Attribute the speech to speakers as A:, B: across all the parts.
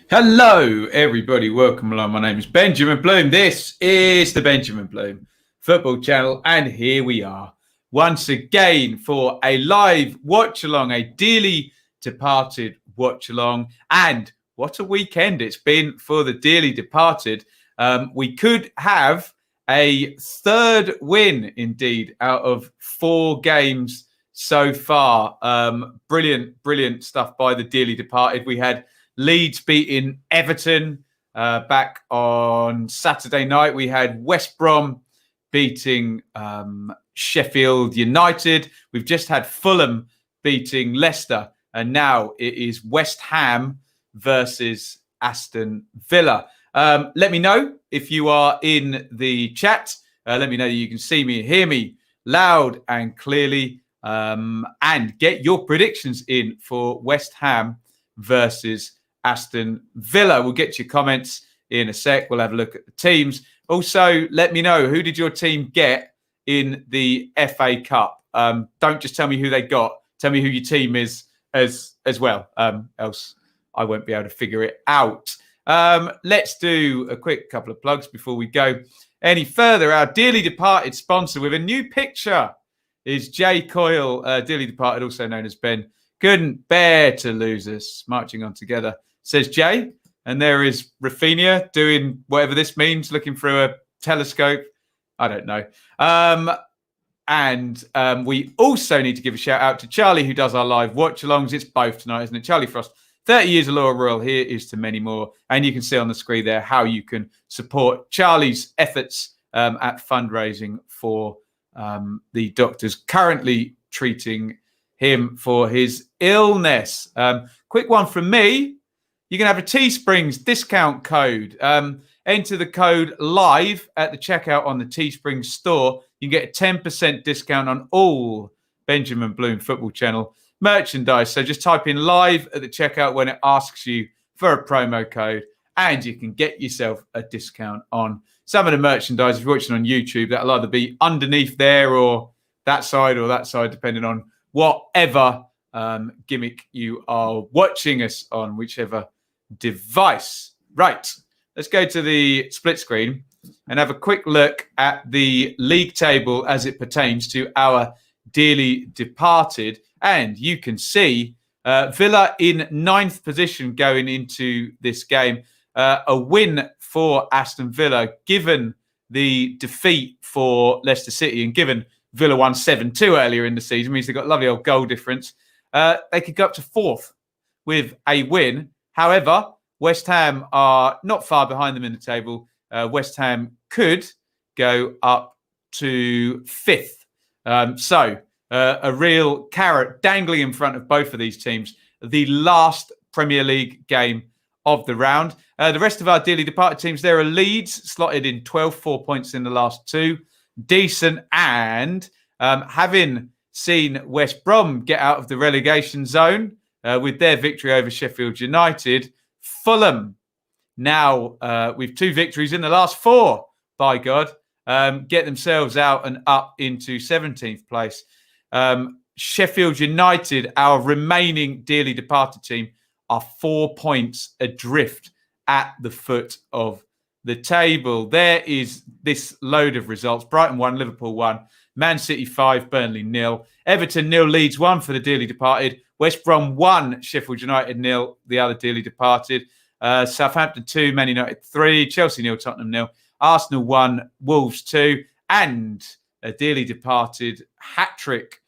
A: Hello, everybody. Welcome along. My name is Benjamin Bloom. This is the Benjamin Bloom Football Channel, and here we are once again for a live watch-along, a dearly departed watch-along. And what a weekend it's been for the dearly departed. We could have a third win, indeed, out of 4 games so far. Brilliant stuff by the dearly departed. We had Leeds beating Everton back on Saturday night. We had West Brom beating Sheffield United. We've just had Fulham beating Leicester. And now it is West Ham versus Aston Villa. Let me know if you are in the chat. Let me know that you can see me and hear me loud and clearly. And get your predictions in for West Ham versus Aston Villa. We'll get your comments in a sec. We'll have a look at the teams. Also, let me know, who did your team get in the FA Cup? Don't just tell me who they got. Tell me who your team is as well. Else I won't be able to figure it out. Let's do a quick couple of plugs before we go any further. Our dearly departed sponsor with a new picture is J. Coyle, dearly departed, also known as Ben. Couldn't bear to lose us. Marching on together, says Jay. And there is Rafinha doing whatever this means, looking through a telescope. I don't know. And we also need to give a shout out to Charlie, who does our live watch-alongs. It's both tonight, isn't it? Charlie Frost, 30 years of Laura Royal. Here is to many more. And you can see on the screen there how you can support Charlie's efforts at fundraising for the doctors currently treating him for his illness. Quick one from me. You can have a Teesprings discount code. Enter the code LIVE at the checkout on the Teesprings store. You can get a 10% discount on all Benjamin Bloom Football Channel merchandise. So just type in LIVE at the checkout when it asks you for a promo code, and you can get yourself a discount on some of the merchandise. If you're watching on YouTube, that'll either be underneath there or that side, depending on whatever gimmick you are watching us on, whichever device. Right, let's go to the split screen and have a quick look at the league table as it pertains to our dearly departed. And you can see Villa in 9th position going into this game. A win for Aston Villa, given the defeat for Leicester City and given Villa won 7-2 earlier in the season, means they've got a lovely old goal difference. They could go up to 4th with a win. However, West Ham are not far behind them in the table. West Ham could go up to 5th. So a real carrot dangling in front of both of these teams. The last Premier League game of the round. The rest of our dearly departed teams, there are Leeds slotted in 12, 4 points in the last 2. Decent. And having seen West Brom get out of the relegation zone with their victory over Sheffield United, Fulham now with 2 victories in the last 4, by God, get themselves out and up into 17th place. Sheffield United, our remaining dearly departed team, are 4 points adrift at the foot of the table. There is this load of results. Brighton 1, Liverpool 1, Man City 5, Burnley 0, Everton 0, Leeds 1 for the dearly departed, West Brom 1, Sheffield United 0, the other dearly departed, Southampton 2, Man United 3, Chelsea 0, Tottenham 0, Arsenal 1, Wolves 2, and a dearly departed hat-trick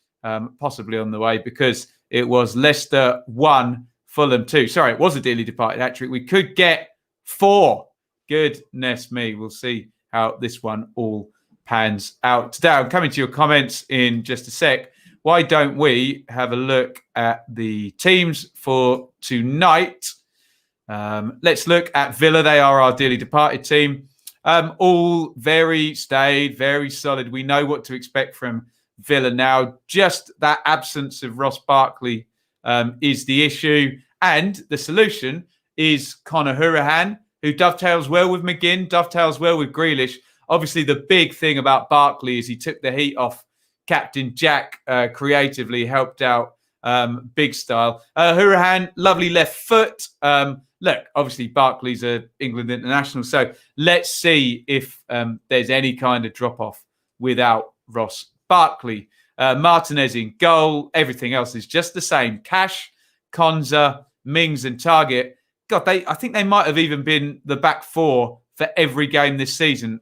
A: possibly on the way, because it was Leicester 1, Fulham 2. Sorry, it was a dearly departed hat-trick. We could get 4. Goodness me. We'll see how this one all pans out today. I'm coming to your comments in just a sec. Why don't we have a look at the teams for tonight? Let's look at Villa. They are our dearly departed team. All very staid, very solid. We know what to expect from Villa now. Just that absence of Ross Barkley is the issue. And the solution is Conor Hourihane, who dovetails well with McGinn, dovetails well with Grealish. Obviously, the big thing about Barkley is he took the heat off Captain Jack creatively, helped out Big style. Hourihane, lovely left foot. Look, obviously Barkley's a England international, so let's see if there's any kind of drop-off without Ross Barkley. Martinez in goal. Everything else is just the same. Cash, Konza, Mings and Target. God, I think they might have even been the back four for every game this season,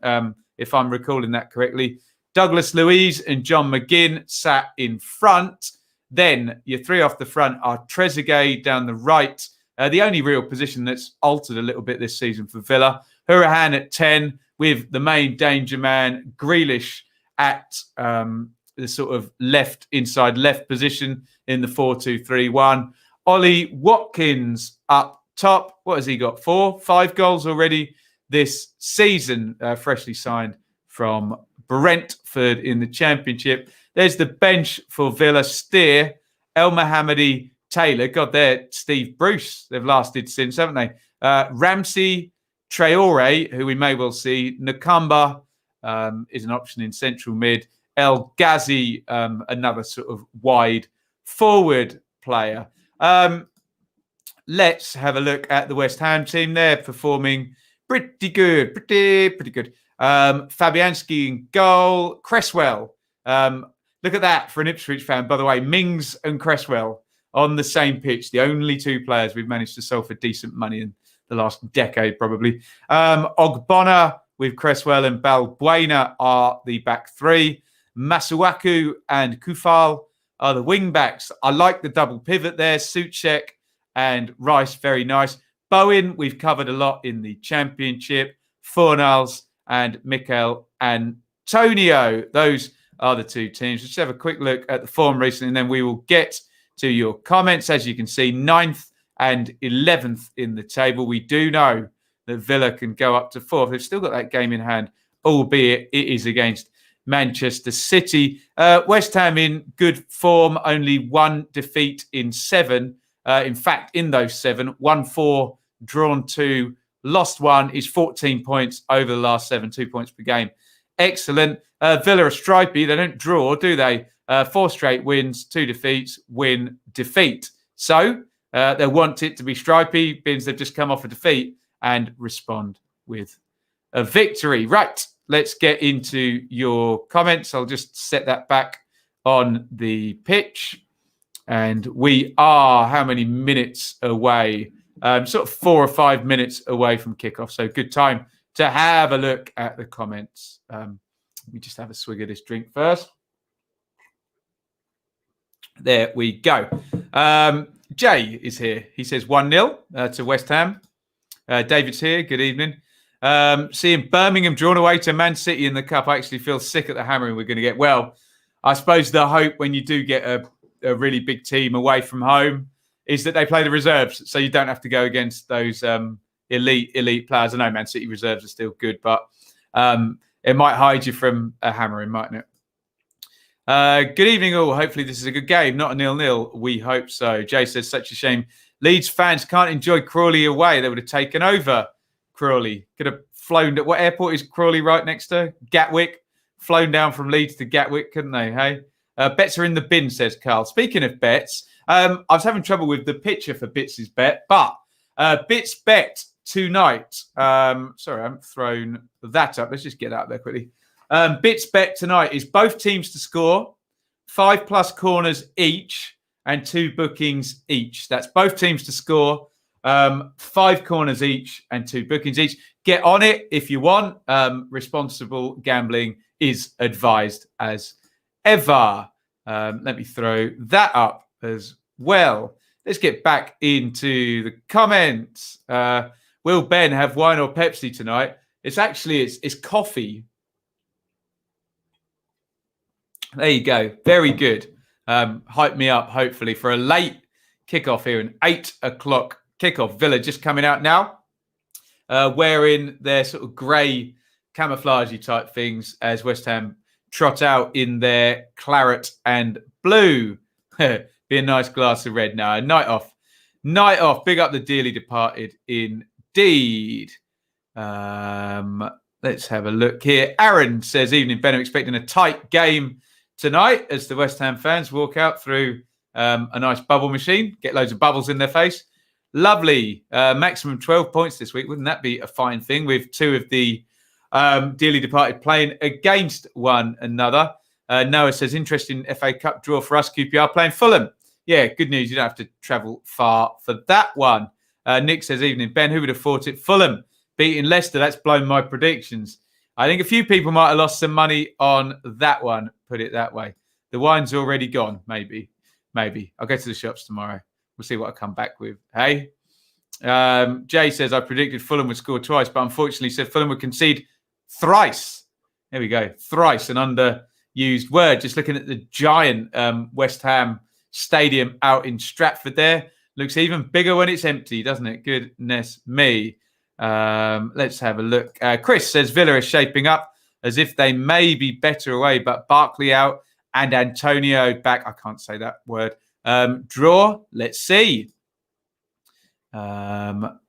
A: if I'm recalling that correctly. Douglas Luiz and John McGinn sat in front. Then your three off the front are Trezeguet down the right. The only real position that's altered a little bit this season for Villa. Hourihane at 10 with the main danger man, Grealish at the sort of inside left position in the 4-2-3-1. Ollie Watkins up top. What has he got? 5 goals already this season, freshly signed from Brentford in the Championship. There's the bench for Villa. Steer, El Mohammadi, Taylor. God, they're Steve Bruce. They've lasted since, haven't they? Ramsey, Traore, who we may well see. Nakamba is an option in central mid. El Ghazi, another sort of wide forward player. Let's have a look at the West Ham team. They're performing pretty good. Pretty good. Fabianski in goal. Cresswell. Look at that for an Ipswich fan. By the way, Mings and Cresswell on the same pitch. The only 2 players we've managed to sell for decent money in the last decade, probably. Ogbonna with Cresswell and Balbuena are the back 3. Masuaku and Kufal are the wing backs. I like the double pivot there. Suchek and Rice, very nice. Bowen, we've covered a lot in the Championship. Fornals and Mikel Antonio. Those are the 2 teams. Let's have a quick look at the form recently, and then we will get to your comments. As you can see, 9th and 11th in the table. We do know that Villa can go up to 4th. They've still got that game in hand, albeit it is against Manchester City. West Ham in good form, only 1 defeat in 7. In fact, in those 7, 1-4, drawn 2, lost 1 is 14 points over the last 7, 2 points per game. Excellent. Villa are stripy. They don't draw, do they? 4 straight wins, 2 defeats, win, defeat. So they want it to be stripy, means they've just come off a defeat and respond with a victory. Right. Let's get into your comments. I'll just set that back on the pitch. And we are how many minutes away? Sort of 4 or 5 minutes away from kickoff. So good time to have a look at the comments. Let me just have a swig of this drink first. There we go. Jay is here. He says 1-0 to West Ham. David's here. Good evening. Seeing Birmingham drawn away to Man City in the Cup, I actually feel sick at the hammering we're going to get. Well, I suppose the hope when you do get a really big team away from home is that they play the reserves, so you don't have to go against those elite players. I know Man City reserves are still good, but it might hide you from a hammering, mightn't it? Good evening, all. Hopefully this is a good game, not a 0-0. We hope so. Jay says, such a shame Leeds fans can't enjoy Crawley away. They would have taken over Crawley. Could have flown. What airport is Crawley right next to? Gatwick. Flown down from Leeds to Gatwick, couldn't they? Hey, bets are in the bin, says Carl. Speaking of bets, I was having trouble with the picture for Bits' bet, but Bits bet tonight. Sorry, I haven't thrown that up. Let's just get out there quickly. Bits bet tonight is both teams to score, 5+ corners each, and 2 bookings each. That's both teams to score, 5 corners each, and 2 bookings each. Get on it if you want. Responsible gambling is advised as ever. Let me throw that up as well. Let's get back into the comments. Will Ben have wine or Pepsi tonight? It's coffee. There you go. Very good. Hype me up, hopefully, for a late kickoff here, an 8 o'clock kickoff. Villa just coming out now, wearing their sort of grey camouflagey type things as West Ham trot out in their claret and blue. Be a nice glass of red now. Night off. Night off. Big up the dearly departed indeed. Let's have a look here. Aaron says, evening, Ben, I'm expecting a tight game tonight as the West Ham fans walk out through a nice bubble machine, get loads of bubbles in their face. Lovely. Maximum 12 points this week. Wouldn't that be a fine thing with two of the dearly departed playing against one another? Noah says, interesting FA Cup draw for us, QPR playing Fulham. Yeah, good news. You don't have to travel far for that one. Nick says, evening, Ben, who would have thought it? Fulham beating Leicester. That's blown my predictions. I think a few people might have lost some money on that one, put it that way. The wine's already gone, maybe. I'll go to the shops tomorrow. We'll see what I come back with. Hey? Jay says, I predicted Fulham would score twice, but unfortunately said Fulham would concede thrice. There we go. Thrice, an underused word. Just looking at the giant West Ham stadium out in Stratford there. Looks even bigger when it's empty, doesn't it? Goodness me. Let's have a look. Chris says Villa is shaping up as if they may be better away, but Barkley out and Antonio back. I can't say that word. Draw. Let's see. What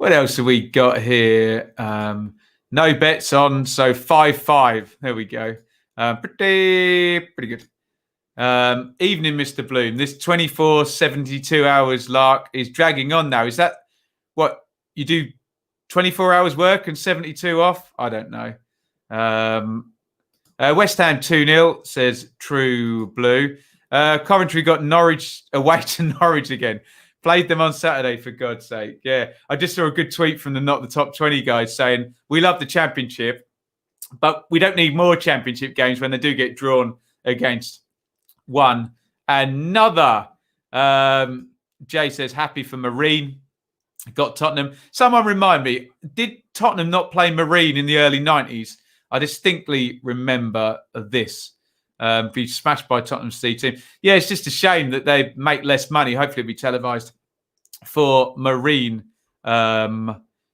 A: else have we got here? No bets on, so 5-5. There we go. Pretty good. Evening, Mr. Bloom. This 24-72 hours lark is dragging on now. Is that what you do? 24 hours work and 72 off? I don't know. West Ham 2-0, says True Blue. Coventry got Norwich away to Norwich again. Played them on Saturday, for God's sake. Yeah, I just saw a good tweet from the Not the Top 20 guys saying, we love the Championship, but we don't need more Championship games when they do get drawn against one another. Jay says, happy for Marine. Got Tottenham. Someone remind me, did Tottenham not play Marine in the early 90s? I distinctly remember this. Be smashed by Tottenham's C team. Yeah, it's just a shame that they make less money. Hopefully it'll be televised for Marine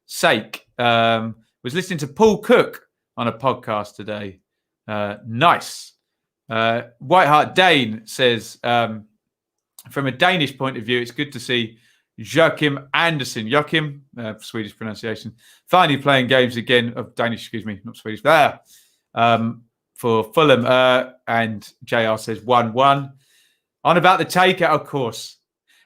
A: sake. Was listening to Paul Cook on a podcast today. Nice. Whiteheart Dane says, from a Danish point of view, it's good to see Joachim Andersen, Swedish pronunciation, finally playing games again of Danish, excuse me, not Swedish. There. For Fulham, and JR says 1-1. On about the takeout, of course.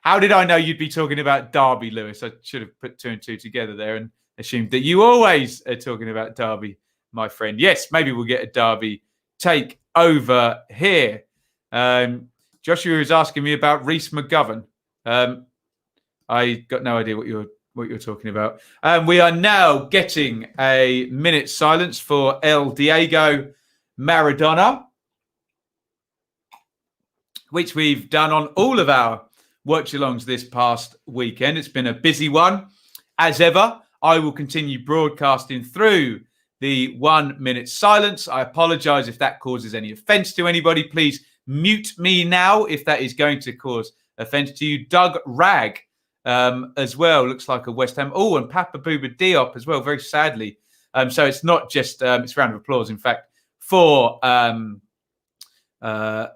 A: How did I know you'd be talking about Derby, Lewis? I should have put two and two together there and assumed that you always are talking about Derby, my friend. Yes, maybe we'll get a Derby take over here. Joshua is asking me about Reece McGovern. I got no idea what you're talking about. We are now getting a minute's silence for El Diego Maradona, which we've done on all of our watch-alongs this past weekend. It's been a busy one. As ever, I will continue broadcasting through the 1 minute silence. I apologise if that causes any offence to anybody. Please mute me now if that is going to cause offence to you. Doug Ragg as well. Looks like a West Ham. Oh, and Papa Bouba Diop as well, very sadly. So it's not just, it's a round of applause, in fact, for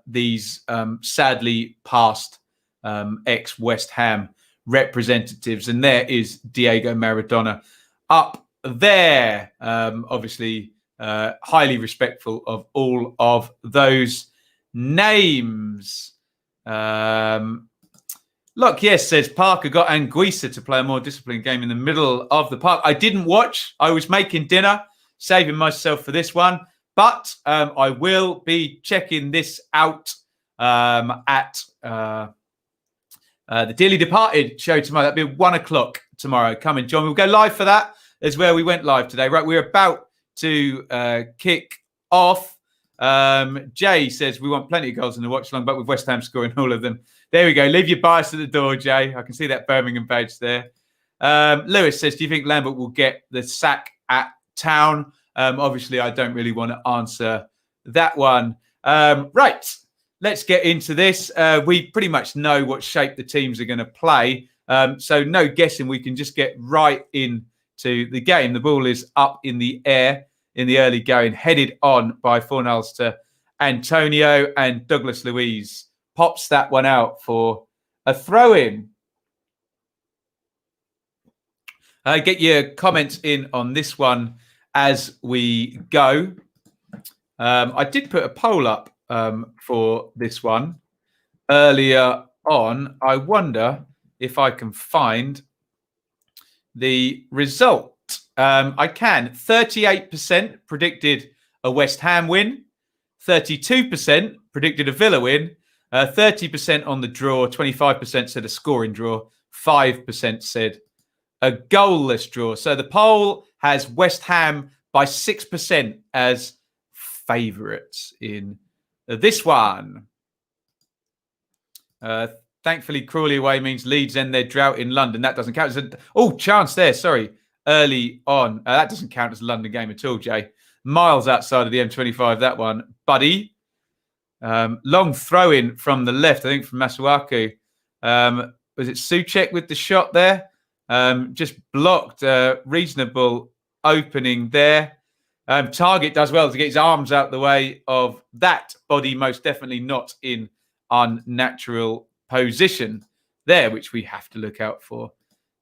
A: these sadly passed ex-West Ham representatives. And there is Diego Maradona up there. Obviously, highly respectful of all of those names. Look, yes, says Parker got Anguissa to play a more disciplined game in the middle of the park. I didn't watch. I was making dinner, saving myself for this one. But I will be checking this out at the Dearly Departed show tomorrow. That'll be 1 o'clock tomorrow. Come and join me. We'll go live for that as well. We went live today. Right, we're about to kick off. Jay says we want plenty of goals in the watch-along, but with West Ham scoring all of them. There we go. Leave your bias at the door, Jay. I can see that Birmingham badge there. Lewis says, do you think Lambert will get the sack at Town? Obviously, I don't really want to answer that one. Right, let's get into this. We pretty much know what shape the teams are going to play. So no guessing. We can just get right into the game. The ball is up in the air in the early going, headed on by Fornals to Antonio, and Douglas Luiz pops that one out for a throw-in. Get your comments in on this one as we go. I did put a poll up for this one. earlier on. I wonder if I can find the result. I can. 38% predicted a West Ham win. 32% predicted a Villa win. 30% on the draw. 25% said a scoring draw. 5% said a goalless draw. So the poll has West Ham by 6% as favourites in this one. Thankfully, Crawley away means Leeds end their drought in London. That doesn't count. Chance there. Sorry. Early on. That doesn't count as a London game at all, Jay. Miles outside of the M25, that one. Buddy. Long throw-in from the left, I think, from Masuaku. Was it Souček with the shot there? Just blocked. Reasonable opening there. Target does well to get his arms out the way of that body, most definitely not in unnatural position there, which we have to look out for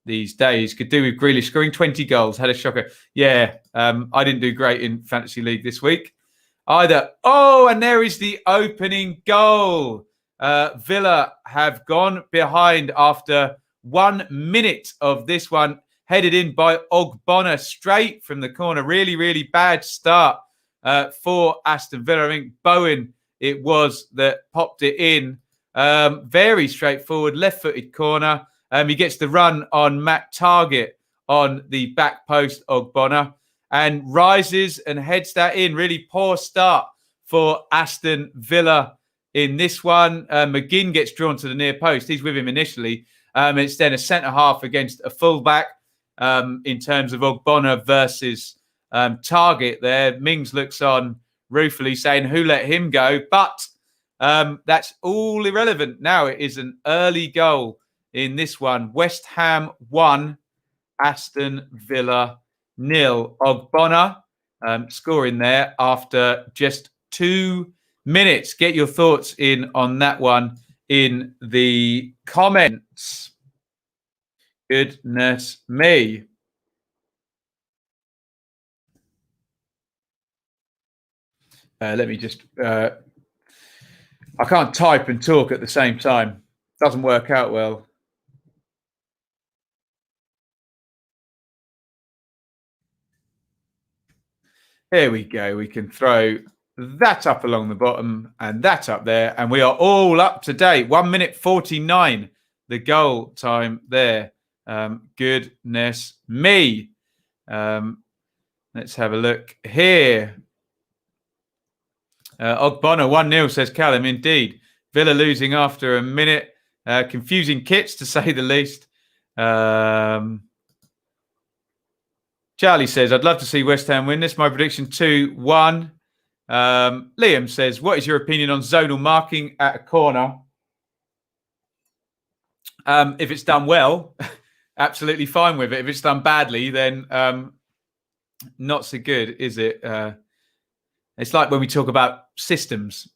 A: these days. Could do with Grealish scoring 20 goals. Had a shocker. Yeah, I didn't do great in Fantasy League this week either. Oh, and there is the opening goal. Villa have gone behind after 1 minute of this one. Headed in by Ogbonna straight from the corner. Really, really bad start for Aston Villa. I think Bowen it was that popped it in. Very straightforward, left-footed corner. He gets the run on Matt Target on the back post, Ogbonna, and rises and heads that in. Really poor start for Aston Villa in this one. McGinn gets drawn to the near post. He's with him initially. It's then a centre-half against a full-back in terms of Ogbonna versus Target there. Mings looks on ruefully saying, who let him go? But that's all irrelevant. Now it is an early goal in this one. West Ham 1, Aston Villa 0. Ogbonna scoring there after just 2 minutes. Get your thoughts in on that one in the comments. Goodness me. Let me just... I can't type and talk at the same time. Doesn't work out well. Here we go. We can throw that up along the bottom and that up there. And we are all up to date. 1 minute 49, the goal time there. Goodness me. Let's have a look here. Ogbonna 1-0, says Callum. Indeed. Villa losing after a minute. Confusing kits, to say the least. Charlie says, I'd love to see West Ham win this. My prediction 2-1. Liam says, what is your opinion on zonal marking at a corner? If it's done well, absolutely fine with it. If it's done badly, then not so good, is it? It's like when we talk about systems.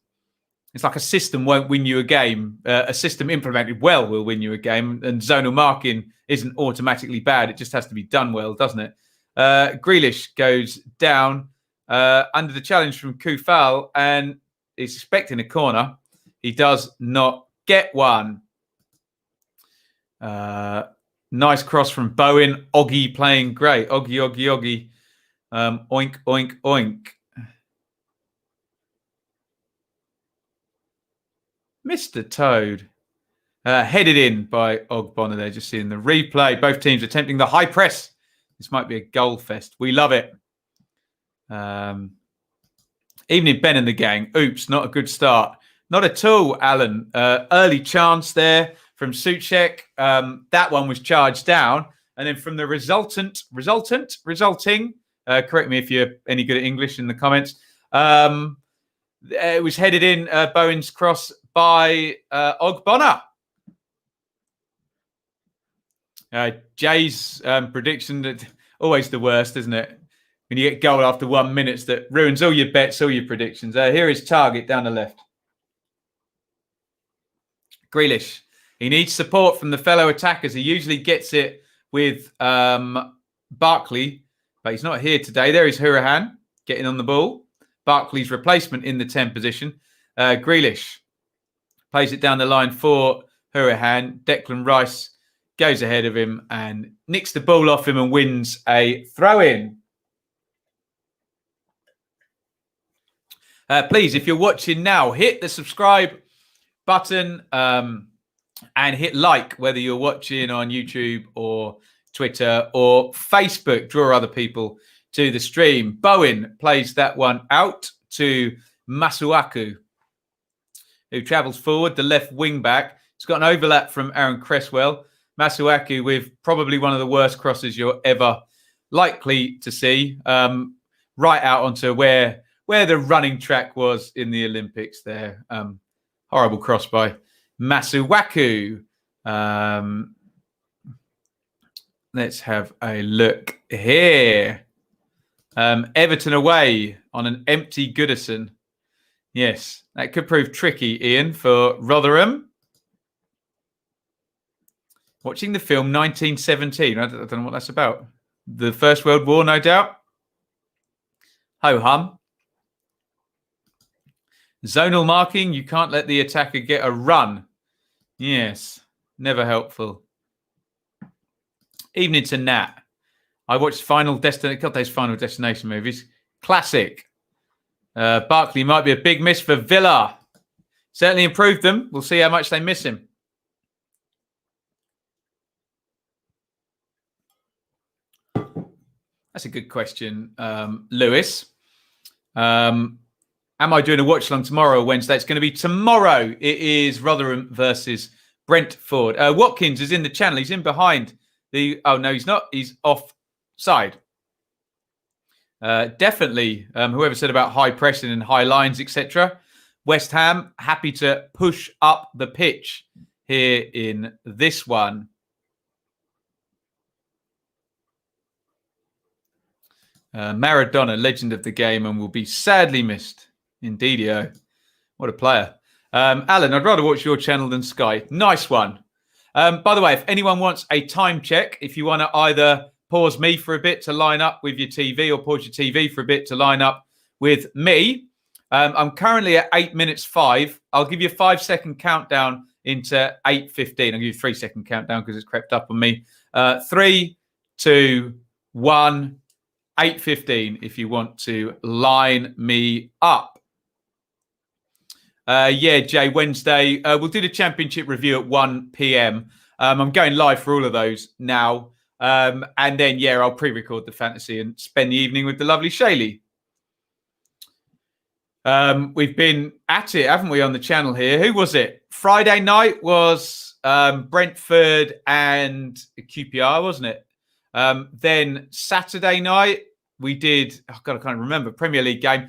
A: It's like a system won't win you a game. A system implemented well will win you a game. And zonal marking isn't automatically bad. It just has to be done well, doesn't it? Grealish goes down under the challenge from Kufal and is expecting a corner. He does not get one. Nice cross from Bowen. Oggy playing great. Oggy. Oink, oink, oink. Mr. Toad. Headed in by Ogbonna there, just seeing the replay. Both teams attempting the high press. This might be a goal fest. We love it. Evening, Ben and the gang. Oops, not a good start. Not at all, Alan. Early chance there from Souček. That one was charged down. And then from the resulting, correct me if you're any good at English in the comments. It was headed in, Bowen's cross by Ogbonna. Jay's prediction, that always the worst, isn't it? When you get goal after 1 minute, that ruins all your bets, all your predictions. Here is Target down the left. Grealish. He needs support from the fellow attackers. He usually gets it with Barkley, but he's not here today. There is Hurahan getting on the ball. Barkley's replacement in the 10 position. Grealish plays it down the line for Hurahan. Declan Rice goes ahead of him and nicks the ball off him and wins a throw-in. Please, if you're watching now, hit the subscribe button and hit like, whether you're watching on YouTube or Twitter or Facebook. Draw other people to the stream. Bowen plays that one out to Masuaku, who travels forward, the left wing back. It's got an overlap from Aaron Cresswell. Masuaku with probably one of the worst crosses you're ever likely to see, right out onto where the running track was in the Olympics there. Horrible cross by Masuaku. Let's have a look here. Everton away on an empty Goodison. Yes, that could prove tricky, Iain, for Rotherham. Watching the film 1917. I don't know what that's about. The First World War, no doubt. Ho-hum. Zonal marking. You can't let the attacker get a run. Yes, never helpful. Evening to Nat. I watched Final Destination. God, those Final Destination movies. Classic. Barkley might be a big miss for Villa. Certainly improved them. We'll see how much they miss him. That's a good question, Lewis. Am I doing a watch along tomorrow or Wednesday? It's going to be tomorrow. It is Rotherham versus Brentford. Watkins is in the channel. He's in behind the... Oh, no, he's not. He's offside. Definitely, whoever said about high pressing and high lines, etc. West Ham, happy to push up the pitch here in this one. Maradona, legend of the game, and will be sadly missed. Indeed, what a player. Alan, I'd rather watch your channel than Sky. Nice one. By the way, if anyone wants a time check, if you want to either pause me for a bit to line up with your TV or pause your TV for a bit to line up with me, I'm currently at 8 minutes 5. I'll give you a 5-second countdown into 8:15. I'll give you a 3-second countdown because it's crept up on me. 3, 2, 1... 8:15 if you want to line me up. Jay, Wednesday. We'll do the championship review at 1 p.m. I'm going live for all of those now. And then, I'll pre-record the fantasy and spend the evening with the lovely Shaylee. We've been at it, haven't we, on the channel here? Who was it? Friday night was Brentford and QPR, wasn't it? Then Saturday night, we did, I can't remember, Premier League game,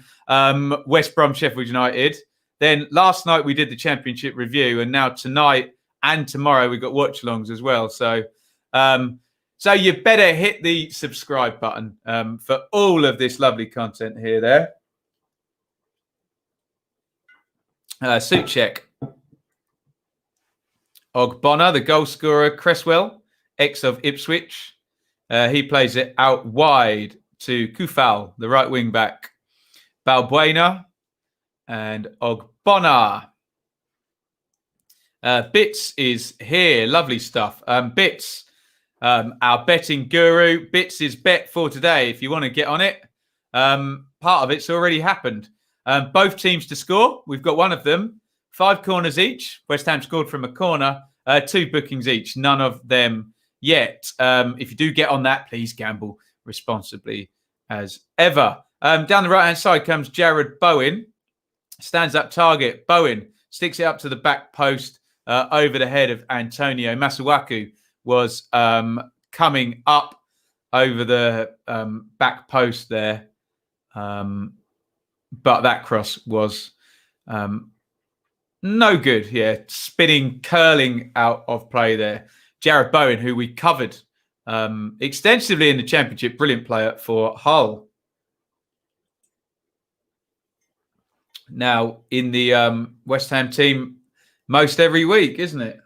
A: West Brom, Sheffield United. Then last night we did the championship review, and now tonight and tomorrow we've got watch-alongs as well. So you better hit the subscribe button for all of this lovely content here there. Suit check. Ogbonna, the goal scorer, Cresswell, ex of Ipswich. He plays it out wide to Kufal, the right wing back. Balbuena and Ogbonna. Bits is here. Lovely stuff. Bits, our betting guru. Bits is bet for today. If you want to get on it, part of it's already happened. Both teams to score. We've got one of them. 5 corners each. West Ham scored from a corner. 2 bookings each. None of them yet. If you do get on that, please gamble responsibly as ever. Down the right-hand side comes Jared Bowen. Stands up target. Bowen sticks it up to the back post over the head of Antonio. Masuaku was coming up over the back post there. But that cross was no good. Yeah, spinning, curling out of play there. Jared Bowen, who we covered extensively in the Championship. Brilliant player for Hull. Now, in the West Ham team, most every week, isn't it?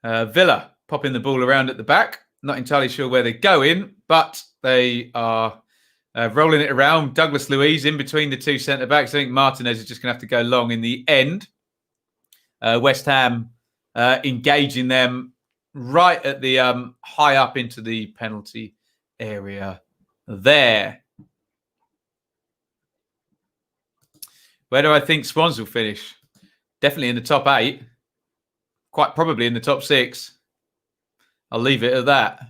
A: Villa popping the ball around at the back. Not entirely sure where they're going, but they are Rolling it around, Douglas Luiz in between the two centre-backs. I think Martinez is just going to have to go long in the end. West Ham engaging them right at the high up into the penalty area there. Where do I think Swans will finish? Definitely in the top 8. Quite probably in the top 6. I'll leave it at that.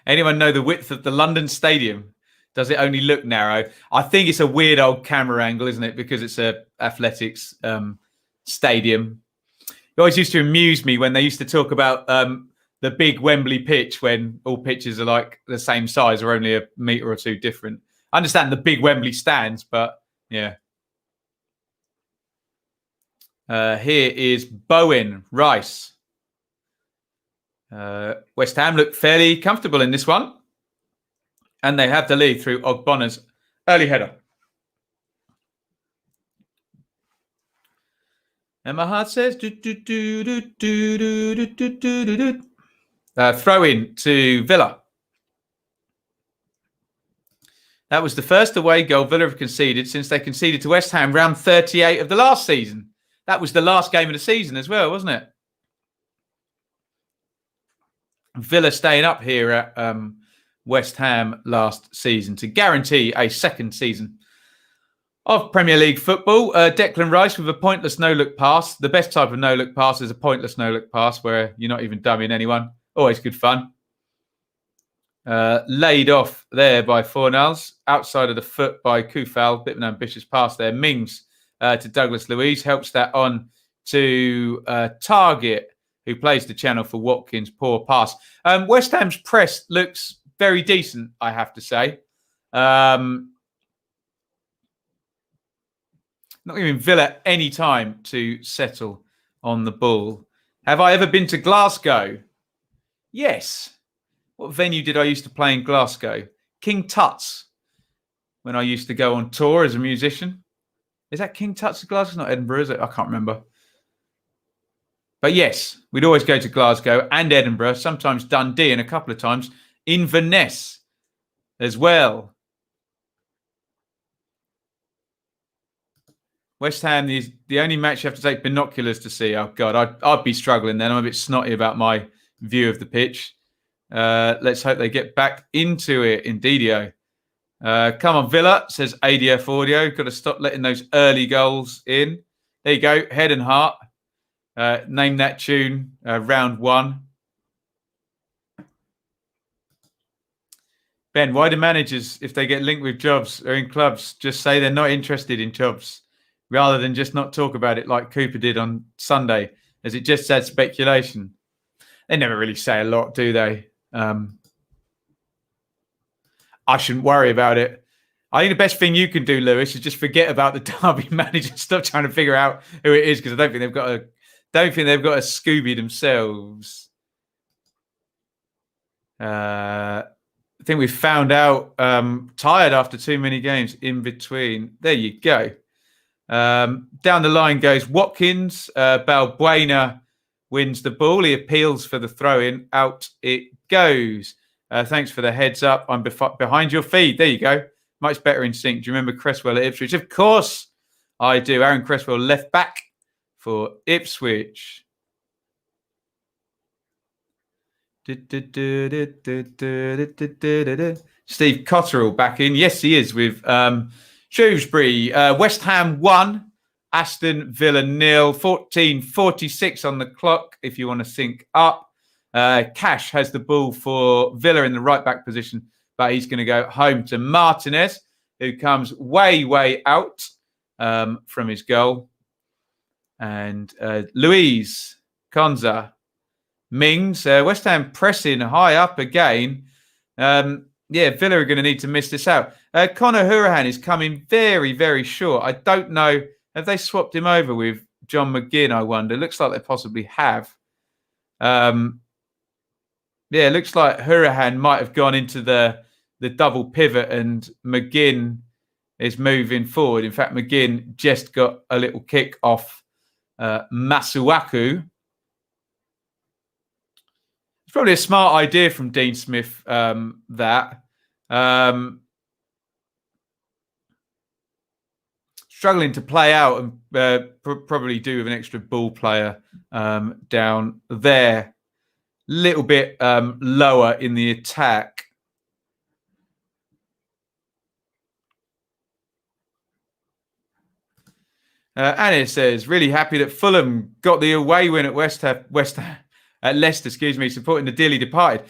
A: Anyone know the width of the London Stadium? Does it only look narrow? I think it's a weird old camera angle, isn't it? Because it's a athletics stadium. It always used to amuse me when they used to talk about the big Wembley pitch when all pitches are like the same size or only a metre or two different. I understand the big Wembley stands, but yeah. Here is Bowen Rice. West Ham look fairly comfortable in this one. And they have the lead through Ogbonna's early header. And my heart says... throw in to Villa. That was the first away goal Villa have conceded since they conceded to West Ham round 38 of the last season. That was the last game of the season as well, wasn't it? Villa staying up here at West Ham last season to guarantee a second season of Premier League football. Declan Rice with a pointless no-look pass. The best type of no-look pass is a pointless no-look pass where you're not even dummying anyone. Always good fun. Laid off there by Fornals. Outside of the foot by Kufal. Bit of an ambitious pass there. Mings to Douglas Luiz. Helps that on to Target, who plays the channel for Watkins. Poor pass. West Ham's press looks very decent, I have to say. Not giving Villa any time to settle on the ball. Have I ever been to Glasgow? Yes. What venue did I used to play in Glasgow? King Tut's, when I used to go on tour as a musician. Is that King Tut's of Glasgow? It's not Edinburgh, is it? I can't remember. But yes, we'd always go to Glasgow and Edinburgh, sometimes Dundee, and a couple of times Inverness as well. West Ham is the only match you have to take binoculars to see. Oh, God, I'd be struggling then. I'm a bit snotty about my view of the pitch. Let's hope they get back into it. Indeedio. Come on, Villa, says ADF Audio. Got to stop letting those early goals in. There you go, head and heart. Name that tune, round 1. Ben, why do managers, if they get linked with jobs or in clubs, just say they're not interested in jobs rather than just not talk about it like Cooper did on Sunday, as it just adds speculation? They never really say a lot, do they? I shouldn't worry about it. I think the best thing you can do, Lewis, is just forget about the Derby manager. Stop trying to figure out who it is, because I don't think they've got a Scooby themselves. I think we found out tired after too many games in between. There you go. Down the line goes Watkins. Balbuena wins the ball. He appeals for the throw-in. Out it goes. Thanks for the heads up. I'm behind your feed. There you go. Much better in sync. Do you remember Cresswell at Ipswich? Of course I do. Aaron Cresswell left back for Ipswich. Steve Cotterill back in. Yes, he is with Shrewsbury. West Ham 1, Aston Villa 0. 14:46 on the clock if you want to sync up. Cash has the ball for Villa in the right back position, but he's going to go home to Martinez, who comes way out from his goal. And Louise, Konza, Mings, West Ham pressing high up again. Villa are going to need to miss this out. Conor Hourihane is coming very short. I don't know. Have they swapped him over with John McGinn, I wonder? Looks like they possibly have. It looks like Hourihane might have gone into the double pivot and McGinn is moving forward. In fact, McGinn just got a little kick off Masuaku. It's probably a smart idea from Dean Smith, that. Struggling to play out and probably do with an extra ball player down there. Little bit lower in the attack. Anna says, really happy that Fulham got the away win at Leicester, supporting the dearly departed.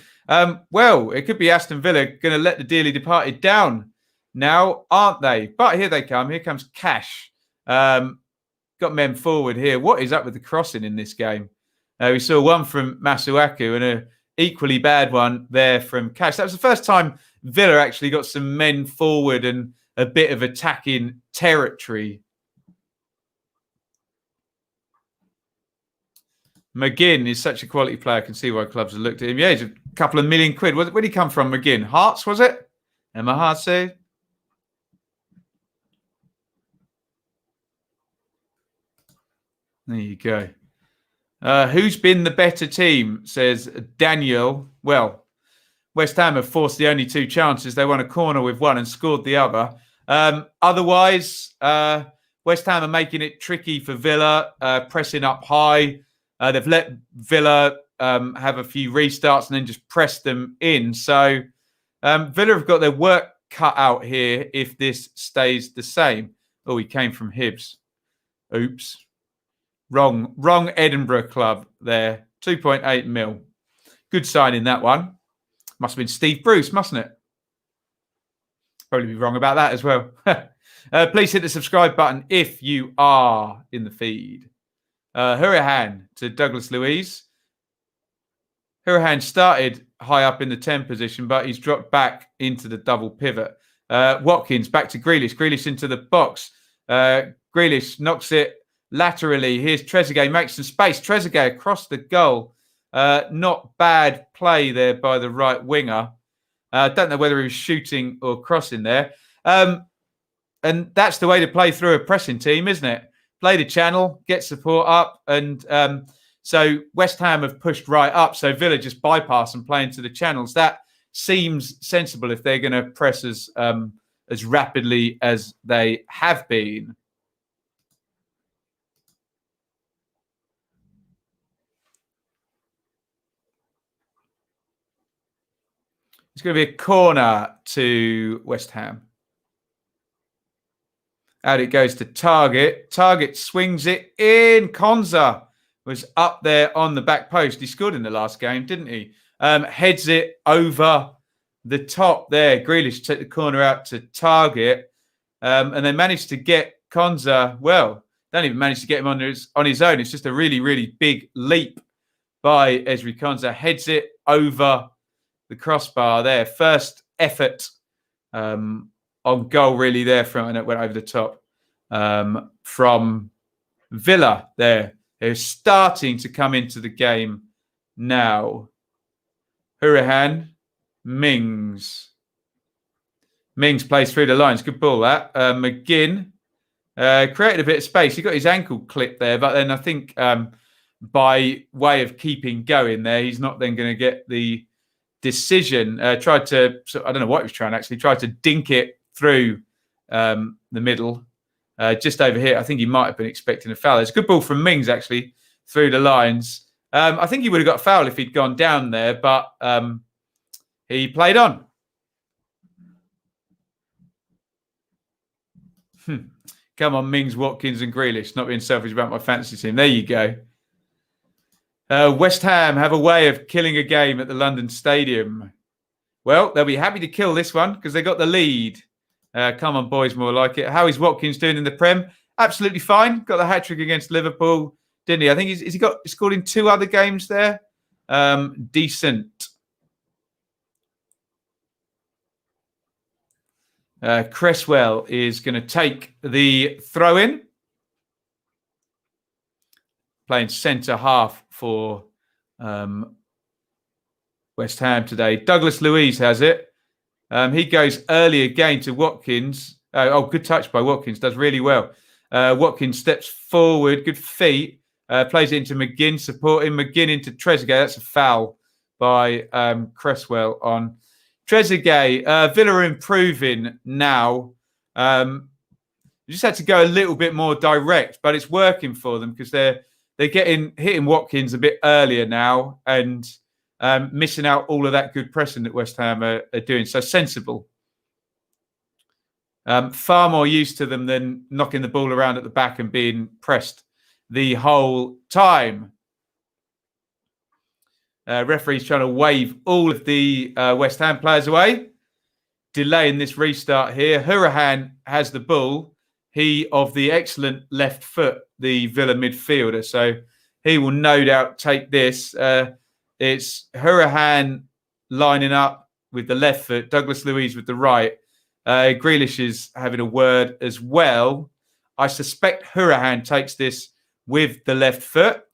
A: Well, it could be Aston Villa going to let the dearly departed down now, aren't they? But here they come. Here comes Cash. Got men forward here. What is up with the crossing in this game? We saw one from Masuaku and an equally bad one there from Cash. That was the first time Villa actually got some men forward and a bit of attacking territory. McGinn is such a quality player. I can see why clubs have looked at him. Yeah, he's a couple of million quid. Where did he come from, McGinn? Hearts, was it? Emma Hearts. There you go. Who's been the better team, says Daniel. Well, West Ham have forced the only two chances. They won a corner with one and scored the other. Otherwise, West Ham are making it tricky for Villa, pressing up high. They've let Villa have a few restarts and then just press them in. So Villa have got their work cut out here if this stays the same. Oh, he came from Hibs. Oops. Wrong Edinburgh club there. 2.8 mil. Good signing, that one. Must have been Steve Bruce, mustn't it? Probably be wrong about that as well. Please hit the subscribe button if you are in the feed. Hurahan to Douglas Luiz. Hurahan started high up in the 10 position, but he's dropped back into the double pivot. Watkins back to Grealish. Grealish into the box. Grealish knocks it laterally. Here's Trezeguet, makes some space. Trezeguet across the goal. Not bad play there by the right winger. Don't know whether he was shooting or crossing there. And that's the way to play through a pressing team, isn't it? Play the channel, get support up. And so West Ham have pushed right up. So Villa just bypass and play into the channels. That seems sensible if they're going to press as rapidly as they have been. It's going to be a corner to West Ham. Out it goes to Target. Target swings it in. Konza was up there on the back post. He scored in the last game, didn't he? Heads it over the top there. Grealish took the corner out to Target. And they managed to get Konza. Well, don't even manage to get him on his own. It's just a really, really big leap by Ezri Konza. Heads it over the crossbar there. First effort on goal, really, there from, and it went over the top from Villa there. They're starting to come into the game now. Hurahan, Mings. Mings plays through the lines. Good ball, that. McGinn created a bit of space. He got his ankle clipped there, but then I think by way of keeping going there, he's not then going to get the decision. Tried to, I don't know what he was trying, actually. Tried to dink it through the middle, just over here. I think he might have been expecting a foul. It's a good ball from Mings, actually, through the lines. I think he would have got a foul if he'd gone down there, but he played on. Come on, Mings, Watkins and Grealish. Not being selfish about my fantasy team. There you go. West Ham have a way of killing a game at the London Stadium. Well, they'll be happy to kill this one because they got the lead. Come on, boys, more like it. How is Watkins doing in the Prem? Absolutely fine. Got the hat-trick against Liverpool, didn't he? I think he scored in 2 other games there. Decent. Cresswell is going to take the throw-in. Playing centre half for West Ham today. Douglas Luiz has it. He goes early again to Watkins. Good touch by Watkins. Does really well. Watkins steps forward. Good feet. Plays it into McGinn. Supporting McGinn into Trezeguet. That's a foul by Cresswell on Trezeguet. Villa are improving now. You just had to go a little bit more direct, but it's working for them because they're hitting Watkins a bit earlier now and missing out all of that good pressing that West Ham are doing. So sensible. Far more used to them than knocking the ball around at the back and being pressed the whole time. Referee's trying to wave all of the West Ham players away, delaying this restart here. Hourihane has the ball. He of the excellent left foot, the Villa midfielder. So he will no doubt take this. It's Hourihane lining up with the left foot, Douglas Luiz with the right. Grealish is having a word as well. I suspect Hourihane takes this with the left foot.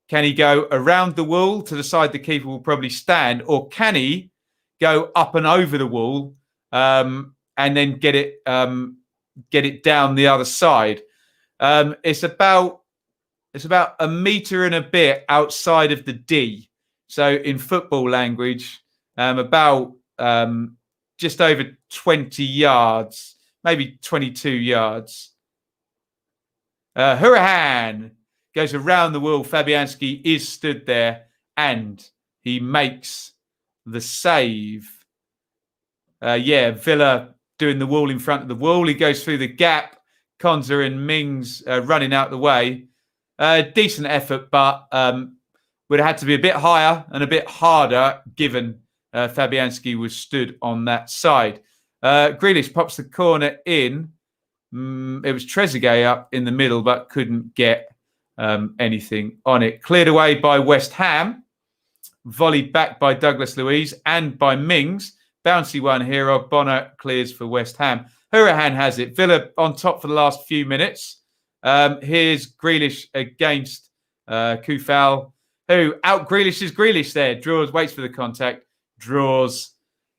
A: Can he go around the wall to the side the keeper will probably stand, or can he go up and over the wall and then get it down the other side? It's about a metre and a bit outside of the D. So in football language, about just over 20 yards, maybe 22 yards. Hourihane goes around the wall. Fabianski is stood there and he makes the save. Villa doing the wall in front of the wall. He goes through the gap. Konza and Mings running out the way. Decent effort, but would have had to be a bit higher and a bit harder given Fabianski was stood on that side. Grealish pops the corner in. It was Trezeguet up in the middle, but couldn't get anything on it. Cleared away by West Ham. Volleyed back by Douglas Luiz and by Mings. Bouncy one here. Ogbonna clears for West Ham. Hourihane has it. Villa on top for the last few minutes. Here's Grealish against Kufal, who out Grealishes Grealish there. Draws, waits for the contact, draws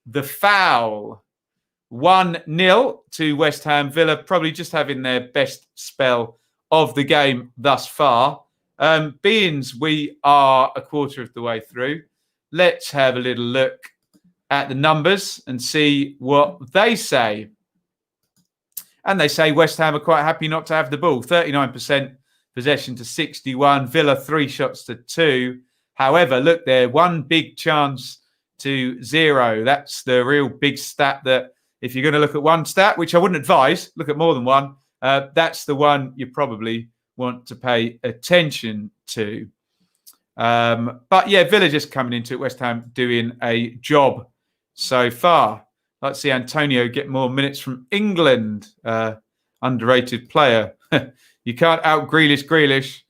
A: the foul. 1-0 to West Ham. Villa probably just having their best spell of the game thus far. Beans, we are a quarter of the way through. Let's have a little look at the numbers and see what they say. And they say West Ham are quite happy not to have the ball. 39% possession to 61. Villa 3 shots to 2. However, look there, 1 big chance to 0. That's the real big stat that if you're going to look at one stat, which I wouldn't advise, look at more than one. That's the one you probably want to pay attention to. But yeah, Villa just coming into it. West Ham doing a job so far. Let's see Antonio get more minutes from England. Underrated player. You can't out Grealish.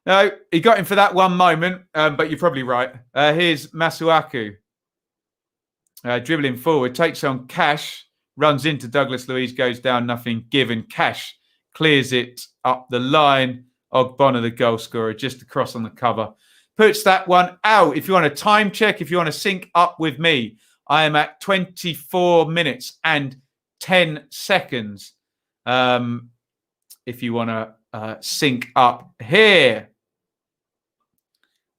A: No, he got him for that one moment, but you're probably right. Here's Masuaku. Dribbling forward, takes on Cash, runs into Douglas Luiz, goes down, nothing given. Cash clears it up the line. Ogbonna, the goal scorer, just across on the cover. Puts that one out. If you want a time check, if you want to sync up with me, I am at 24 minutes and 10 seconds. If you want to sync up here.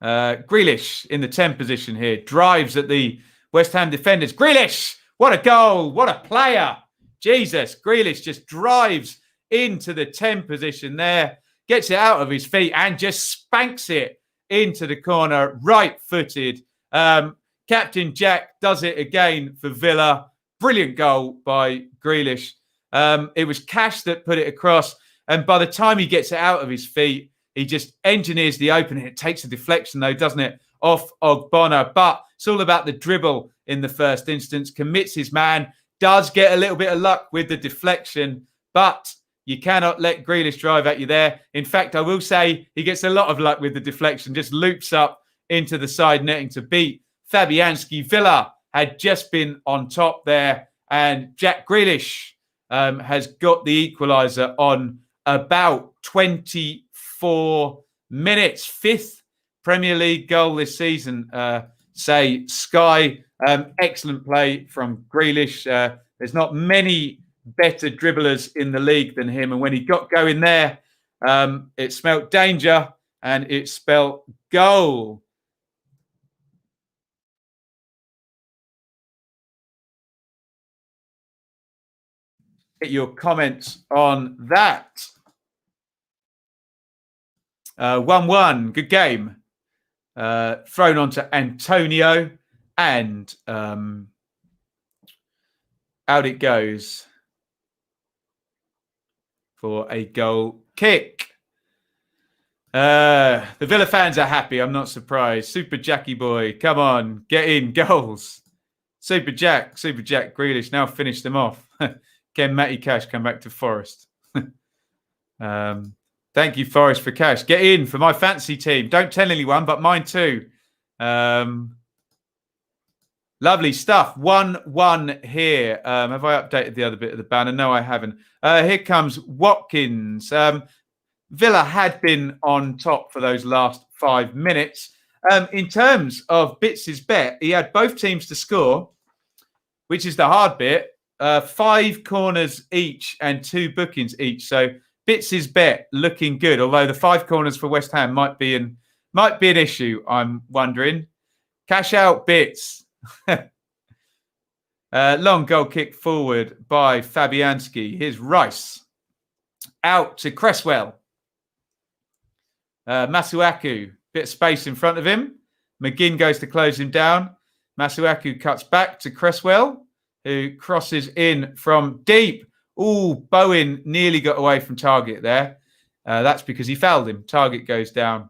A: Grealish in the 10 position here. Drives at the West Ham defenders. Grealish! What a goal. What a player. Jesus. Grealish just drives into the 10 position there. Gets it out of his feet and just spanks it into the corner. Right-footed. Captain Jack does it again for Villa. Brilliant goal by Grealish. It was Cash that put it across. And by the time he gets it out of his feet, he just engineers the opening. It takes a deflection, though, doesn't it, off Ogbonna. But it's all about the dribble in the first instance. Commits his man. Does get a little bit of luck with the deflection. But you cannot let Grealish drive at you there. In fact, I will say he gets a lot of luck with the deflection. Just loops up into the side netting to beat Fabianski. Villa had just been on top there. And Jack Grealish has got the equaliser on about 24 minutes. 5th Premier League goal this season, say Sky. Excellent play from Grealish. There's not many better dribblers in the league than him. And when he got going there, it smelt danger and it spelt goal. Get your comments on that. 1-1, good game. Thrown on to Antonio, and out it goes for a goal kick. The Villa fans are happy. I'm not surprised. Super Jackie boy, come on, get in, goals. Super Jack, Grealish now finished them off. Can Matty Cash come back to Forest? Thank you, Forest, for cash. Get in for my fancy team. Don't tell anyone, but mine too. Lovely stuff. 1-1 here. Have I updated the other bit of the banner? No, I haven't. Here comes Watkins. Villa had been on top for those last 5 minutes. In terms of Bits' bet, he had both teams to score, which is the hard bit. 5 corners each and 2 bookings each. So Bits' bet looking good, although the 5 corners for West Ham might be an issue, I'm wondering. Cash out, Bits. Long goal kick forward by Fabianski. Here's Rice. Out to Cresswell. Masuaku. Bit of space in front of him. McGinn goes to close him down. Masuaku cuts back to Cresswell, who crosses in from deep. Oh, Bowen nearly got away from target there. That's because he fouled him. Target goes down.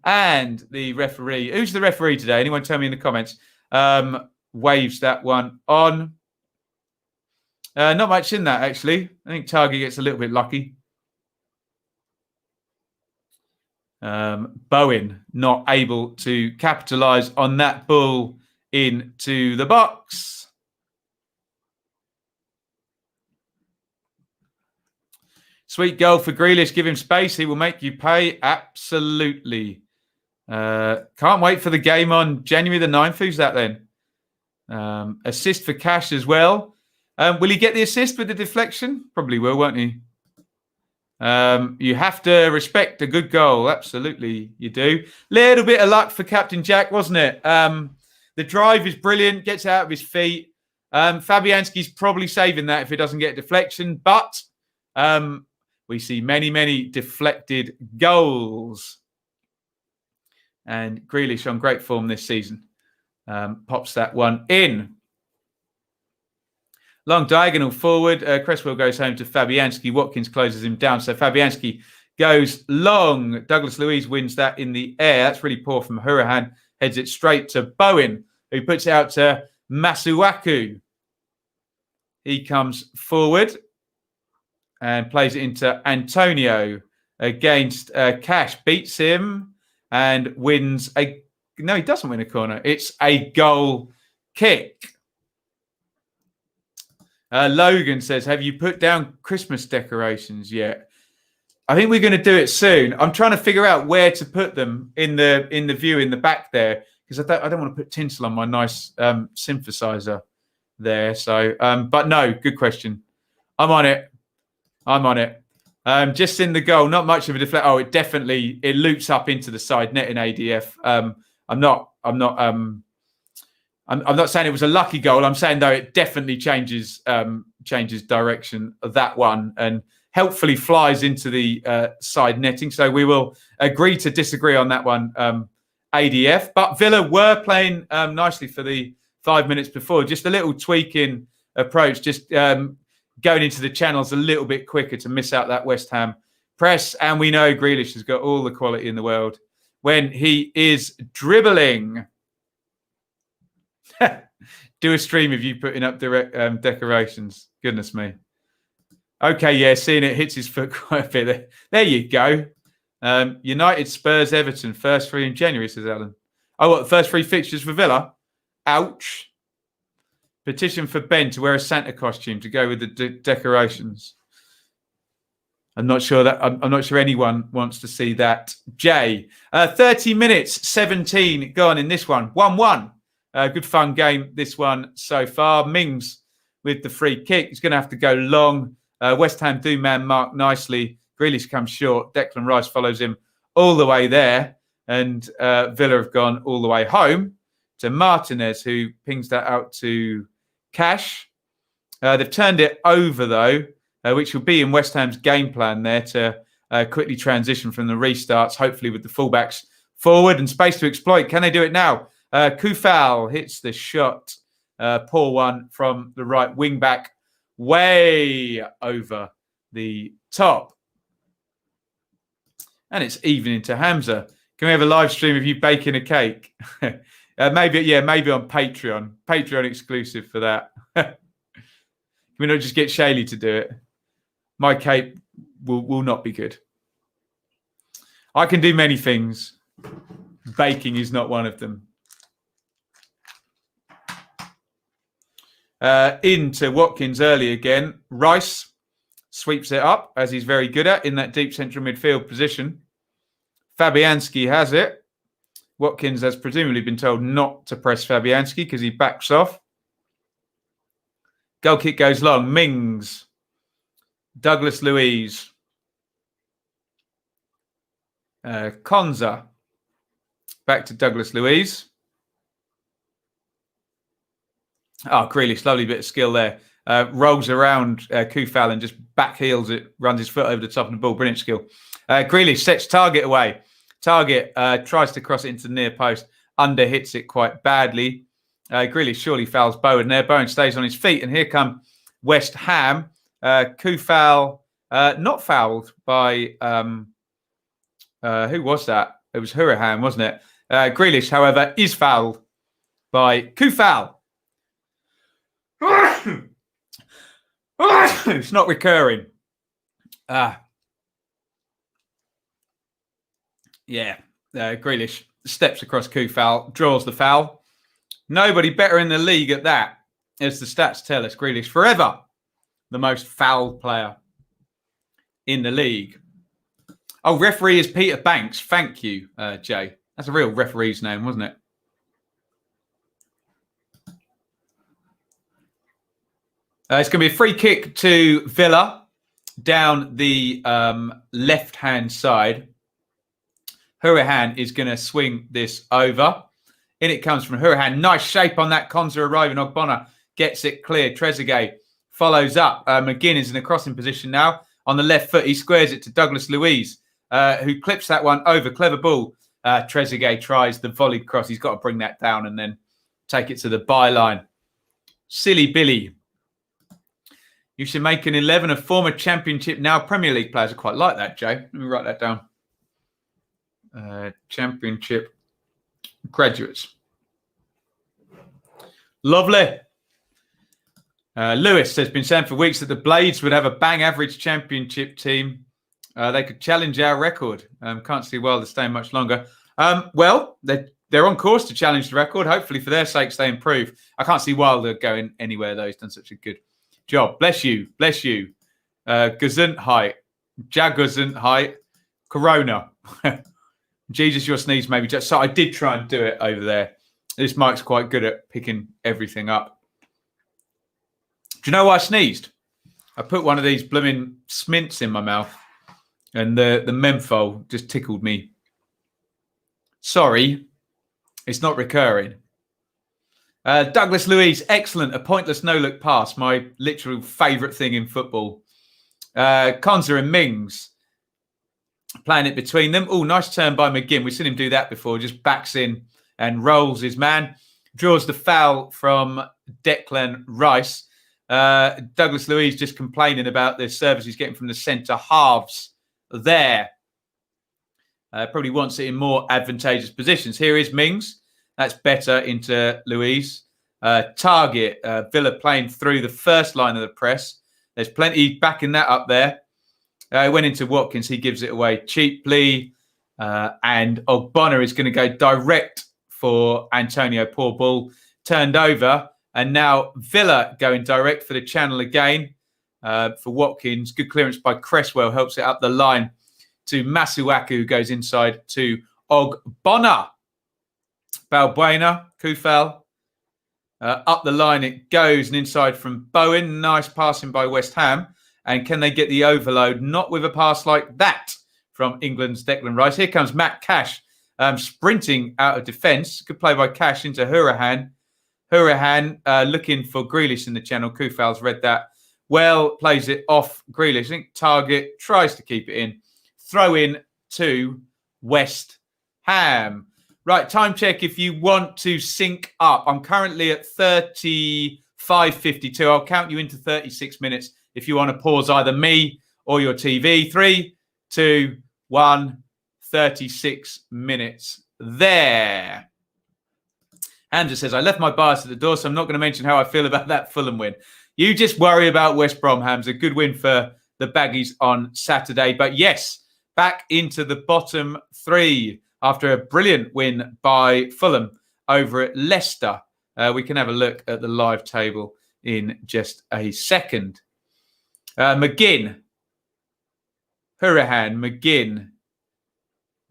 A: And the referee, who's the referee today? Anyone tell me in the comments? Waves that one on. Not much in that, actually. I think Target gets a little bit lucky. Bowen not able to capitalise on that ball into the box. Sweet goal for Grealish. Give him space. He will make you pay. Absolutely. Can't wait for the game on January the 9th. Who's that then? Assist for Cash as well. Will he get the assist with the deflection? Probably will, won't he? You have to respect a good goal. Absolutely, you do. Little bit of luck for Captain Jack, wasn't it? The drive is brilliant. Gets out of his feet. Fabianski's probably saving that if he doesn't get a deflection. But we see many, many deflected goals. And Grealish on great form this season. Pops that one in. Long diagonal forward. Cresswell goes home to Fabianski. Watkins closes him down. So Fabianski goes long. Douglas Luiz wins that in the air. That's really poor from Hurahan. Heads it straight to Bowen, who puts it out to Masuaku. He comes forward and plays it into Antonio against Cash. Beats him and wins a... No, he doesn't win a corner. It's a goal kick. Logan says, have you put down Christmas decorations yet? I think we're going to do it soon. I'm trying to figure out where to put them in the view in the back there, because I don't want to put tinsel on my nice synthesizer there. So, but no, good question. I'm on it. Just in the goal, not much of a deflect. Oh, it loops up into the side net in ADF. I'm not saying it was a lucky goal. I'm saying, though, it definitely changes direction of that one and helpfully flies into the side netting. So we will agree to disagree on that one, ADF. But Villa were playing nicely for the 5 minutes before. Just a little tweaking approach, just going into the channels a little bit quicker to miss out that West Ham press. And we know Grealish has got all the quality in the world when he is dribbling. Do a stream of you putting up direct decorations. Goodness me. Okay, yeah, seeing it hits his foot quite a bit there. There you go. United, Spurs, Everton, first 3 in January, says Alan. Oh, what, the first 3 fixtures for Villa? Ouch. Petition for Ben to wear a Santa costume to go with the decorations. I'm not sure anyone wants to see that. Jay, 30 minutes, 17 gone in this one. 1-1. Good fun game, this one so far. Mings with the free kick. He's going to have to go long. West Ham do man mark nicely. Grealish comes short. Declan Rice follows him all the way there. And Villa have gone all the way home to Martinez, who pings that out to Cash. They've turned it over, though, which will be in West Ham's game plan there to quickly transition from the restarts, hopefully with the fullbacks forward and space to exploit. Can they do it now? Coyle hits the shot. Poor one from the right wing back, way over the top. And it's even into Hamza. Can we have a live stream of you baking a cake? Maybe on Patreon. Patreon exclusive for that. Can we not just get Shaylee to do it? My cake will not be good. I can do many things. Baking is not one of them. Into Watkins early again. Rice sweeps it up, as he's very good at, in that deep central midfield position. Fabianski has it. Watkins has presumably been told not to press Fabianski because he backs off. Goal kick goes long. Mings. Douglas Luiz. Konza. Back to Douglas Luiz. Oh, Grealish, lovely bit of skill there. Rolls around Coyle and just back heels it, runs his foot over the top of the ball. Brilliant skill. Grealish sets Target away. Target tries to cross it into the near post. Under hits it quite badly. Grealish surely fouls Bowen there. Bowen stays on his feet. And here come West Ham. Coyle not fouled by... who was that? It was Hurahan, wasn't it? Grealish, however, is fouled by Coyle. It's not recurring. Grealish steps across Coyle, draws the foul. Nobody better in the league at that, as the stats tell us. Grealish forever the most fouled player in the league. Oh, referee is Peter Banks. Thank you, Jay. That's a real referee's name, wasn't it? It's going to be a free kick to Villa down the left-hand side. Hurahan is going to swing this over. In it comes from Hurahan. Nice shape on that. Konza arriving. Ogbonna gets it clear. Trezeguet follows up. McGinn is in a crossing position now. On the left foot, he squares it to Douglas Luiz, who clips that one over. Clever ball. Trezeguet tries the volleyed cross. He's got to bring that down and then take it to the byline. Silly Billy. You should make an 11 of former Championship, now Premier League players. I quite like that, Jay. Let me write that down. Championship graduates. Lovely. Lewis has been saying for weeks that the Blades would have a bang average Championship team. They could challenge our record. Can't see Wilder staying much longer. Well, they're on course to challenge the record. Hopefully, for their sakes, they improve. I can't see Wilder going anywhere, though. He's done such a good job. Bless you. Bless you. Gesundheit. Gesundheit. Corona. Jesus, your sneeze maybe just... So I did try and do it over there. This mic's quite good at picking everything up. Do you know why I sneezed? I put one of these blooming smints in my mouth and the menthol just tickled me. Sorry, it's not recurring. Douglas Luiz, excellent. A pointless no-look pass, my literal favourite thing in football. Konza and Mings playing it between them. Oh, nice turn by McGinn. We've seen him do that before. Just backs in and rolls his man. Draws the foul from Declan Rice. Douglas Luiz just complaining about the service he's getting from the centre halves there. Probably wants it in more advantageous positions. Here is Mings. That's better into Luiz. Target. Villa playing through the first line of the press. There's plenty backing that up there. Went into Watkins. He gives it away cheaply. And Ogbonna is going to go direct for Antonio. Poor ball. Turned over. And now Villa going direct for the channel again for Watkins. Good clearance by Cresswell. Helps it up the line to Masuaku, who goes inside to Ogbonna. Balbuena, Coyle. Up the line it goes and inside from Bowen. Nice passing by West Ham. And can they get the overload? Not with a pass like that from England's Declan Rice. Here comes Matt Cash sprinting out of defence. Good play by Cash into Hurahan. Hurahan looking for Grealish in the channel. Kufal's read that well, plays it off Grealish. I think Target tries to keep it in. Throw in to West Ham. Right, time check if you want to sync up. I'm currently at 35:52. I'll count you into 36 minutes if you want to pause either me or your TV. 3, 2, 1, 36 minutes there. Hamza says, I left my bias at the door, so I'm not going to mention how I feel about that Fulham win. You just worry about West Brom, Hamza. Good win for the Baggies on Saturday. But yes, back into the bottom 3 after a brilliant win by Fulham over at Leicester. We can have a look at the live table in just a second. McGinn. Hurahan.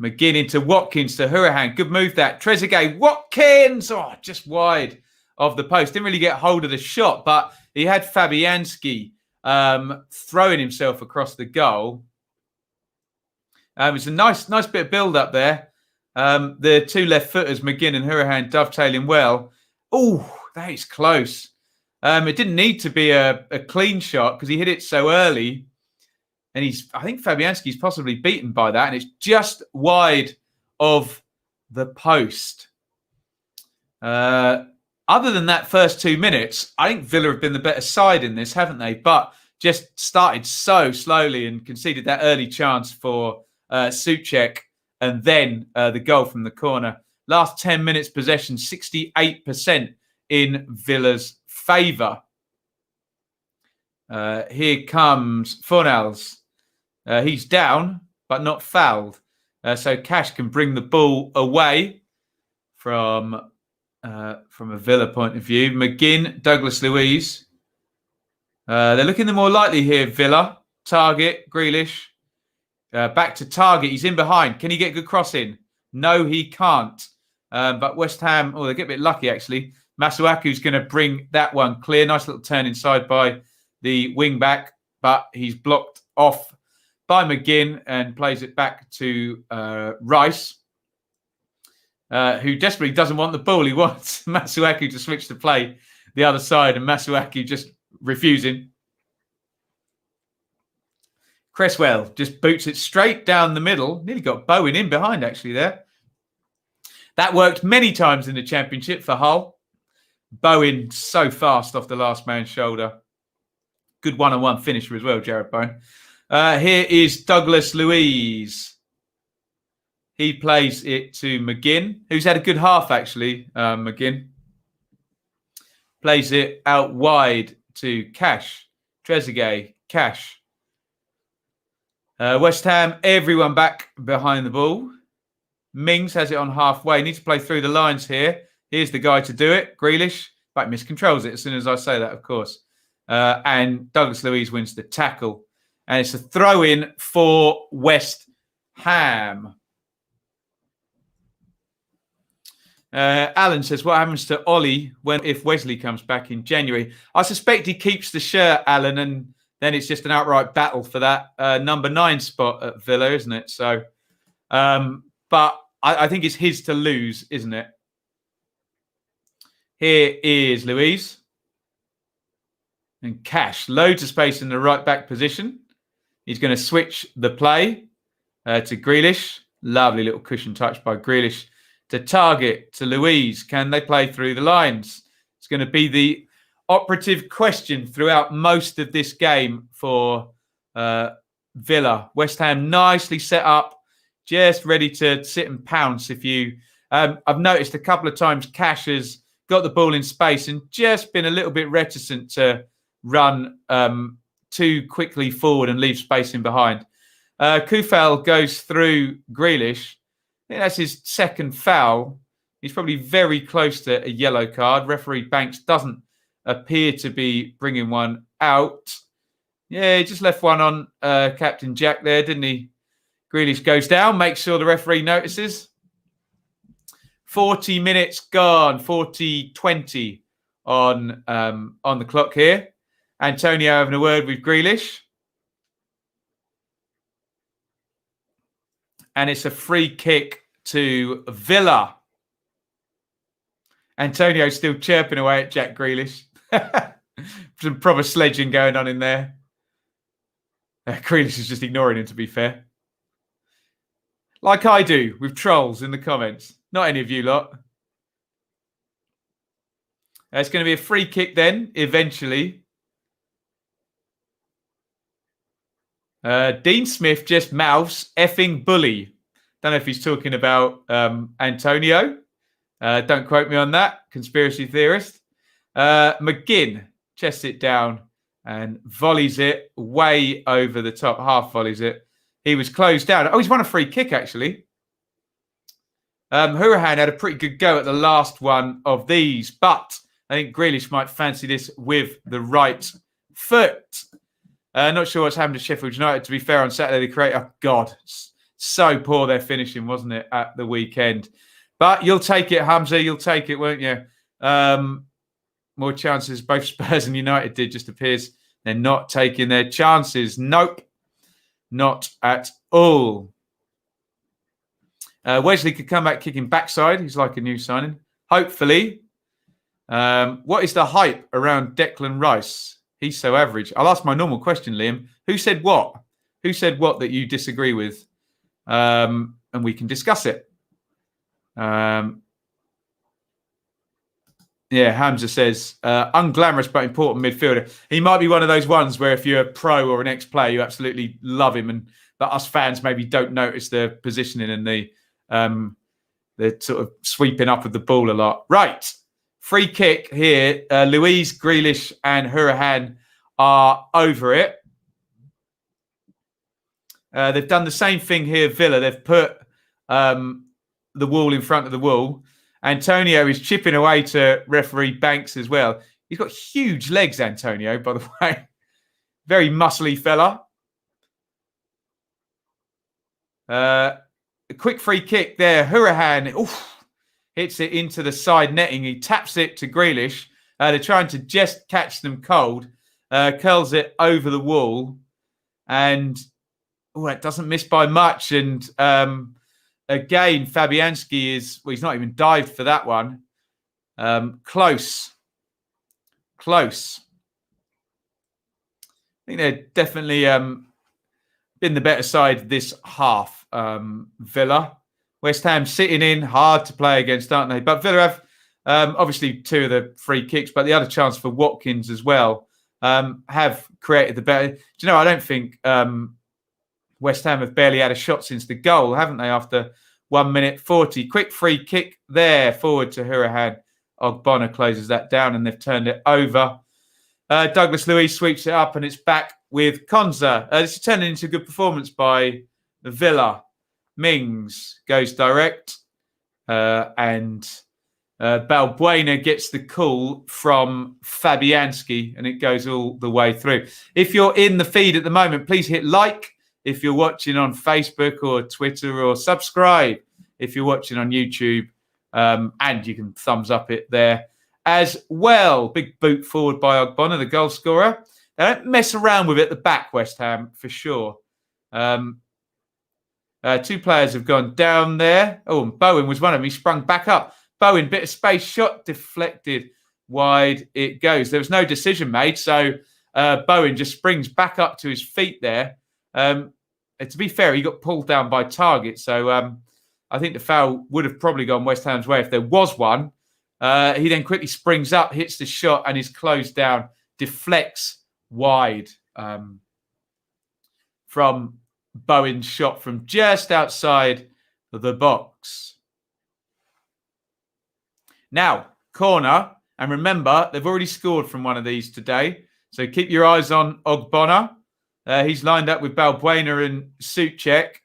A: McGinn into Watkins to Hurahan. Good move that. Trezeguet. Watkins. Oh, just wide of the post. Didn't really get hold of the shot, but he had Fabianski throwing himself across the goal. It was a nice bit of build up there. The 2 left footers, McGinn and Hurahan, dovetailing well. Oh, that is close. It didn't need to be a clean shot because he hit it so early. And I think Fabianski's possibly beaten by that. And it's just wide of the post. Other than that first 2 minutes, I think Villa have been the better side in this, haven't they? But just started so slowly and conceded that early chance for Souček and then the goal from the corner. Last 10 minutes possession, 68% in Villa's favour. Here comes Fornals. He's down, but not fouled. So Cash can bring the ball away from a Villa point of view. McGinn, Douglas Luiz. They're looking the more likely here, Villa. Target, Grealish. Back to Target. He's in behind. Can he get a good cross in? No, he can't. But West Ham, they get a bit lucky, actually. Masuaku's going to bring that one clear. Nice little turn inside by the wing-back, but he's blocked off by McGinn and plays it back to Rice, who desperately doesn't want the ball. He wants Masuaku to switch to play the other side, and Masuaku just refusing. Cresswell just boots it straight down the middle. Nearly got Bowen in behind, actually, there. That worked many times in the Championship for Hull. Bowen so fast off the last man's shoulder. Good one-on-one finisher as well, Jared Bowen. Here is Douglas Luiz. He plays it to McGinn, who's had a good half, actually, McGinn. Plays it out wide to Cash. Trezeguet, Cash. West Ham, everyone back behind the ball. Mings has it on halfway. Needs to play through the lines here. Here's the guy to do it. Grealish. But miscontrols it as soon as I say that, of course. And Douglas Luiz wins the tackle. And it's a throw-in for West Ham. Alan says, what happens to Ollie if Wesley comes back in January? I suspect he keeps the shirt, Alan, and then it's just an outright battle for that number 9 spot at Villa, isn't it? So, but I think it's his to lose, isn't it? Here is Luiz. And Cash, loads of space in the right back position. He's going to switch the play to Grealish. Lovely little cushion touch by Grealish. To Target, to Luiz. Can they play through the lines? It's going to be the operative question throughout most of this game for Villa. West Ham nicely set up, just ready to sit and pounce. If you, I've noticed a couple of times Cash has got the ball in space and just been a little bit reticent to run too quickly forward and leave space in behind. Kufal goes through Grealish. I think that's his second foul. He's probably very close to a yellow card. Referee Banks doesn't appear to be bringing one out. Yeah, he just left one on Captain Jack there, didn't he? Grealish goes down, makes sure the referee notices. 40 minutes gone, 40-20 on the clock here. Antonio having a word with Grealish. And it's a free kick to Villa. Antonio's still chirping away at Jack Grealish. Some proper sledging going on in there. Grealish is just ignoring him, to be fair. Like I do with trolls in the comments. Not any of you lot. It's going to be a free kick then, eventually. Dean Smith just mouths effing bully. Don't know if he's talking about Antonio. Don't quote me on that, conspiracy theorist. McGinn chests it down and volleys it way over the top, half volleys it. He was closed down. Oh, he's won a free kick, actually. Hourihane had a pretty good go at the last one of these, but I think Grealish might fancy this with the right foot. Not sure what's happened to Sheffield United. To be fair, on Saturday, they create... Oh, God. So poor their finishing, wasn't it, at the weekend? But you'll take it, Hamza. You'll take it, won't you? More chances. Both Spurs and United did. Just appears they're not taking their chances. Nope. Not at all. Wesley could come back kicking backside. He's like a new signing. Hopefully. What is the hype around Declan Rice? He's so average. I'll ask my normal question, Liam. Who said what? Who said what that you disagree with? And we can discuss it. Yeah, Hamza says, unglamorous but important midfielder. He might be one of those ones where if you're a pro or an ex-player, you absolutely love him, but us fans maybe don't notice the positioning and the sort of sweeping up of the ball a lot. Right. Free kick here. Louise, Grealish and Hourihane are over it. They've done the same thing here, Villa. They've put the wall in front of the wall. Antonio is chipping away to referee Banks as well. He's got huge legs, Antonio, by the way. Very muscly fella. A quick free kick there. Hourihane hits it into the side netting. He taps it to Grealish. They're trying to just catch them cold. Curls it over the wall. And it doesn't miss by much. And again, Fabianski he's not even dived for that one. Close. I think they're definitely been the better side this half, Villa. West Ham sitting in, hard to play against, aren't they? But Villa have obviously two of the free kicks, but the other chance for Watkins as well have created the better. Do you know, I don't think West Ham have barely had a shot since the goal, haven't they, after 1 minute 40. Quick free kick there, forward to Hourihane. Ogbonna closes that down and they've turned it over. Douglas Luiz sweeps it up and it's back with Konza. This is turning into a good performance by Villa. Mings goes direct and Balbuena gets the call from Fabianski and it goes all the way through. If you're in the feed at the moment, please hit like. If you're watching on Facebook or Twitter, or subscribe if you're watching on YouTube, and you can thumbs up it there as well. Big boot forward by Ogbonna, the goal scorer. They don't mess around with it at the back, West Ham, for sure. Two players have gone down there. Oh, and Bowen was one of them. He sprung back up. Bowen, bit of space, shot deflected. Wide it goes. There was no decision made, so Bowen just springs back up to his feet there. To be fair, he got pulled down by Target, so I think the foul would have probably gone West Ham's way if there was one. He then quickly springs up, hits the shot, and is closed down, deflects wide from Bowen's shot from just outside the box. Now, corner, and remember, they've already scored from one of these today, so keep your eyes on Ogbonna. He's lined up with Balbuena and Souček.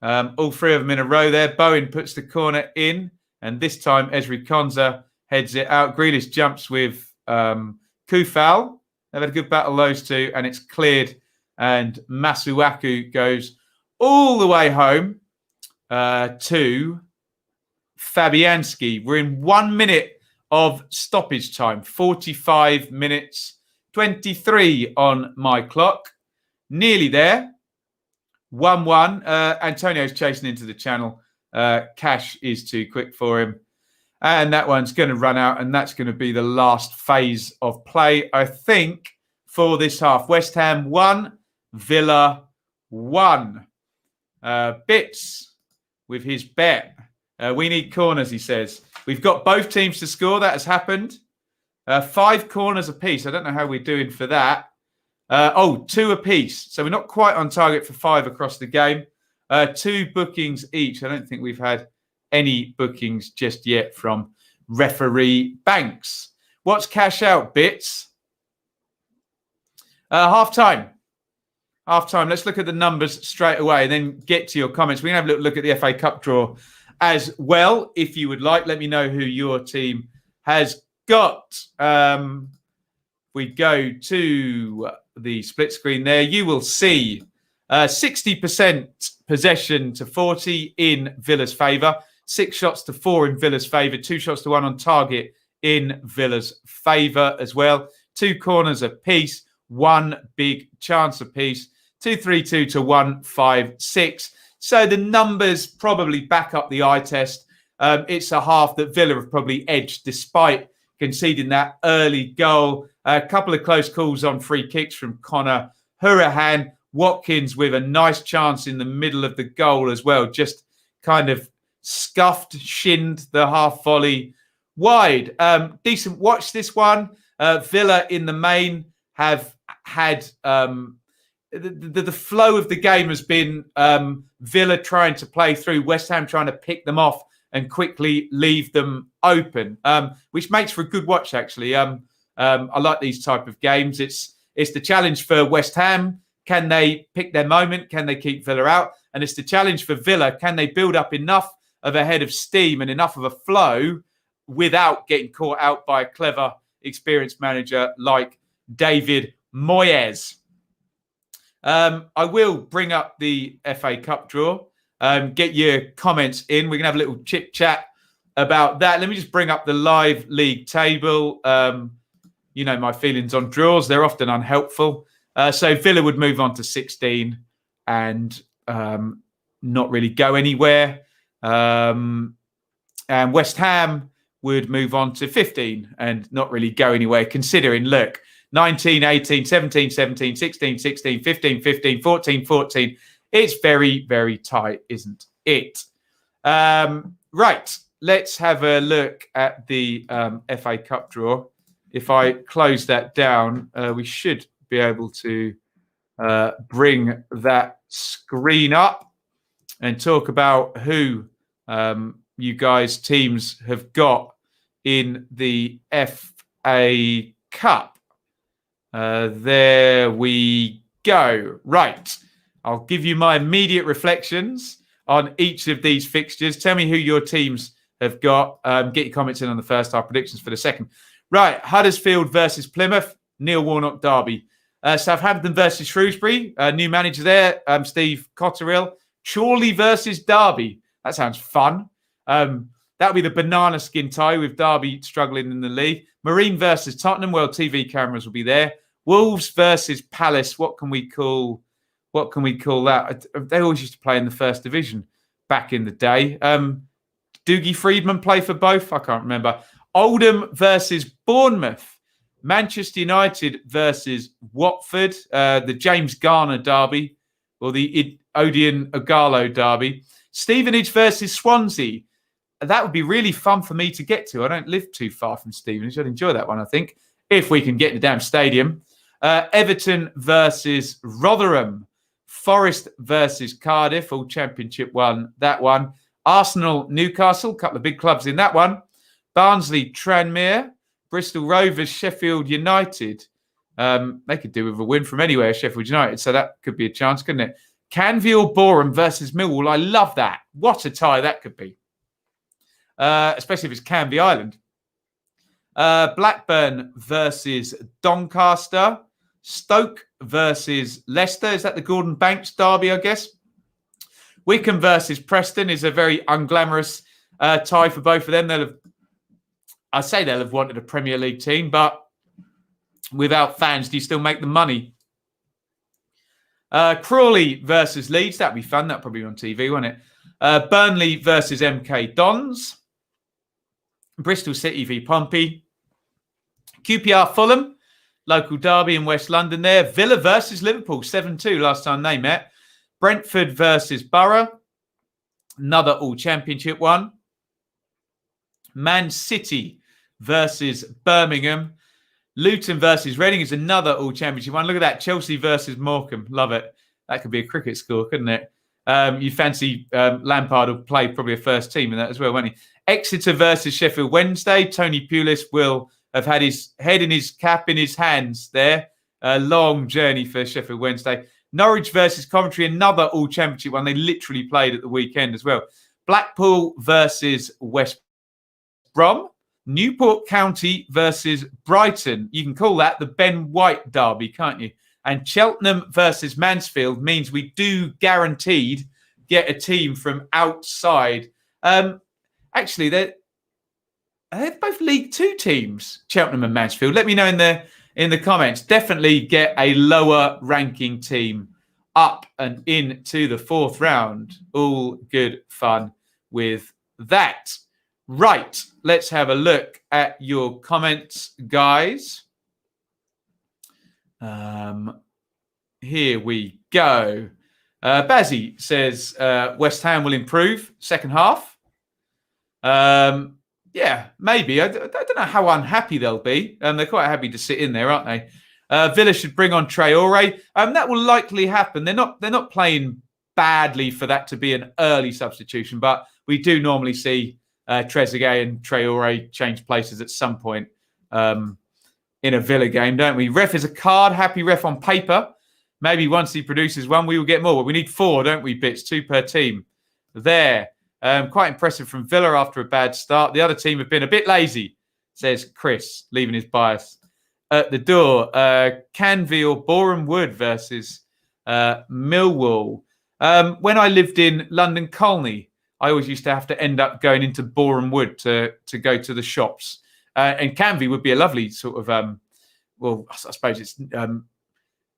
A: All three of them in a row there. Bowen puts the corner in. And this time, Ezri Konza heads it out. Grealish jumps with Kufal. They've had a good battle, those two. And it's cleared. And Masuaku goes all the way home to Fabianski. We're in 1 minute of stoppage time. 45 minutes, 23 on my clock. Nearly there. 1-1. Antonio's chasing into the channel. Cash is too quick for him. And that one's going to run out, and that's going to be the last phase of play, I think, for this half. West Ham 1, Villa 1. Bits with his bet. We need corners, he says. We've got both teams to score. That has happened. 5 corners apiece. I don't know how we're doing for that. 2 apiece. So we're not quite on target for 5 across the game. 2 bookings each. I don't think we've had any bookings just yet from referee Banks. What's cash out, Bits? Half time. Let's look at the numbers straight away and then get to your comments. We can have a little look at the FA Cup draw as well, if you would like. Let me know who your team has got. We go to the split screen there. You will see 60% possession to 40 in Villa's favour. 6 shots to 4 in Villa's favour. 2 shots to 1 on target in Villa's favour as well. 2 corners apiece. 1 big chance apiece. 2-3-2 to 1-5-6. So the numbers probably back up the eye test. It's a half that Villa have probably edged despite conceding that early goal. A couple of close calls on free kicks from Connor Hurahan. Watkins with a nice chance in the middle of the goal as well. Just kind of shinned the half volley wide. Decent watch, this one. Villa in the main have had the flow of the game has been Villa trying to play through, West Ham trying to pick them off and quickly leave them open, which makes for a good watch, actually. I like these type of games. It's the challenge for West Ham. Can they pick their moment? Can they keep Villa out? And it's the challenge for Villa. Can they build up enough of a head of steam and enough of a flow without getting caught out by a clever, experienced manager like David Moyes? I will bring up the FA Cup draw. Get your comments in. We're going to have a little chit chat about that. Let me just bring up the live league table. You know my feelings on draws. They're often unhelpful. So Villa would move on to 16 and not really go anywhere. And West Ham would move on to 15 and not really go anywhere, considering, look, 19, 18, 17, 17, 16, 16, 15, 15, 14, 14. It's very, very tight, isn't it? Right. Let's have a look at the FA Cup draw. If I close that down, we should be able to bring that screen up and talk about who you guys' teams have got in the FA Cup. There we go. Right. I'll give you my immediate reflections on each of these fixtures. Tell me who your teams have got. Get your comments in on the first half, predictions for the second. Right. Huddersfield versus Plymouth. Neil Warnock derby. Southampton versus Shrewsbury. New manager there, Steve Cotterill. Chorley versus Derby. That sounds fun. That'll be the banana skin tie with Derby struggling in the league. Marine versus Tottenham. Well, TV cameras will be there. Wolves versus Palace. What can we call that? They always used to play in the first division back in the day. Doogie Friedman play for both? I can't remember. Oldham versus Bournemouth. Manchester United versus Watford. The James Garner derby, or the Odion Ogalo derby. Stevenage versus Swansea. That would be really fun for me to get to. I don't live too far from Stevenage. I'd enjoy that one, I think, if we can get in the damn stadium. Everton versus Rotherham. Forest versus Cardiff. All Championship won that one. Arsenal, Newcastle. A couple of big clubs in that one. Barnsley, Tranmere. Bristol Rovers, Sheffield United. They could do with a win from anywhere, Sheffield United. So that could be a chance, couldn't it? Canville, Boreham versus Millwall. I love that. What a tie that could be. Especially if it's Canvey Island. Blackburn versus Doncaster. Stoke versus Leicester. Is that the Gordon Banks derby, I guess? Wycombe versus Preston is a very unglamorous tie for both of them. They'll have wanted a Premier League team, but without fans, do you still make the money? Crawley versus Leeds. That'd be fun. That'd probably be on TV, won't it? Burnley versus MK Dons. Bristol City v Pompey. QPR Fulham, local derby in West London there. Villa versus Liverpool, 7-2 last time they met. Brentford versus Borough, another all-championship one. Man City versus Birmingham. Luton versus Reading is another all-championship one. Look at that, Chelsea versus Morecambe. Love it. That could be a cricket score, couldn't it? You fancy Lampard will play probably a first team in that as well, won't he? Exeter versus Sheffield Wednesday. Tony Pulis will have had his head in his cap in his hands there. A long journey for Sheffield Wednesday. Norwich versus Coventry, another all-championship one. They literally played at the weekend as well. Blackpool versus West Brom. Newport County versus Brighton. You can call that the Ben White derby, can't you? And Cheltenham versus Mansfield means we do guaranteed get a team from outside. Actually, they're both League Two teams, Cheltenham and Mansfield. Let me know in the comments. Definitely get a lower ranking team up and into the fourth round. All good fun with that. Right, let's have a look at your comments, guys. Here we go. Bazzy says West Ham will improve second half. Yeah, maybe. I don't know how unhappy they'll be. They're quite happy to sit in there, aren't they? Villa should bring on Traore. That will likely happen. They're not playing badly for that to be an early substitution, but we do normally see Trezeguet and Traore change places at some point in a Villa game, don't we? Ref is a card. Happy ref on paper. Maybe once he produces one, we will get more. But we need 4, don't we, Bits? 2 per team. There. Quite impressive from Villa after a bad start. The other team have been a bit lazy, says Chris, leaving his bias at the door. Canvey or Boreham Wood versus Millwall. When I lived in London Colney, I always used to have to end up going into Boreham Wood to go to the shops. And Canvey would be a lovely sort of, well, I suppose it's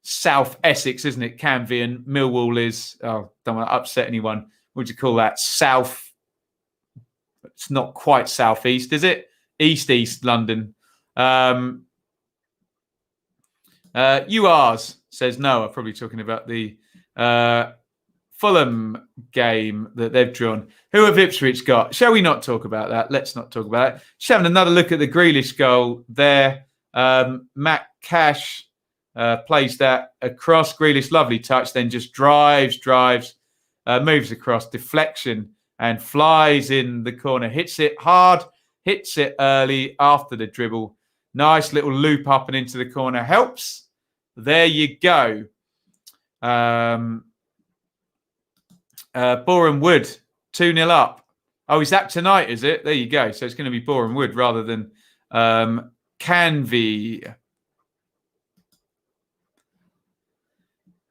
A: South Essex, isn't it? Canvey, and Millwall is, don't want to upset anyone. What would you call that? South. It's not quite southeast, is it? East London. URs, says Noah, probably talking about the Fulham game that they've drawn. Who have Ipswich got? Shall we not talk about that? Let's not talk about it. Just having another look at the Grealish goal there. Matt Cash plays that across. Grealish, lovely touch, then just drives, moves across, deflection, and flies in the corner. Hits it hard, hits it early after the dribble. Nice little loop up and into the corner. Helps. There you go. Boreham Wood, 2-0 up. Oh, is that tonight, is it? There you go. So it's going to be Boreham Wood rather than Canvey.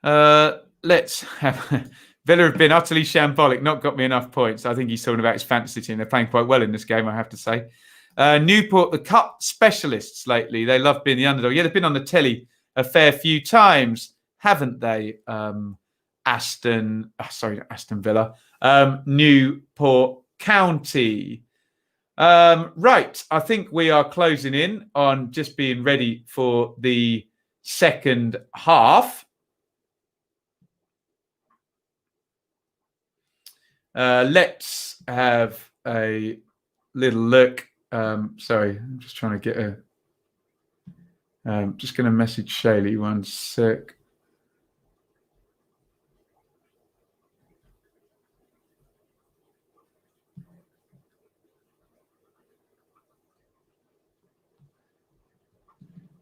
A: Let's have... Villa have been utterly shambolic, not got me enough points. I think he's talking about his fantasy team. They're playing quite well in this game, I have to say. Newport, the cup specialists lately. They love being the underdog. Yeah, they've been on the telly a fair few times, haven't they? Aston Villa. Newport County. Right, I think we are closing in on just being ready for the second half. Let's have a little look. Sorry, I'm just trying to get a... just going to message Shaylee 1 sec.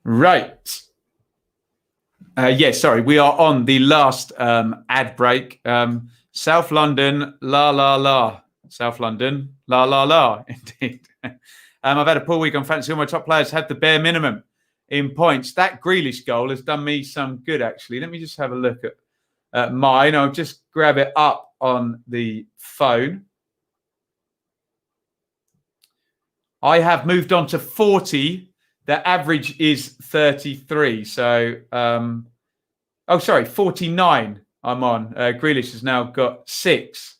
A: Right. Sorry, we are on the last ad break. South London, la la la. South London, la la la. Indeed. I've had a poor week on fantasy. All my top players had the bare minimum in points. That Grealish goal has done me some good, actually. Let me just have a look at mine. I'll just grab it up on the phone. I have moved on to 40. The average is 33. So, 49. I'm on. Grealish has now got 6.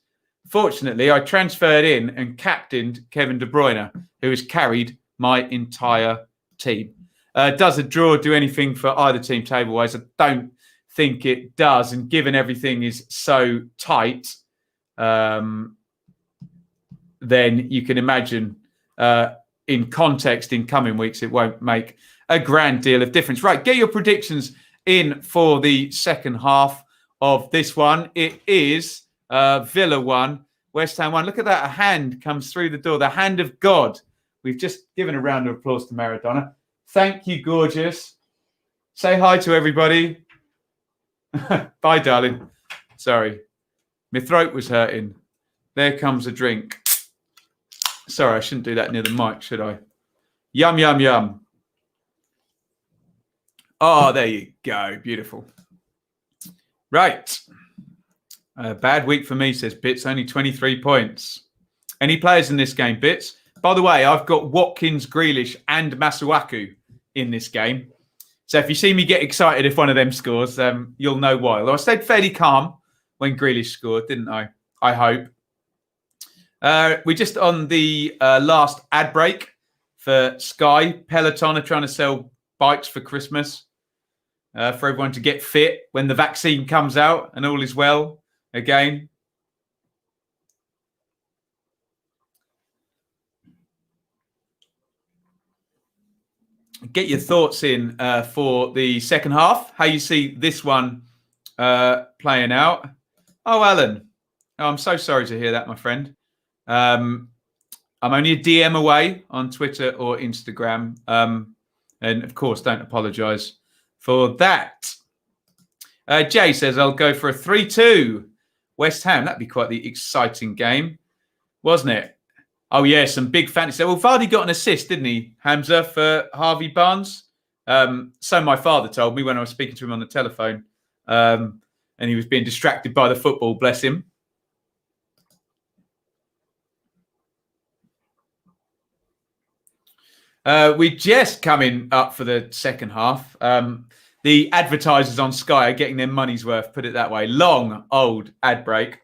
A: Fortunately, I transferred in and captained Kevin De Bruyne, who has carried my entire team. Does a draw do anything for either team table-wise? I don't think it does. And given everything is so tight, then you can imagine in context in coming weeks, it won't make a grand deal of difference. Right, get your predictions in for the second half of this one. It is Villa 1, West Ham 1. Look at that. A hand comes through the door. The hand of God. We've just given a round of applause to Maradona. Thank you, gorgeous. Say hi to everybody. Bye, darling. Sorry. My throat was hurting. There comes a drink. Sorry, I shouldn't do that near the mic, should I? Yum, yum, yum. Oh, there you go. Beautiful. Right. Bad week for me, says Bits. Only 23 points. Any players in this game, Bits? By the way, I've got Watkins, Grealish and Masuaku in this game. So if you see me get excited if one of them scores, you'll know why. Although I stayed fairly calm when Grealish scored, didn't I? I hope. We're just on the last ad break for Sky. Peloton are trying to sell bikes for Christmas for everyone to get fit when the vaccine comes out and all is well again. Get your thoughts in for the second half. How you see this one playing out. Oh, Alan. Oh, I'm so sorry to hear that, my friend. I'm only a DM away on Twitter or Instagram. And, of course, don't apologise for that. Jay says, I'll go for a 3-2 West Ham. That'd be quite the exciting game, wasn't it? Oh, yeah, some big fantasy. Well, Vardy got an assist, didn't he, Hamza, for Harvey Barnes? So my father told me when I was speaking to him on the telephone. And he was being distracted by the football, bless him. We're just coming up for the second half. The advertisers on Sky are getting their money's worth, put it that way. Long, old ad break.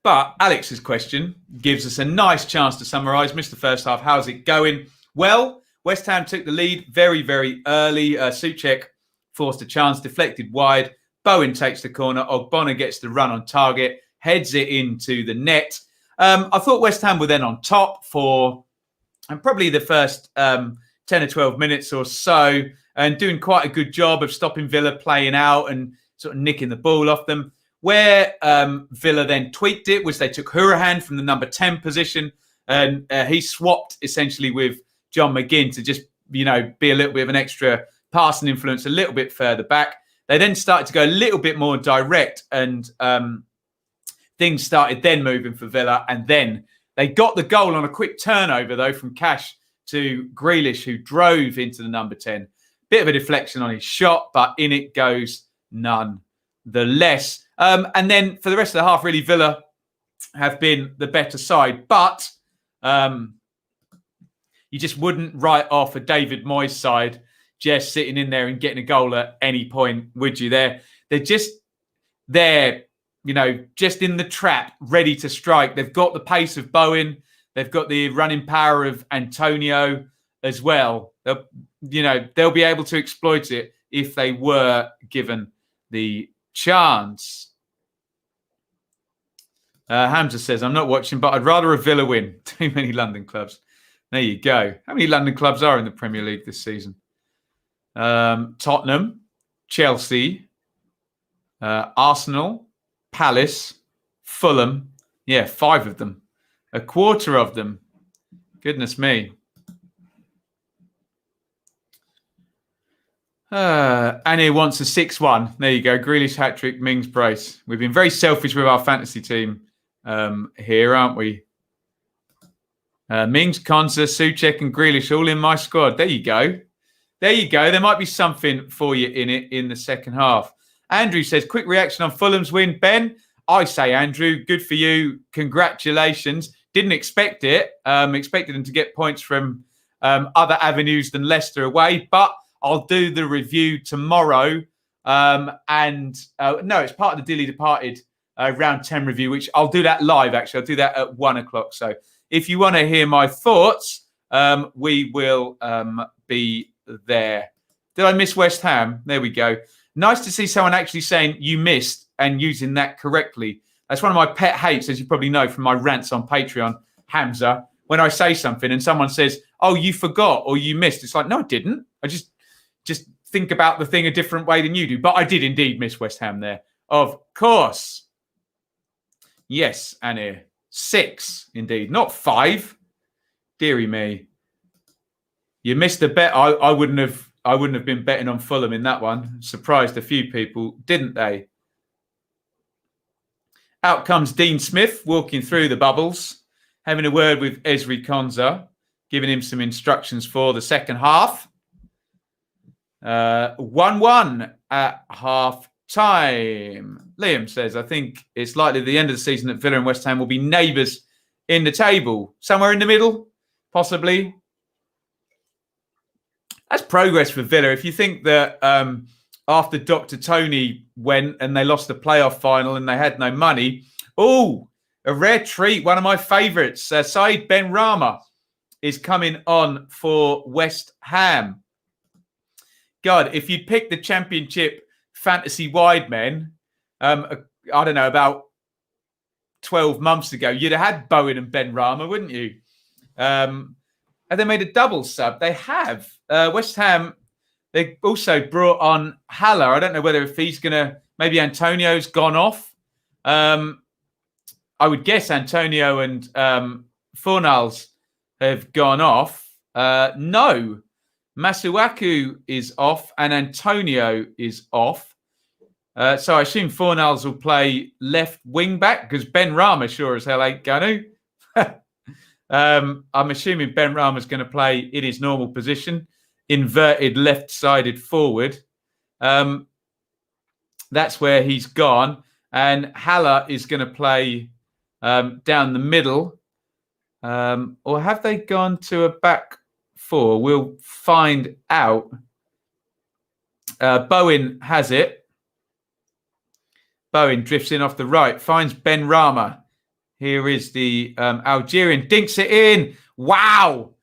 A: But Alex's question gives us a nice chance to summarise. Missed the first half. How's it going? Well, West Ham took the lead very, very early. Souček forced a chance, deflected wide. Bowen takes the corner. Ogbonna gets the run on target, heads it into the net. I thought West Ham were then on top for probably the first 10 or 12 minutes or so and doing quite a good job of stopping Villa playing out and sort of nicking the ball off them. Where Villa then tweaked it was they took Hourihane from the number 10 position and he swapped essentially with John McGinn to just, be a little bit of an extra passing influence a little bit further back. They then started to go a little bit more direct and things started then moving for Villa. And then they got the goal on a quick turnover, though, from Cash to Grealish, who drove into the number 10. Bit of a deflection on his shot, but in it goes nonetheless. And then for the rest of the half, really, Villa have been the better side. But you just wouldn't write off a David Moyes side just sitting in there and getting a goal at any point, would you? They're just there, just in the trap, ready to strike. They've got the pace of Bowen. They've got the running power of Antonio as well. They'll be able to exploit it if they were given the chance. Hamza says, I'm not watching, but I'd rather a Villa win. Too many London clubs. There you go. How many London clubs are in the Premier League this season? Tottenham, Chelsea, Arsenal, Palace, Fulham. Yeah, 5 of them. A quarter of them. Goodness me. And he wants a 6-1. There you go. Grealish hat-trick, Mings brace. We've been very selfish with our fantasy team here, aren't we? Mings, Konsa, Souček and Grealish all in my squad. There you go. There you go. There might be something for you in it in the second half. Andrew says, quick reaction on Fulham's win. Ben, I say, Andrew, good for you. Congratulations. Didn't expect it. Expected them to get points from other avenues than Leicester away, but I'll do the review tomorrow. No, it's part of the Dilly Departed round 10 review, which I'll do that live, actually. I'll do that at 1 o'clock. So if you want to hear my thoughts, we will be there. Did I miss West Ham? There we go. Nice to see someone actually saying you missed and using that correctly. That's one of my pet hates, as you probably know from my rants on Patreon, Hamza. When I say something and someone says, oh, you forgot or you missed. It's like, no, I didn't. I just think about the thing a different way than you do. But I did indeed miss West Ham there. Of course. Yes, Anir. 6, indeed. Not 5. Deary me. You missed a bet. I wouldn't have been betting on Fulham in that one. Surprised a few people, didn't they? Out comes Dean Smith, walking through the bubbles, having a word with Ezri Konza, giving him some instructions for the second half. 1-1 at half time. Liam says, I think it's likely at the end of the season that Villa and West Ham will be neighbours in the table. Somewhere in the middle, possibly. That's progress for Villa. If you think that after Dr. Tony went and they lost the playoff final and they had no money, oh, a rare treat. One of my favourites, Saeed Ben Rama, is coming on for West Ham. God, if you'd picked the Championship fantasy wide men, I don't know, about 12 months ago, you'd have had Bowen and Ben Rama, wouldn't you? And they made a double sub. They have. West Ham, they also brought on Haller. I don't know whether if he's going to, maybe Antonio's gone off. I would guess Antonio and Fornals have gone off. No. Masuaku is off and Antonio is off. So I assume Fornals will play left wing back because Ben Rama sure as hell ain't going to. I'm assuming Ben Rama's going to play in his normal position, inverted left-sided forward. That's where he's gone. And Haller is going to play down the middle. Or have they gone to a back four? We'll find out. Bowen has it. Bowen drifts in off the right, finds Ben Rama. Here is the Algerian, dinks it in. Wow.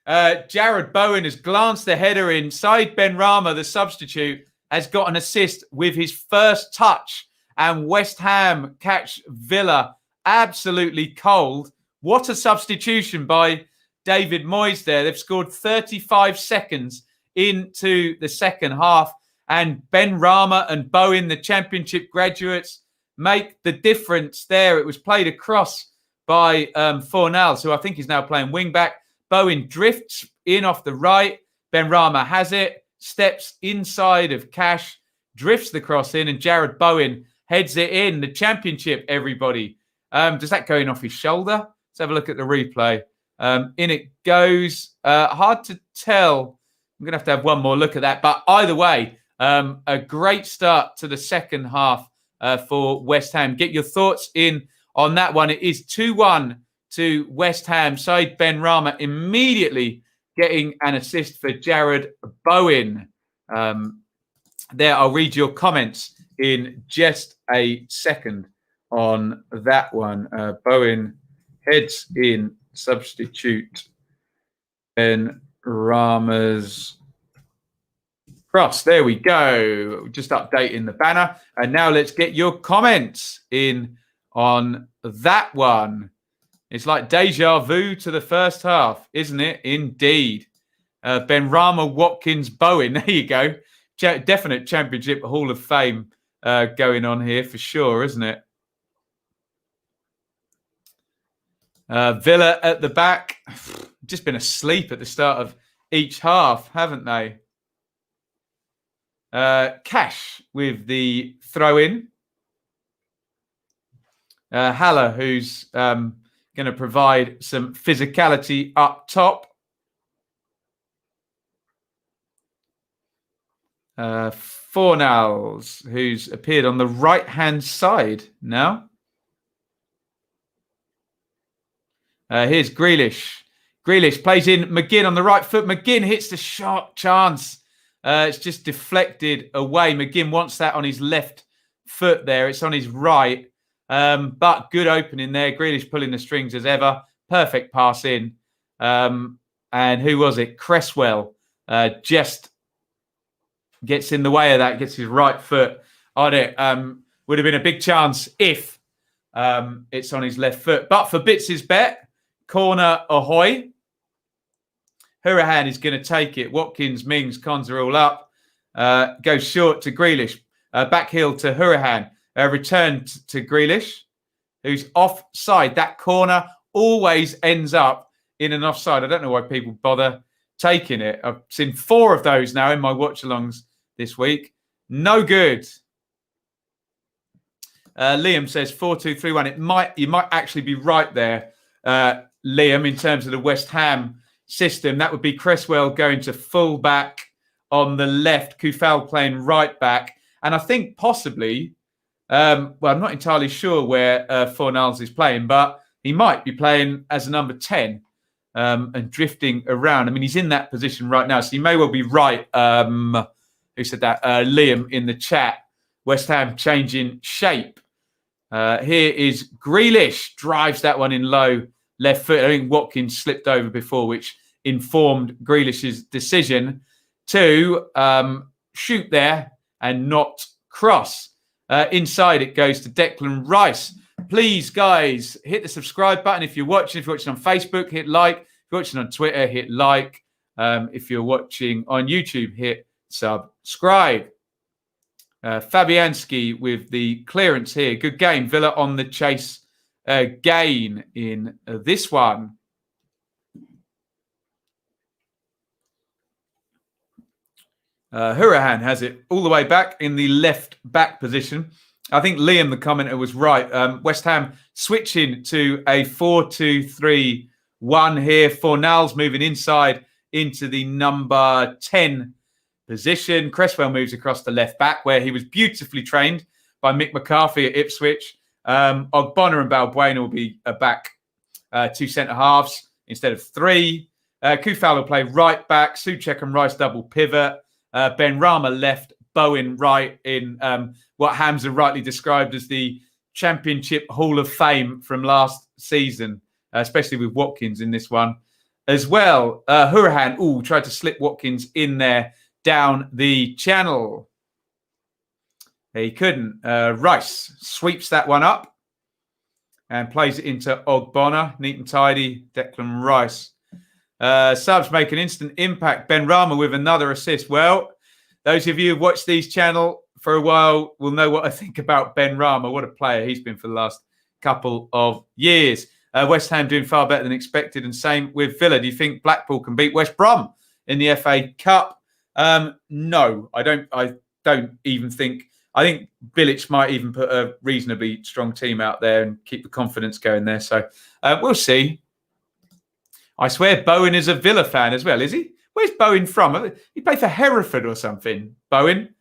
A: Jared Bowen has glanced the header in. Saeed Ben Rama, the substitute, has got an assist with his first touch. And West Ham catch Villa absolutely cold. What a substitution by David Moyes there. They've scored 35 seconds into the second half. And Ben Rama and Bowen, the Championship graduates, make the difference there. It was played across by Fornals, who I think is now playing wing-back. Bowen drifts in off the right. Ben Rama has it, steps inside of Cash, drifts the cross in, and Jared Bowen heads it in. The Championship, everybody. Does that go in off his shoulder? Let's have a look at the replay. In it goes. Hard to tell. I'm going to have one more look at that. But either way, a great start to the second half for West Ham. Get your thoughts in on that one. It is 2-1 to West Ham. Saeed Ben Rama immediately getting an assist for Jared Bowen. There, I'll read your comments in just a second on that one. Bowen heads in, substitute Ben Rama's cross. There we go. Just updating the banner. And now let's get your comments in on that one. It's like deja vu to the first half, isn't it? Indeed. Ben Rama, Watkins, Bowen. There you go. Definite Championship Hall of Fame going on here for sure, isn't it? Villa at the back. Just been asleep at the start of each half, haven't they? Cash with the throw-in. Haller, who's going to provide some physicality up top. Fornals, who's appeared on the right-hand side now. Here's Grealish. Grealish plays in McGinn on the right foot. McGinn hits the shot chance. It's just deflected away. McGinn wants that on his left foot there. It's on his right. But good opening there. Grealish pulling the strings as ever. Perfect pass in. And who was it? Cresswell just gets in the way of that, gets his right foot on it. Would have been a big chance if it's on his left foot. But for Bits' bet, corner ahoy. Hurahan is going to take it. Watkins, Mings, Cons are all up. Goes short to Grealish. Back heel to Hurahan. Return to Grealish, who's offside. That corner always ends up in an offside. I don't know why people bother taking it. I've seen 4 of those now in my watch-alongs this week. No good. Liam says 4-2-3-1. You might actually be right there, Liam, in terms of the West Ham system. That would be Cresswell going to full back on the left, Kufal playing right back. And I think possibly, I'm not entirely sure where Fornals is playing, but he might be playing as a number 10 and drifting around. I mean, he's in that position right now, so you may well be right. Who said that? Liam in the chat. West Ham changing shape. Here is Grealish. Drives that one in low left foot. I think Watkins slipped over before, which informed Grealish's decision to shoot there and not cross. Inside it goes to Declan Rice. Please, guys, hit the subscribe button if you're watching. If you're watching on Facebook, hit like. If you're watching on Twitter, hit like. If you're watching on YouTube, hit subscribe. Fabianski with the clearance here. Good game. Villa on the chase again in this one. Hurahan has it all the way back in the left back position. I think Liam, the commenter, was right. West Ham switching to a 4-2-3-1 here. Fornals moving inside into the number 10 position. Cresswell moves across the left back where he was beautifully trained by Mick McCarthy at Ipswich. Ogbonna and Balbuena will be back 2 centre halves instead of 3. Kufal will play right back. Souček and Rice double pivot. Ben Rama left, Bowen right in what Hamza rightly described as the Championship Hall of Fame from last season, especially with Watkins in this one as well. Hurahan, tried to slip Watkins in there down the channel. He couldn't. Rice sweeps that one up and plays it into Ogbonna. Neat and tidy, Declan Rice. Subs make an instant impact. Ben Rama with another assist. Well, those of you who've watched these channel for a while will know what I think about Ben Rama. What a player he's been for the last couple of years. West Ham doing far better than expected, and same with Villa. Do you think Blackpool can beat West Brom in the FA Cup? No, I don't even think. I think Bilic might even put a reasonably strong team out there and keep the confidence going there. So we'll see. I swear Bowen is a Villa fan as well, is he? Where's Bowen from? He played for Hereford or something. Bowen?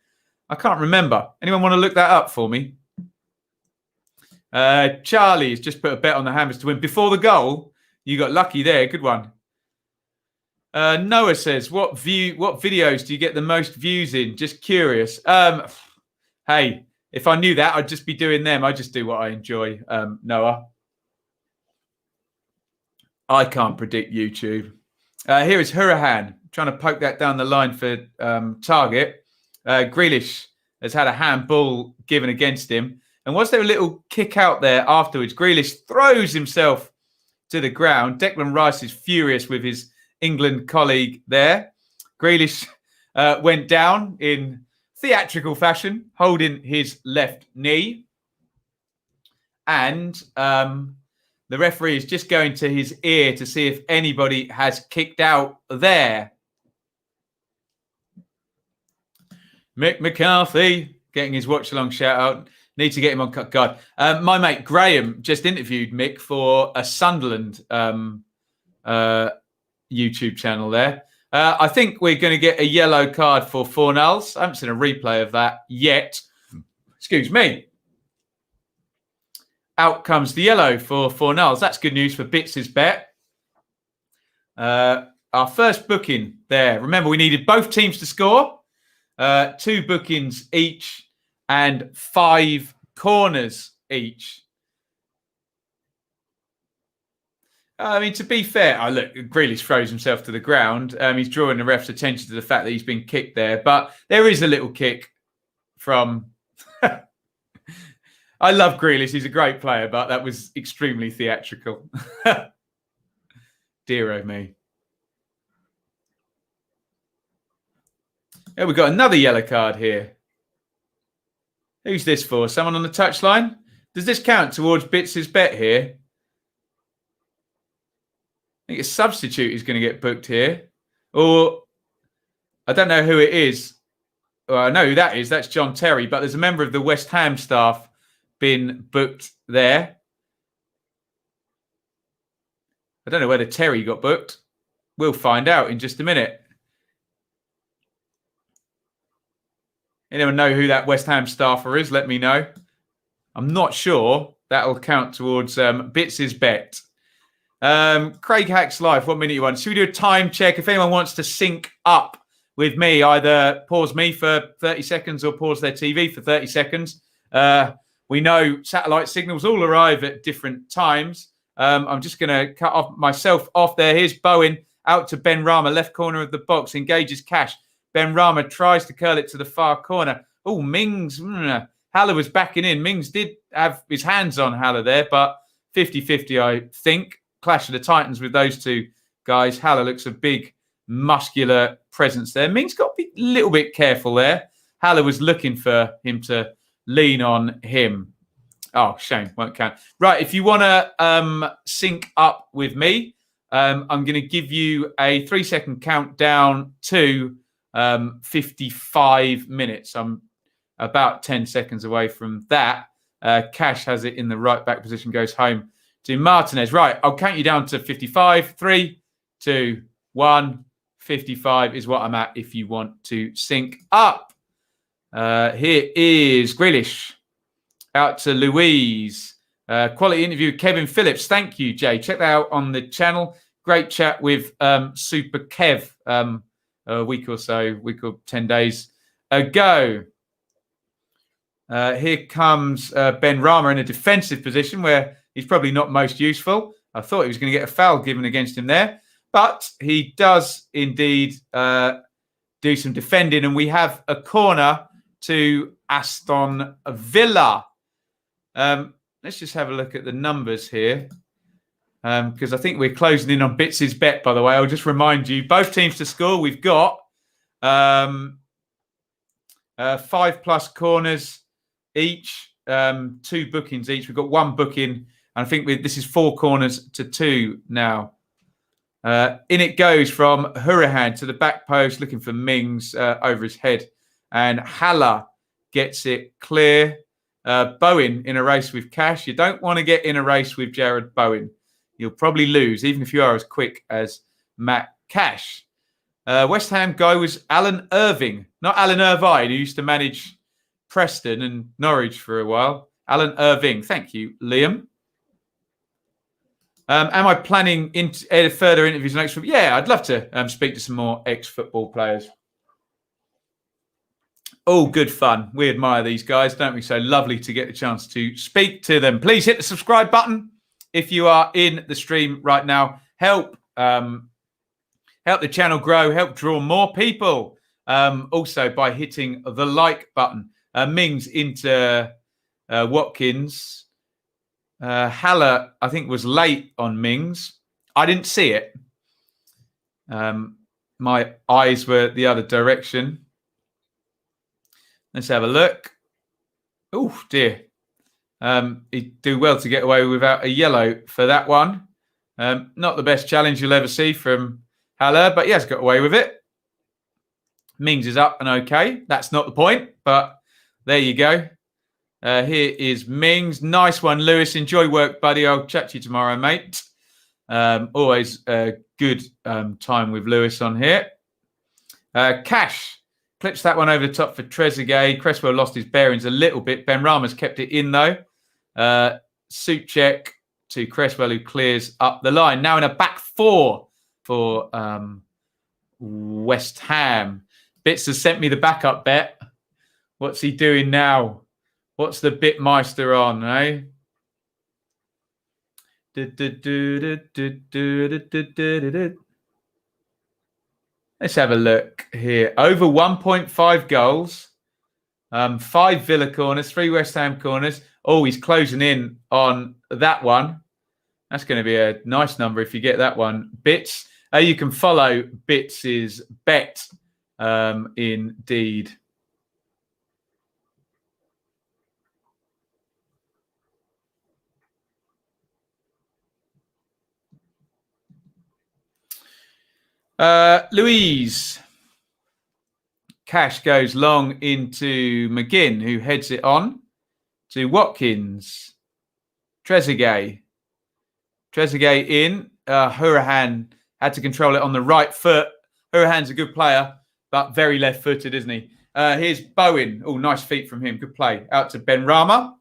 A: I can't remember. Anyone want to look that up for me? Charlie's just put a bet on the Hammers to win. Before the goal, you got lucky there. Good one. Noah says, what videos do you get the most views in? Just curious. Hey, if I knew that, I'd just be doing them. I just do what I enjoy, Noah. I can't predict YouTube. Here is Hurahan trying to poke that down the line for target. Grealish has had a handball given against him. And was there a little kick out there afterwards? Grealish throws himself to the ground. Declan Rice is furious with his England colleague there. Grealish went down in theatrical fashion, holding his left knee. And the referee is just going to his ear to see if anybody has kicked out there. Mick McCarthy getting his watch-along shout-out. Need to get him on cut guard. My mate Graham just interviewed Mick for a Sunderland YouTube channel there. I think we're going to get a yellow card for Fornals. I haven't seen a replay of that yet. Excuse me. Out comes the yellow for Fornals. That's good news for Bits' bet. Our first booking there. Remember, we needed both teams to score. 2 bookings each and 5 corners each. I mean, to be fair, look, Grealish throws himself to the ground. He's drawing the ref's attention to the fact that he's been kicked there. But there is a little kick from... I love Grealish. He's a great player, but that was extremely theatrical. Dear oh me. Yeah, we've got another yellow card here. Who's this for? Someone on the touchline? Does this count towards Bits' bet here? I think a substitute is going to get booked here. Or, I don't know who it is. Well, I know who that is. That's John Terry. But there's a member of the West Ham staff been booked there. I don't know whether Terry got booked. We'll find out in just a minute. Anyone know who that West Ham staffer is? Let me know. I'm not sure. That'll count towards Bits' bet. Craig Hacks Life, what minute you want? Should we do a time check? If anyone wants to sync up with me, either pause me for 30 seconds or pause their TV for 30 seconds. We know satellite signals all arrive at different times. I'm just going to cut myself off there. Here's Bowen out to Ben Rama, left corner of the box, engages Cash. Ben Rama tries to curl it to the far corner. Oh, Mings. Haller was backing in. Mings did have his hands on Haller there, but 50-50, I think. Clash of the Titans with those two guys. Haller looks a big, muscular presence there. Mings got to be a little bit careful there. Haller was looking for him to lean on him. Oh, shame. Won't count. Right, if you want to sync up with me, I'm going to give you a 3-second countdown to 55 minutes. I'm about 10 seconds away from that. Cash has it in the right back position, goes home to Martinez. Right, I'll count you down to 55. 3, 2, 1. 55 is what I'm at if you want to sync up. Here is Grealish. Out to Louise. Quality interview with Kevin Phillips. Thank you, Jay. Check that out on the channel. Great chat with Super Kev a week or 10 days ago. Here comes Ben Rama in a defensive position where he's probably not most useful. I thought he was going to get a foul given against him there. But he does indeed do some defending. And we have a corner to Aston Villa. Let's just have a look at the numbers here. Because I think we're closing in on Bits' bet, by the way. I'll just remind you, both teams to score. We've got 5+ corners each, 2 bookings each. We've got 1 booking. And I think this is 4 corners to 2 now. In it goes from Hurahan to the back post, looking for Mings over his head. And Haller gets it clear. Bowen in a race with Cash. You don't want to get in a race with Jared Bowen. You'll probably lose, even if you are as quick as Matt Cash. West Ham guy was Alan Irving, not Alan Irvine, who used to manage Preston and Norwich for a while. Alan Irving. Thank you, Liam. Am I planning further interviews next week? Yeah, I'd love to speak to some more ex-football players. All good fun. We admire these guys, don't we? So lovely to get the chance to speak to them. Please hit the subscribe button if you are in the stream right now. Help the channel grow. Help draw more people. Also by hitting the like button. Mings into Watkins. Haller, I think, was late on Mings. I didn't see it. My eyes were the other direction. Let's have a look. Oh, dear. He'd do well to get away without a yellow for that one. Not the best challenge you'll ever see from Haller, but he has got away with it. Mings is up and okay. That's not the point, but there you go. Here is Mings. Nice one, Lewis. Enjoy work, buddy. I'll chat to you tomorrow, mate. Always a good time with Lewis on here. Cash. Clips that one over the top for Trezeguet. Cresswell lost his bearings a little bit. Ben Rama's kept it in, though. Suit check to Cresswell, who clears up the line. Now in a back 4 for West Ham. Bits has sent me the backup bet. What's he doing now? What's the Bitmeister on, eh? Let's have a look here. Over 1.5 goals. 5 Villa corners, 3 West Ham corners. Oh, he's closing in on that one. That's going to be a nice number if you get that one. Bits. You can follow Bits' bet indeed. Louise. Cash goes long into McGinn, who heads it on to Watkins. Trezeguet. Trezeguet in. Hourihane had to control it on the right foot. Hourihane's a good player, but very left-footed, isn't he? Here's Bowen. Oh, nice feet from him. Good play. Out to Benrahma,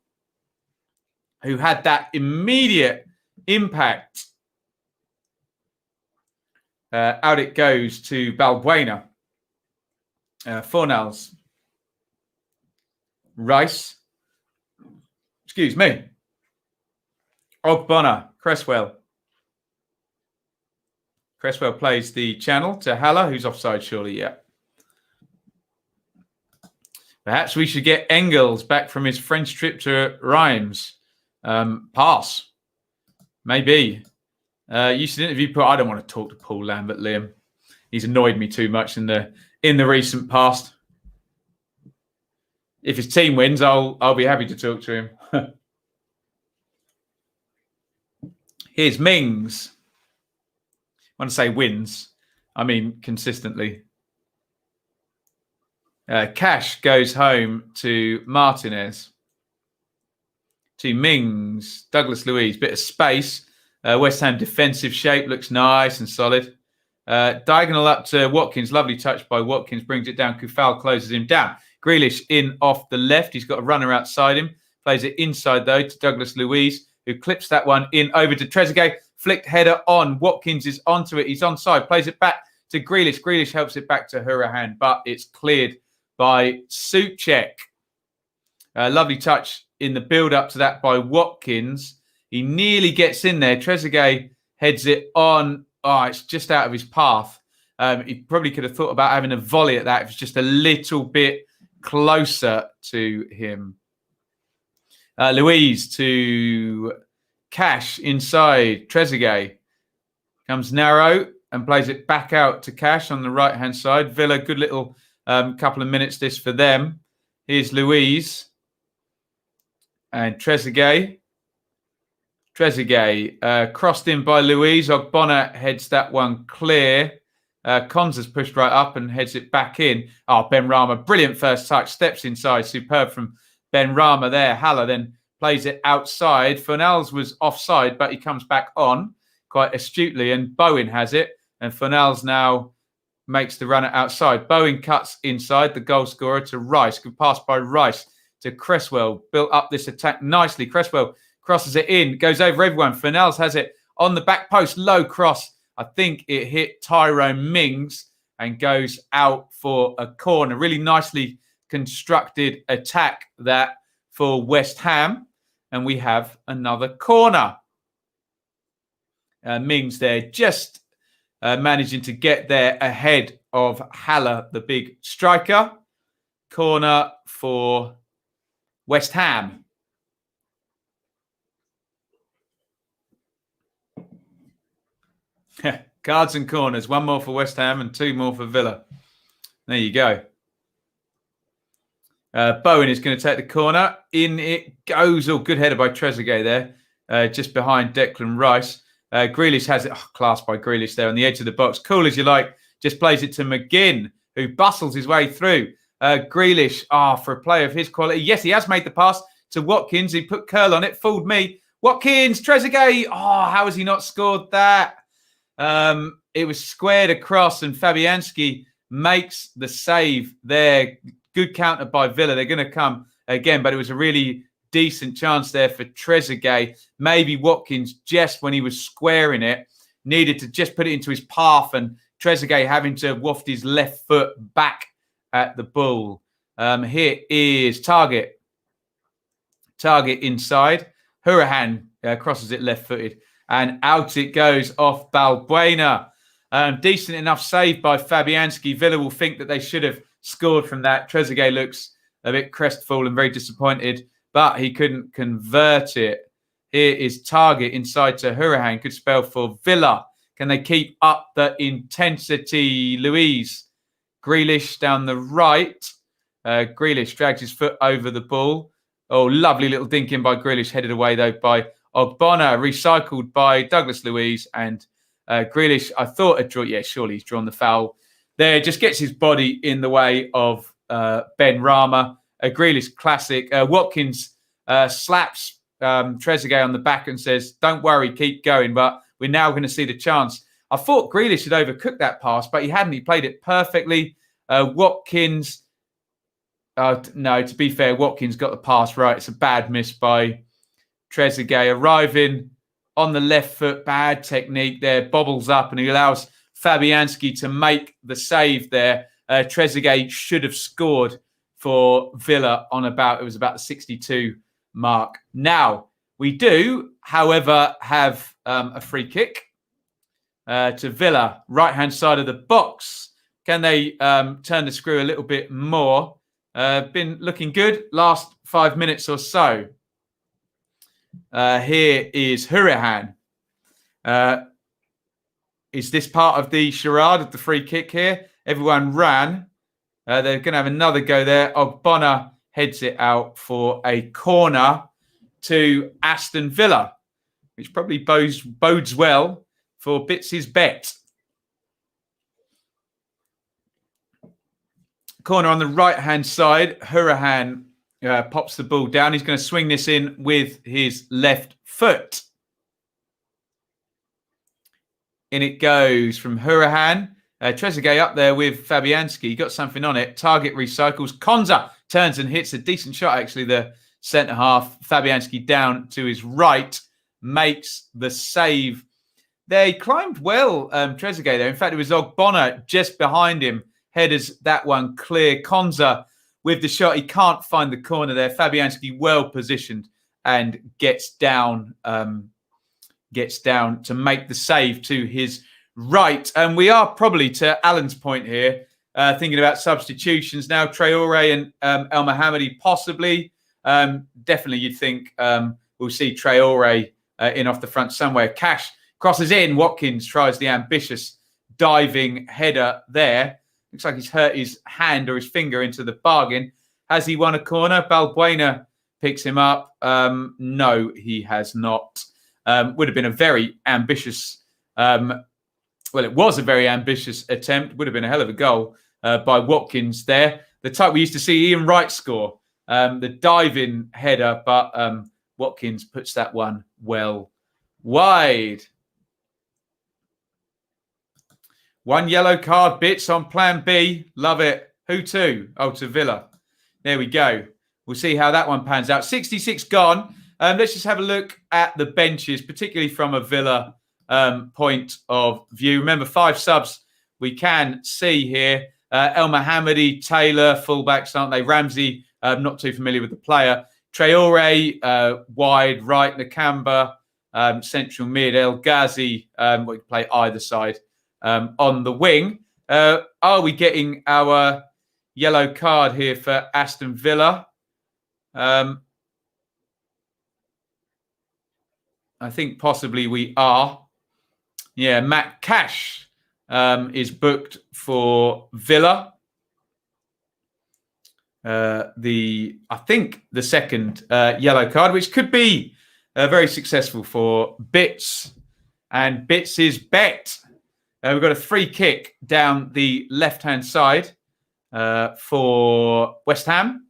A: who had that immediate impact. Out it goes to Balbuena. Fornals. Rice. Excuse me. Ogbonna. Cresswell. Cresswell plays the channel to Haller, who's offside, surely, yeah. Perhaps we should get Engels back from his French trip to Reims. Pass. Maybe. You should interview Paul. I don't want to talk to Paul Lambert, Liam. He's annoyed me too much in the recent past. If his team wins, I'll be happy to talk to him. Here's Mings. When I say wins, I mean consistently. Cash goes home to Martinez. To Mings. Douglas Luiz. Bit of space. West Ham defensive shape. Looks nice and solid. Diagonal up to Watkins. Lovely touch by Watkins. Brings it down. Kufal closes him down. Grealish in off the left. He's got a runner outside him. Plays it inside, though, to Douglas Luiz, who clips that one in over to Trezeguet. Flicked header on. Watkins is onto it. He's onside. Plays it back to Grealish. Grealish helps it back to Hourihane, but it's cleared by Souček. Lovely touch in the build-up to that by Watkins. He nearly gets in there. Trezeguet heads it on. Oh, it's just out of his path. He probably could have thought about having a volley at that. It was just a little bit closer to him. Louise to Cash inside. Trezeguet comes narrow and plays it back out to Cash on the right-hand side. Villa, good little couple of minutes this for them. Here's Louise and Trezeguet. Trezeguet crossed in by Louise. Ogbonna heads that one clear. Konza's pushed right up and heads it back in. Oh, Benrahma, brilliant first touch. Steps inside. Superb from Benrahma there. Haller then plays it outside. Fornals was offside, but he comes back on quite astutely. And Bowen has it. And Fornals now makes the runner outside. Bowen cuts inside, the goal scorer, to Rice. Good pass by Rice to Cresswell. Built up this attack nicely. Cresswell crosses it in, goes over everyone. Fornals has it on the back post. Low cross. I think it hit Tyrone Mings and goes out for a corner. Really nicely constructed attack that for West Ham. And we have another corner. Mings there just managing to get there ahead of Haller, the big striker. Corner for West Ham. Cards and corners. 1 more for West Ham and 2 more for Villa. There you go. Bowen is going to take the corner. In it goes. Oh, good header by Trezeguet there. Just behind Declan Rice. Grealish has it. Oh, class by Grealish there on the edge of the box. Cool as you like. Just plays it to McGinn, who bustles his way through. Grealish, for a player of his quality. Yes, he has made the pass to Watkins. He put curl on it. Fooled me. Watkins, Trezeguet. Oh, how has he not scored that? It was squared across and Fabianski makes the save there. Good counter by Villa. They're going to come again, but it was a really decent chance there for Trezeguet. Maybe Watkins, just when he was squaring it, needed to just put it into his path, and Trezeguet having to waft his left foot back at the ball. Here is Target. Target inside. Hourihane crosses it left-footed. And out it goes off Balbuena. Decent enough save by Fabianski. Villa will think that they should have scored from that. Trezeguet looks a bit crestfallen, very disappointed, but he couldn't convert it. Here is Target inside to Hurahan. Good spell for Villa. Can they keep up the intensity? Louise. Grealish down the right. Grealish drags his foot over the ball. Oh, lovely little dink in by Grealish. Headed away, though, by Ogbonna. Recycled by Douglas Luiz. And Grealish, I thought, had drawn... Yeah, surely he's drawn the foul there. Just gets his body in the way of Ben Rama. A Grealish classic. Watkins slaps Trezeguet on the back and says, don't worry, keep going. But we're now going to see the chance. I thought Grealish had overcooked that pass, but he hadn't. He played it perfectly. Watkins... no, to be fair, Watkins got the pass right. It's a bad miss by Trezeguet. Arriving on the left foot, bad technique there. Bobbles up and he allows Fabianski to make the save there. Trezeguet should have scored for Villa on about the 62 mark. Now, we do, however, have a free kick to Villa, right-hand side of the box. Can they turn the screw a little bit more? Been looking good last 5 minutes or so. Here is Hurahan. Is this part of the charade of the free kick here? Everyone ran. They're going to have another go there. Ogbonna heads it out for a corner to Aston Villa, which probably bodes well for Bits's bet. Corner on the right-hand side. Hurahan pops the ball down. He's going to swing this in with his left foot. In it goes from Hurahan. Trezeguet up there with Fabianski. Got something on it. Target recycles. Konza turns and hits a decent shot, actually, the centre-half. Fabianski down to his right. Makes the save. They climbed well, Trezeguet, there. In fact, it was Ogbonna just behind him. Headers that one clear. Konza with the shot. He can't find the corner there. Fabianski well positioned and gets down to make the save to his right. And we are probably, to Alan's point here, thinking about substitutions now. Traore and El Mohammadi possibly. Definitely you'd think we'll see Traore in off the front somewhere. Cash crosses in. Watkins tries the ambitious diving header there. Looks like he's hurt his hand or his finger into the bargain. Has he won a corner? Balbuena picks him up. No, he has not. Would have been a very ambitious... it was a very ambitious attempt. Would have been a hell of a goal by Watkins there. The type we used to see Ian Wright score. The diving header, but Watkins puts that one well wide. One yellow card, Bits on plan B. Love it. Who to? Oh, to Villa. There we go. We'll see how that one pans out. 66 gone. Let's just have a look at the benches, particularly from a Villa point of view. Remember, 5 subs we can see here. El Mohammadi, Taylor, fullbacks, aren't they? Ramsey, not too familiar with the player. Traore, wide right. Nakamba, central mid. El Ghazi, we can play either side. On the wing. Are we getting our yellow card here for Aston Villa? I think possibly we are. Yeah, Matt Cash is booked for Villa. I think the second yellow card, which could be very successful for Bits and Bits' bet. We've got a free kick down the left-hand side for West Ham.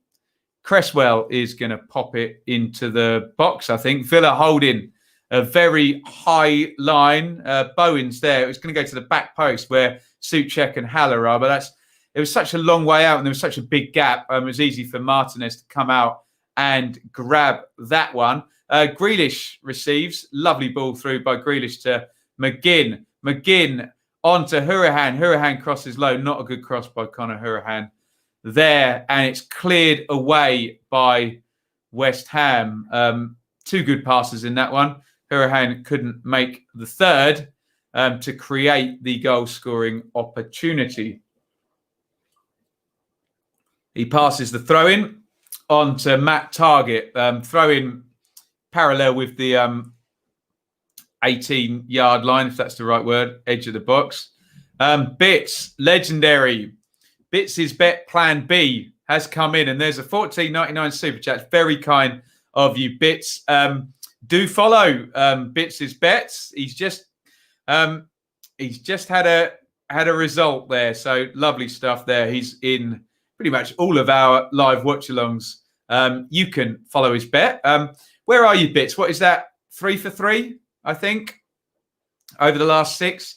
A: Cresswell is going to pop it into the box, I think. Villa holding a very high line. Bowen's there. It was going to go to the back post where Souček and Haller are, but it was such a long way out and there was such a big gap. It was easy for Martinez to come out and grab that one. Grealish receives. Lovely ball through by Grealish to McGinn. McGinn on to Hurahan. Hurahan crosses low. Not a good cross by Conor Hurahan there. And it's cleared away by West Ham. 2 good passes in that one. Hurahan couldn't make the third to create the goal-scoring opportunity. He passes the throw-in on to Matt Target. Throw-in parallel with the 18-yard line, if that's the right word, edge of the box. Bits, legendary. Bits' bet plan B has come in, and there's a $14.99 super chat. Very kind of you, Bits. Do follow Bits' bets. He's just had a result there, so lovely stuff there. He's in pretty much all of our live watch-alongs. You can follow his bet. Where are you, Bits? What is that? 3 for 3, I think, over the last 6.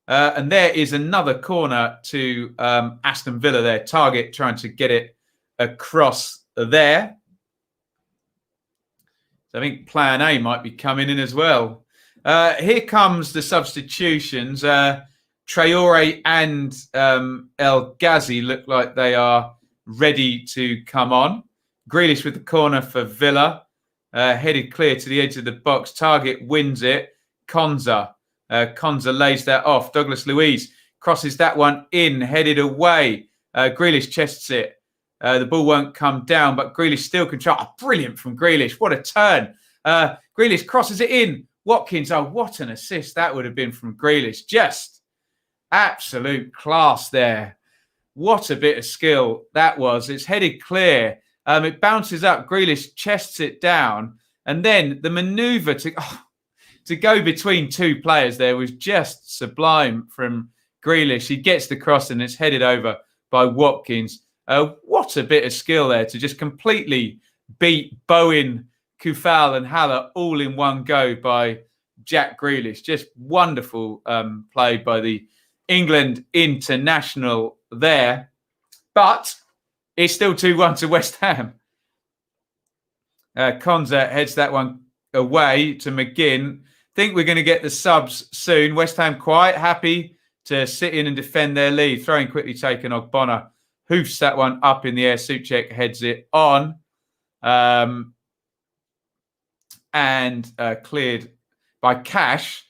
A: And there is another corner to Aston Villa there. Target trying to get it across there. So I think plan A might be coming in as well. Here comes the substitutions. Traore and El Ghazi look like they are ready to come on. Grealish with the corner for Villa. Headed clear to the edge of the box. Target wins it. Konza lays that off. Douglas Luiz crosses that one in, headed away. Grealish chests it. The ball won't come down, but Grealish still control. Oh, brilliant from Grealish. What a turn. Grealish crosses it in. Watkins, oh, what an assist that would have been from Grealish. Just absolute class there. What a bit of skill that was. It's headed clear. It bounces up. Grealish chests it down. And then the manoeuvre to go between two players there was just sublime from Grealish. He gets the cross and it's headed over by Watkins. What a bit of skill there to just completely beat Bowen, Kufal and Haller all in one go by Jack Grealish. Just wonderful play by the England international there. But it's still 2-1 to West Ham. Konza heads that one away to McGinn. Think we're going to get the subs soon. West Ham quite happy to sit in and defend their lead. Throwing quickly taken. Ogbonna hoofs that one up in the air. Souček heads it on. And cleared by Cash.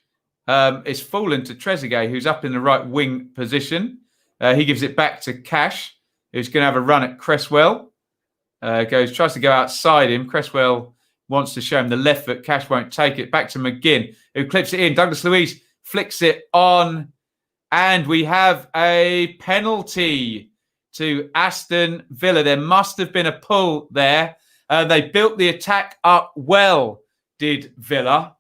A: It's fallen to Trezeguet, who's up in the right wing position. He gives it back to Cash, who's going to have a run at Cresswell. Tries to go outside him. Cresswell wants to show him the left foot. Cash won't take it. Back to McGinn, who clips it in. Douglas Luiz flicks it on. And we have a penalty to Aston Villa. There must have been a pull there. They built the attack up well, did Villa.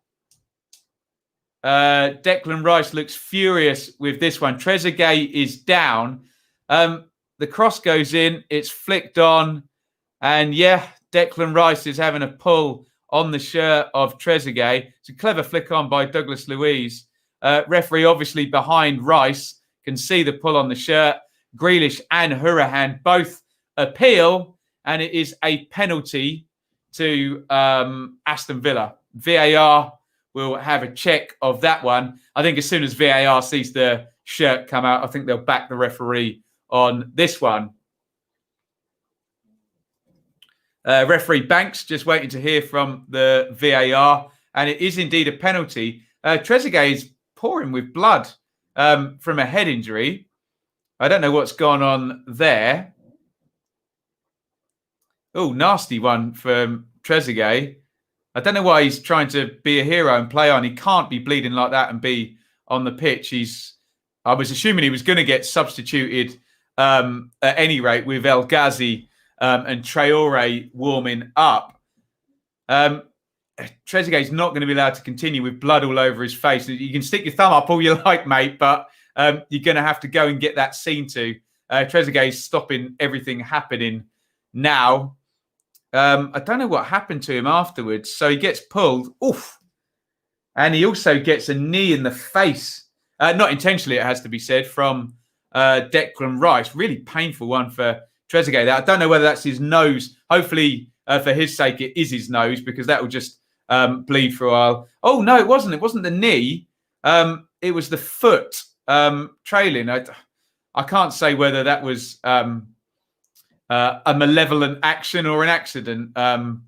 A: Declan Rice looks furious with this one. Trezeguet is down. The cross goes in. It's flicked on. And yeah, Declan Rice is having a pull on the shirt of Trezeguet. It's a clever flick on by Douglas Luiz. Referee obviously behind Rice can see the pull on the shirt. Grealish and Hurahan both appeal, and it is a penalty to Aston Villa. VAR will have a check of that one. I think as soon as VAR sees the shirt come out, I think they'll back the referee on this one. Referee Banks just waiting to hear from the VAR, and it is indeed a penalty. Trezeguet is pouring with blood from a head injury. I don't know what's gone on there. Oh, nasty one from Trezeguet. I don't know why he's trying to be a hero and play on. He can't be bleeding like that and be on the pitch. I was assuming he was going to get substituted at any rate with El Ghazi and Traore warming up. Trezeguet's not going to be allowed to continue with blood all over his face. You can stick your thumb up all you like, mate, but you're going to have to go and get that seen to. Trezeguet's stopping everything happening now. I don't know what happened to him afterwards. So he gets pulled. Oof. And he also gets a knee in the face. Not intentionally, it has to be said, from Declan Rice. Really painful one for Trezeguet. I don't know whether that's his nose. Hopefully, for his sake, it is his nose, because that will just bleed for a while. Oh, no, it wasn't. It wasn't the knee. It was the foot trailing. I can't say whether that was a malevolent action or an accident. But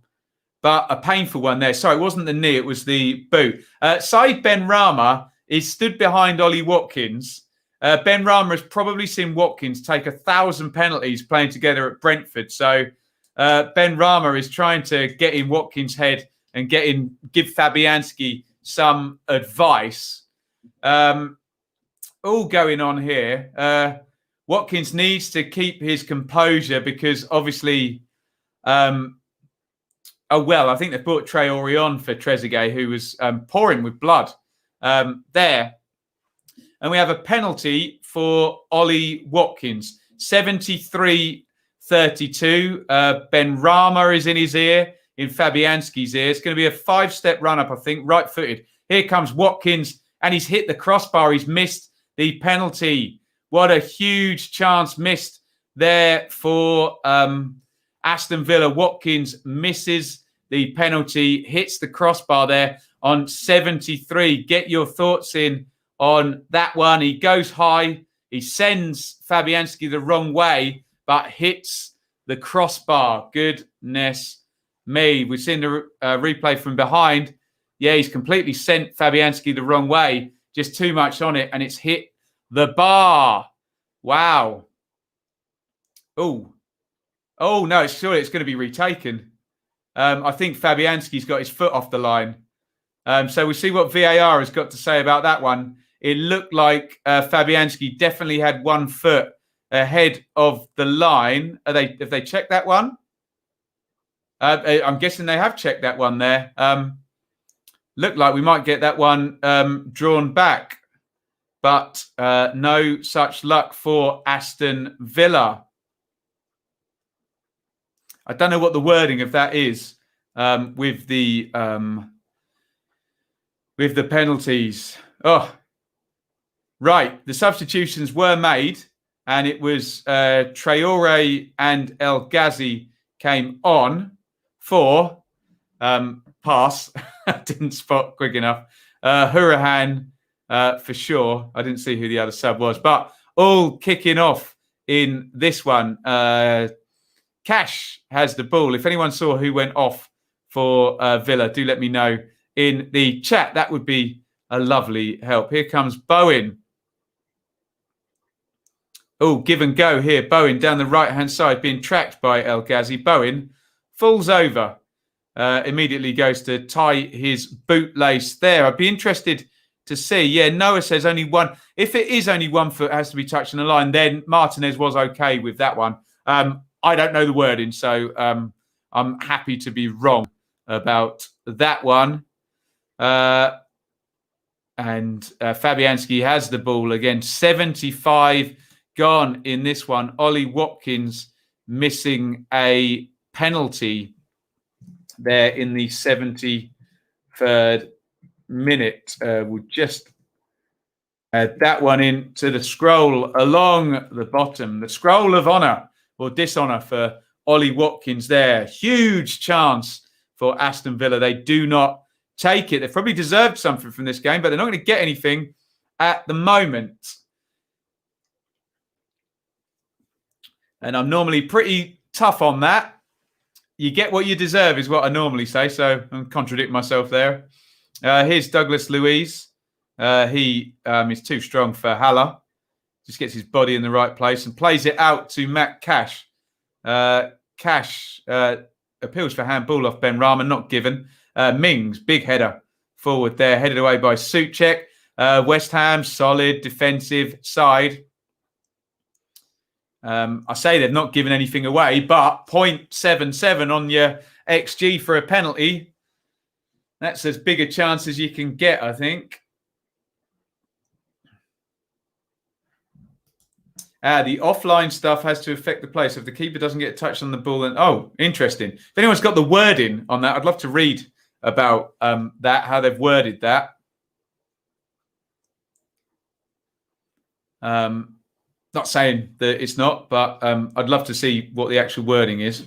A: but a painful one there. Sorry, it wasn't the knee, it was the boot. Saeed Benrahma is stood behind Ollie Watkins. Benrahma has probably seen Watkins take 1,000 penalties playing together at Brentford. So Benrahma is trying to get in Watkins' head and give Fabianski some advice. All going on here. Watkins needs to keep his composure because obviously, I think they've brought Traore on for Trezeguet, who was pouring with blood there. And we have a penalty for Ollie Watkins, 73-32. Benrahma is in his ear, in Fabianski's ear. It's going to be a 5-step run-up, I think, right-footed. Here comes Watkins, and he's hit the crossbar. He's missed the penalty. What a huge chance missed there for Aston Villa. Watkins misses the penalty, hits the crossbar there on 73. Get your thoughts in on that one. He goes high. He sends Fabianski the wrong way, but hits the crossbar. Goodness me. We've seen the replay from behind. Yeah, he's completely sent Fabianski the wrong way. Just too much on it, and it's hit the bar. Wow. Oh, no, surely it's going to be retaken. I think Fabianski's got his foot off the line. So we'll see what VAR has got to say about that one. It looked like Fabianski definitely had one foot ahead of the line. Have they checked that one? I'm guessing they have checked that one there. Looked like we might get that one drawn back. But no such luck for Aston Villa. I don't know what the wording of that is with the penalties. Oh, right. The substitutions were made, and it was Traore and El Ghazi came on for pass. Didn't spot quick enough. Hurahan. For sure. I didn't see who the other sub was, but all kicking off in this one. Cash has the ball. If anyone saw who went off for Villa, do let me know in the chat. That would be a lovely help. Here comes Bowen. Oh, give and go here. Bowen down the right-hand side being tracked by El Ghazi. Bowen falls over. Immediately goes to tie his bootlace there. I'd be interested to see. Yeah, Noah says only one. If it is only 1 foot has to be touching the line, then Martinez was okay with that one. I don't know the wording, so I'm happy to be wrong about that one. And Fabianski has the ball again. 75 gone in this one. Ollie Watkins missing a penalty there in the 73rd minute. We'll just add that one into the scroll along the bottom. The scroll of honour or dishonour for Ollie Watkins there. Huge chance for Aston Villa. They do not take it. They've probably deserved something from this game, but they're not going to get anything at the moment. And I'm normally pretty tough on that. You get what you deserve is what I normally say, so I'm contradicting myself there. Here's Douglas Luiz. He is too strong for Haller. Just gets his body in the right place and plays it out to Matt Cash. Cash appeals for handball off Benrahma, not given. Mings, big header forward there, headed away by Souček. West Ham, solid defensive side. I say they've not given anything away, but 0.77 on your XG for a penalty. That's as big a chance as you can get, I think. The offline stuff has to affect the play. So if the keeper doesn't get touched on the ball, then... Oh, interesting. If anyone's got the wording on that, I'd love to read about that, how they've worded that. Not saying that it's not, but I'd love to see what the actual wording is.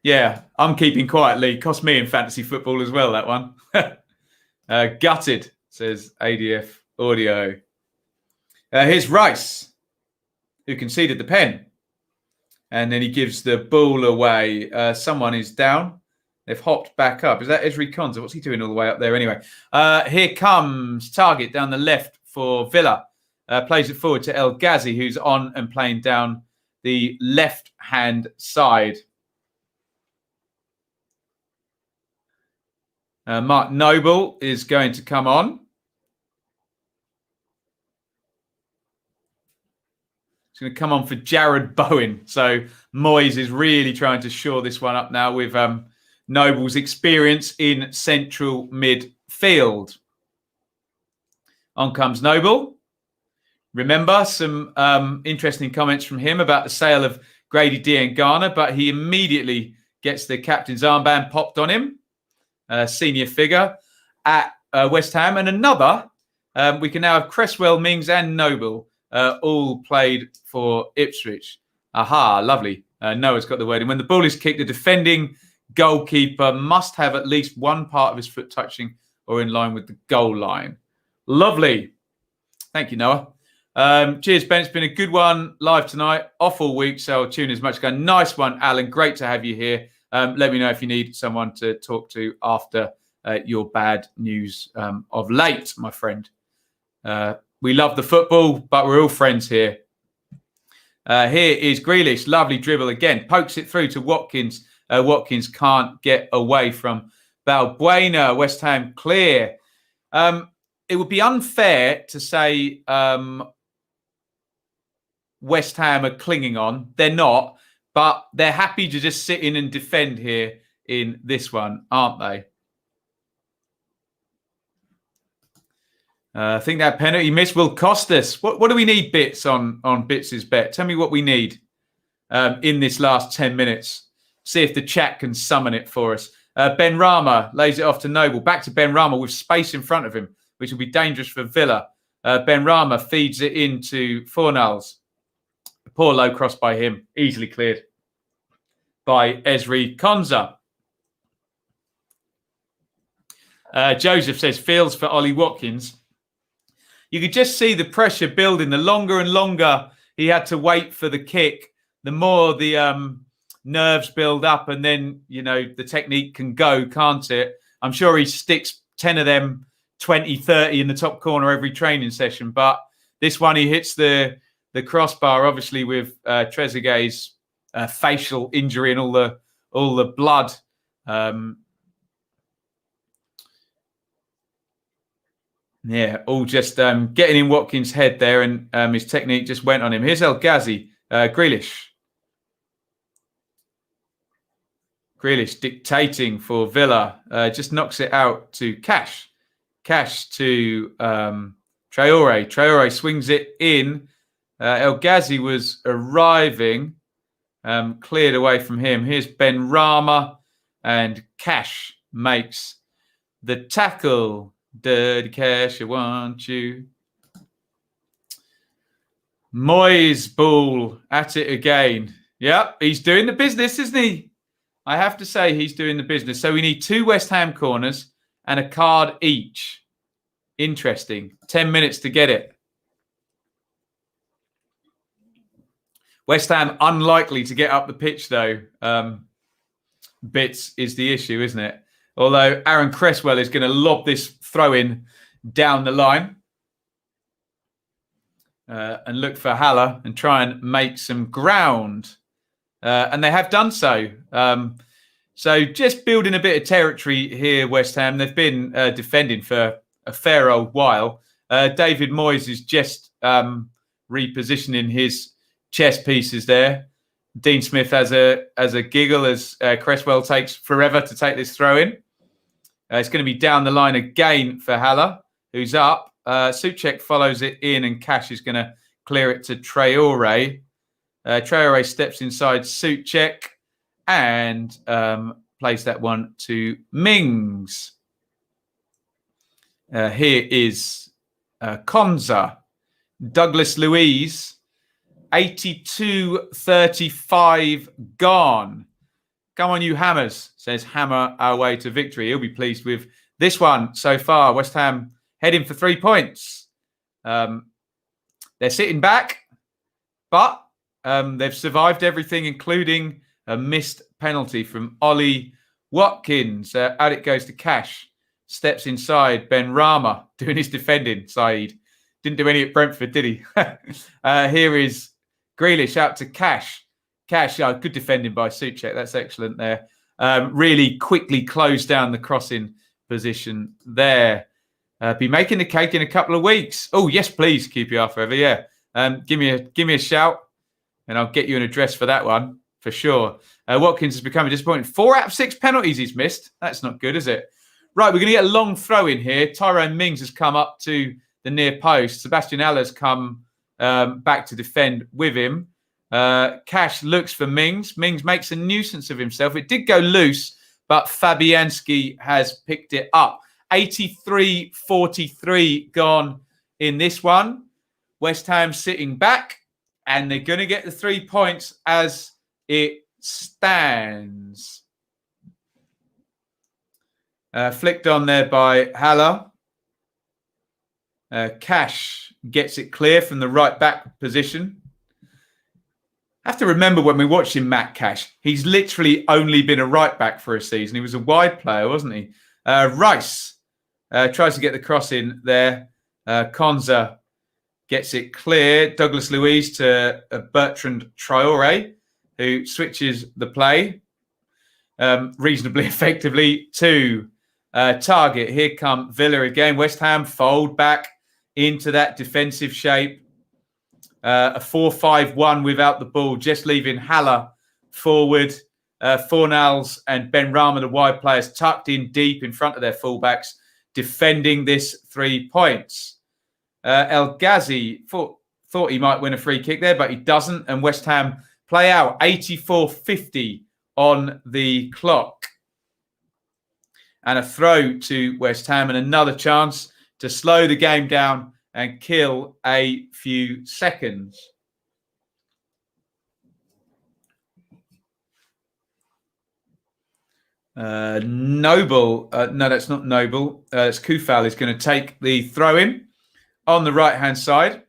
A: Yeah, I'm keeping quietly. Cost me in fantasy football as well, that one. Gutted, says ADF Audio. Here's Rice, who conceded the pen. And then he gives the ball away. Someone is down. They've hopped back up. Is that Esri Konza? What's he doing all the way up there anyway? Here comes Target down the left for Villa. Plays it forward to El Ghazi, who's on and playing down the left-hand side. Mark Noble is going to come on. He's going to come on for Jared Bowen. So Moyes is really trying to shore this one up now with Noble's experience in central midfield. On comes Noble. Remember some interesting comments from him about the sale of Grady D and Garner, but he immediately gets the captain's armband popped on him. Senior figure at West Ham. And another, we can now have Cresswell, Mings and Noble all played for Ipswich. Aha, lovely. Noah's got the word in. When the ball is kicked, the defending goalkeeper must have at least one part of his foot touching or in line with the goal line. Lovely. Thank you, Noah. Cheers, Ben. It's been a good one live tonight. Off all week, so I'll tune as much as I can. Nice one, Alan. Great to have you here. Let me know if you need someone to talk to after your bad news of late, my friend. We love the football, but we're all friends here. Here is Grealish. Lovely dribble again. Pokes it through to Watkins. Watkins can't get away from Balbuena. West Ham clear. It would be unfair to say West Ham are clinging on. They're not. But they're happy to just sit in and defend here in this one, aren't they? I think that penalty miss will cost us. What do we need, Bits, on Bits' bet? Tell me what we need in this last 10 minutes. See if the chat can summon it for us. Ben Rama lays it off to Noble. Back to Ben Rama with space in front of him, which will be dangerous for Villa. Ben Rama feeds it into Fornals. Poor low cross by him. Easily cleared by Esri Konza. Joseph says, feels for Ollie Watkins. You could just see the pressure building. The longer and longer he had to wait for the kick, the more the nerves build up. And then, you know, the technique can go, can't it? I'm sure he sticks 10 of them, 20, 30 in the top corner every training session. But this one, he hits the crossbar, obviously, with Trezeguet's facial injury and all the blood. All just getting in Watkins' head there, and his technique just went on him. Here's El Ghazi, Grealish. Grealish dictating for Villa. Just knocks it out to Cash. Cash to Traore. Traore swings it in. El Ghazi was arriving. Cleared away from him. Here's Ben Rama, and Cash makes the tackle. Dirty Cash, I want you. Moyes ball at it again. Yep, he's doing the business, isn't he? I have to say he's doing the business. So we need 2 West Ham corners and a card each. Interesting. 10 minutes to get it. West Ham unlikely to get up the pitch, though. Bits is the issue, isn't it? Although Aaron Cresswell is going to lob this throw-in down the line and look for Haller and try and make some ground. And they have done so. So just building a bit of territory here, West Ham. They've been defending for a fair old while. David Moyes is just repositioning his chess pieces there. Dean Smith has a giggle as Cresswell takes forever to take this throw in. It's going to be down the line again for Haller, who's up. Souček follows it in, and Cash is going to clear it to Traore. Traore steps inside Souček and plays that one to Mings. Here is Konza. Douglas Luiz. 82-35 gone. Come on, you hammers, says Hammer our way to victory. He'll be pleased with this one so far. West Ham heading for 3 points. They're sitting back, but They've survived everything, including a missed penalty from Ollie Watkins. Out it goes to Cash. Steps inside. Ben Rama doing his defending. Saeed didn't do any at Brentford, did he? Here is Grealish out to Cash. Cash, good defending by Souček. That's excellent there. Really quickly closed down the crossing position there. Be making the cake in a couple of weeks. Oh, yes, please, QPR Forever. Yeah. Give me a shout and I'll get you an address for that one for sure. Watkins has become disappointing. 4 out of 6 penalties he's missed. That's not good, is it? Right, we're going to get a long throw in here. Tyrone Mings has come up to the near post. Sebastian Aller's come back to defend with him. Cash looks for Mings. Mings makes a nuisance of himself. It did go loose, but Fabianski has picked it up. 83-43 gone in this one. West Ham sitting back, and they're going to get the 3 points as it stands. Flicked on there by Haller. Cash gets it clear from the right back position. I have to remember when we watched him, Matt Cash, he's literally only been a right back for a season. He was a wide player, wasn't he? Rice tries to get the cross in there. Konza gets it clear. Douglas Luiz to Bertrand Traore, who switches the play reasonably effectively to target. Here come Villa again. West Ham fold back into that defensive shape. A 4-5-1 without the ball, just leaving Haller forward. Fornals and Ben Rama, the wide players, tucked in deep in front of their fullbacks, defending this 3 points. El Ghazi thought he might win a free kick there, but he doesn't. And West Ham play out 84-50 on the clock. And a throw to West Ham and another chance to slow the game down and kill a few seconds. Noble, no, that's not Noble. It's Kufal is going to take the throw in on the right-hand side.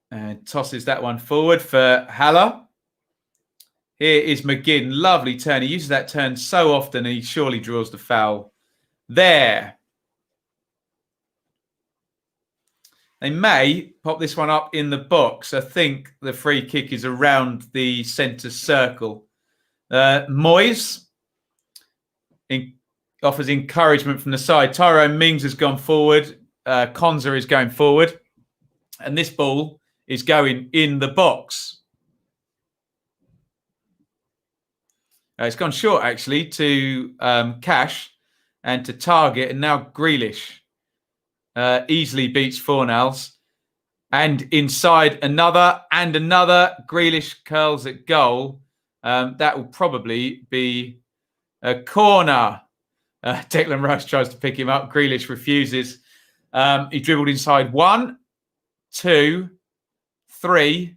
A: And tosses that one forward for Haller. Here is McGinn. Lovely turn. He uses that turn so often and he surely draws the foul there. They may pop this one up in the box. I think the free kick is around the centre circle. Moyes offers encouragement from the side. Tyrone Mings has gone forward. Konza is going forward. And this ball is going in the box. It's gone short, actually, to Cash and to Target. And now Grealish easily beats Fornals. And inside another and another. Grealish curls at goal. That will probably be a corner. Declan Rice tries to pick him up. Grealish refuses. He dribbled inside 1, 2, 3,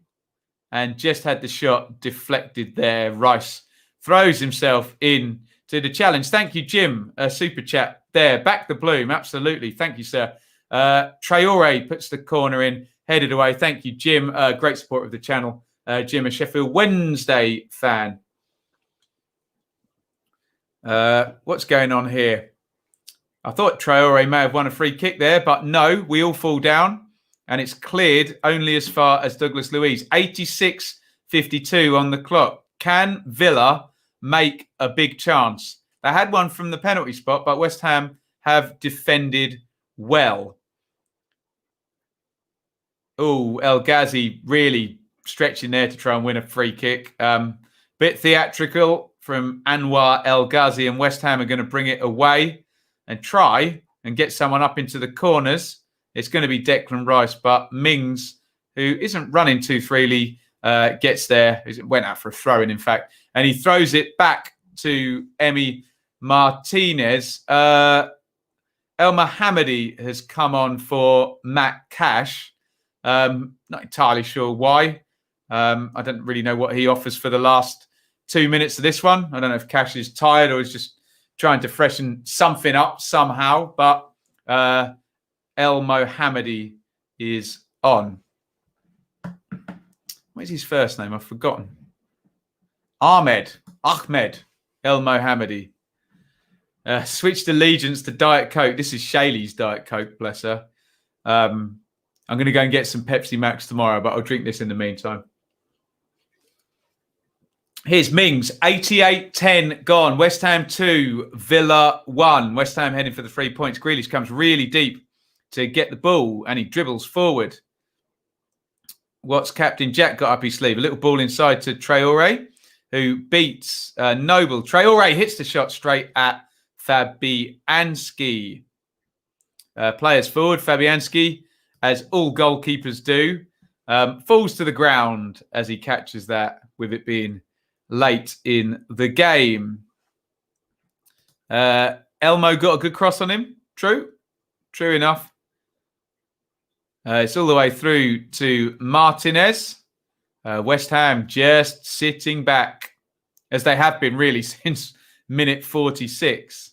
A: and just had the shot deflected there. Rice throws himself in to the challenge. Thank you, Jim. Super chat there. Back the bloom. Absolutely. Thank you, sir. Traore puts the corner in, headed away. Thank you, Jim. Great support of the channel. Jim, a Sheffield Wednesday fan. What's going on here? I thought Traore may have won a free kick there, but no, we all fall down. And it's cleared only as far as Douglas Luiz. 86-52 on the clock. Can Villa make a big chance? They had one from the penalty spot, but West Ham have defended well. Oh, El Ghazi really stretching there to try and win a free kick. Bit theatrical from Anwar El Ghazi, and West Ham are going to bring it away and try and get someone up into the corners. It's going to be Declan Rice, but Mings, who isn't running too freely, gets there. It went out for a throw-in, in fact, and he throws it back to Emi Martinez. El Mohammadi has come on for Matt Cash. Not entirely sure why. I don't really know what he offers for the last 2 minutes of this one. I don't know if Cash is tired or is just trying to freshen something up somehow, but El Mohammadi is on. What is his first name? I've forgotten. Ahmed El Mohammadi. Switched allegiance to Diet Coke. This is Shaylee's Diet Coke, bless her. I'm going to go and get some Pepsi Max tomorrow, but I'll drink this in the meantime. Here's Mings, 88-10 gone. West Ham 2, Villa 1. West Ham heading for the 3 points. Grealish comes really deep to get the ball, and he dribbles forward. What's Captain Jack got up his sleeve? A little ball inside to Traore, who beats Noble. Traore hits the shot straight at Fabianski. Players forward. Fabianski, as all goalkeepers do, falls to the ground as he catches that, with it being late in the game. Elmo got a good cross on him. True enough. It's all the way through to Martinez. West Ham just sitting back, as they have been really since minute 46.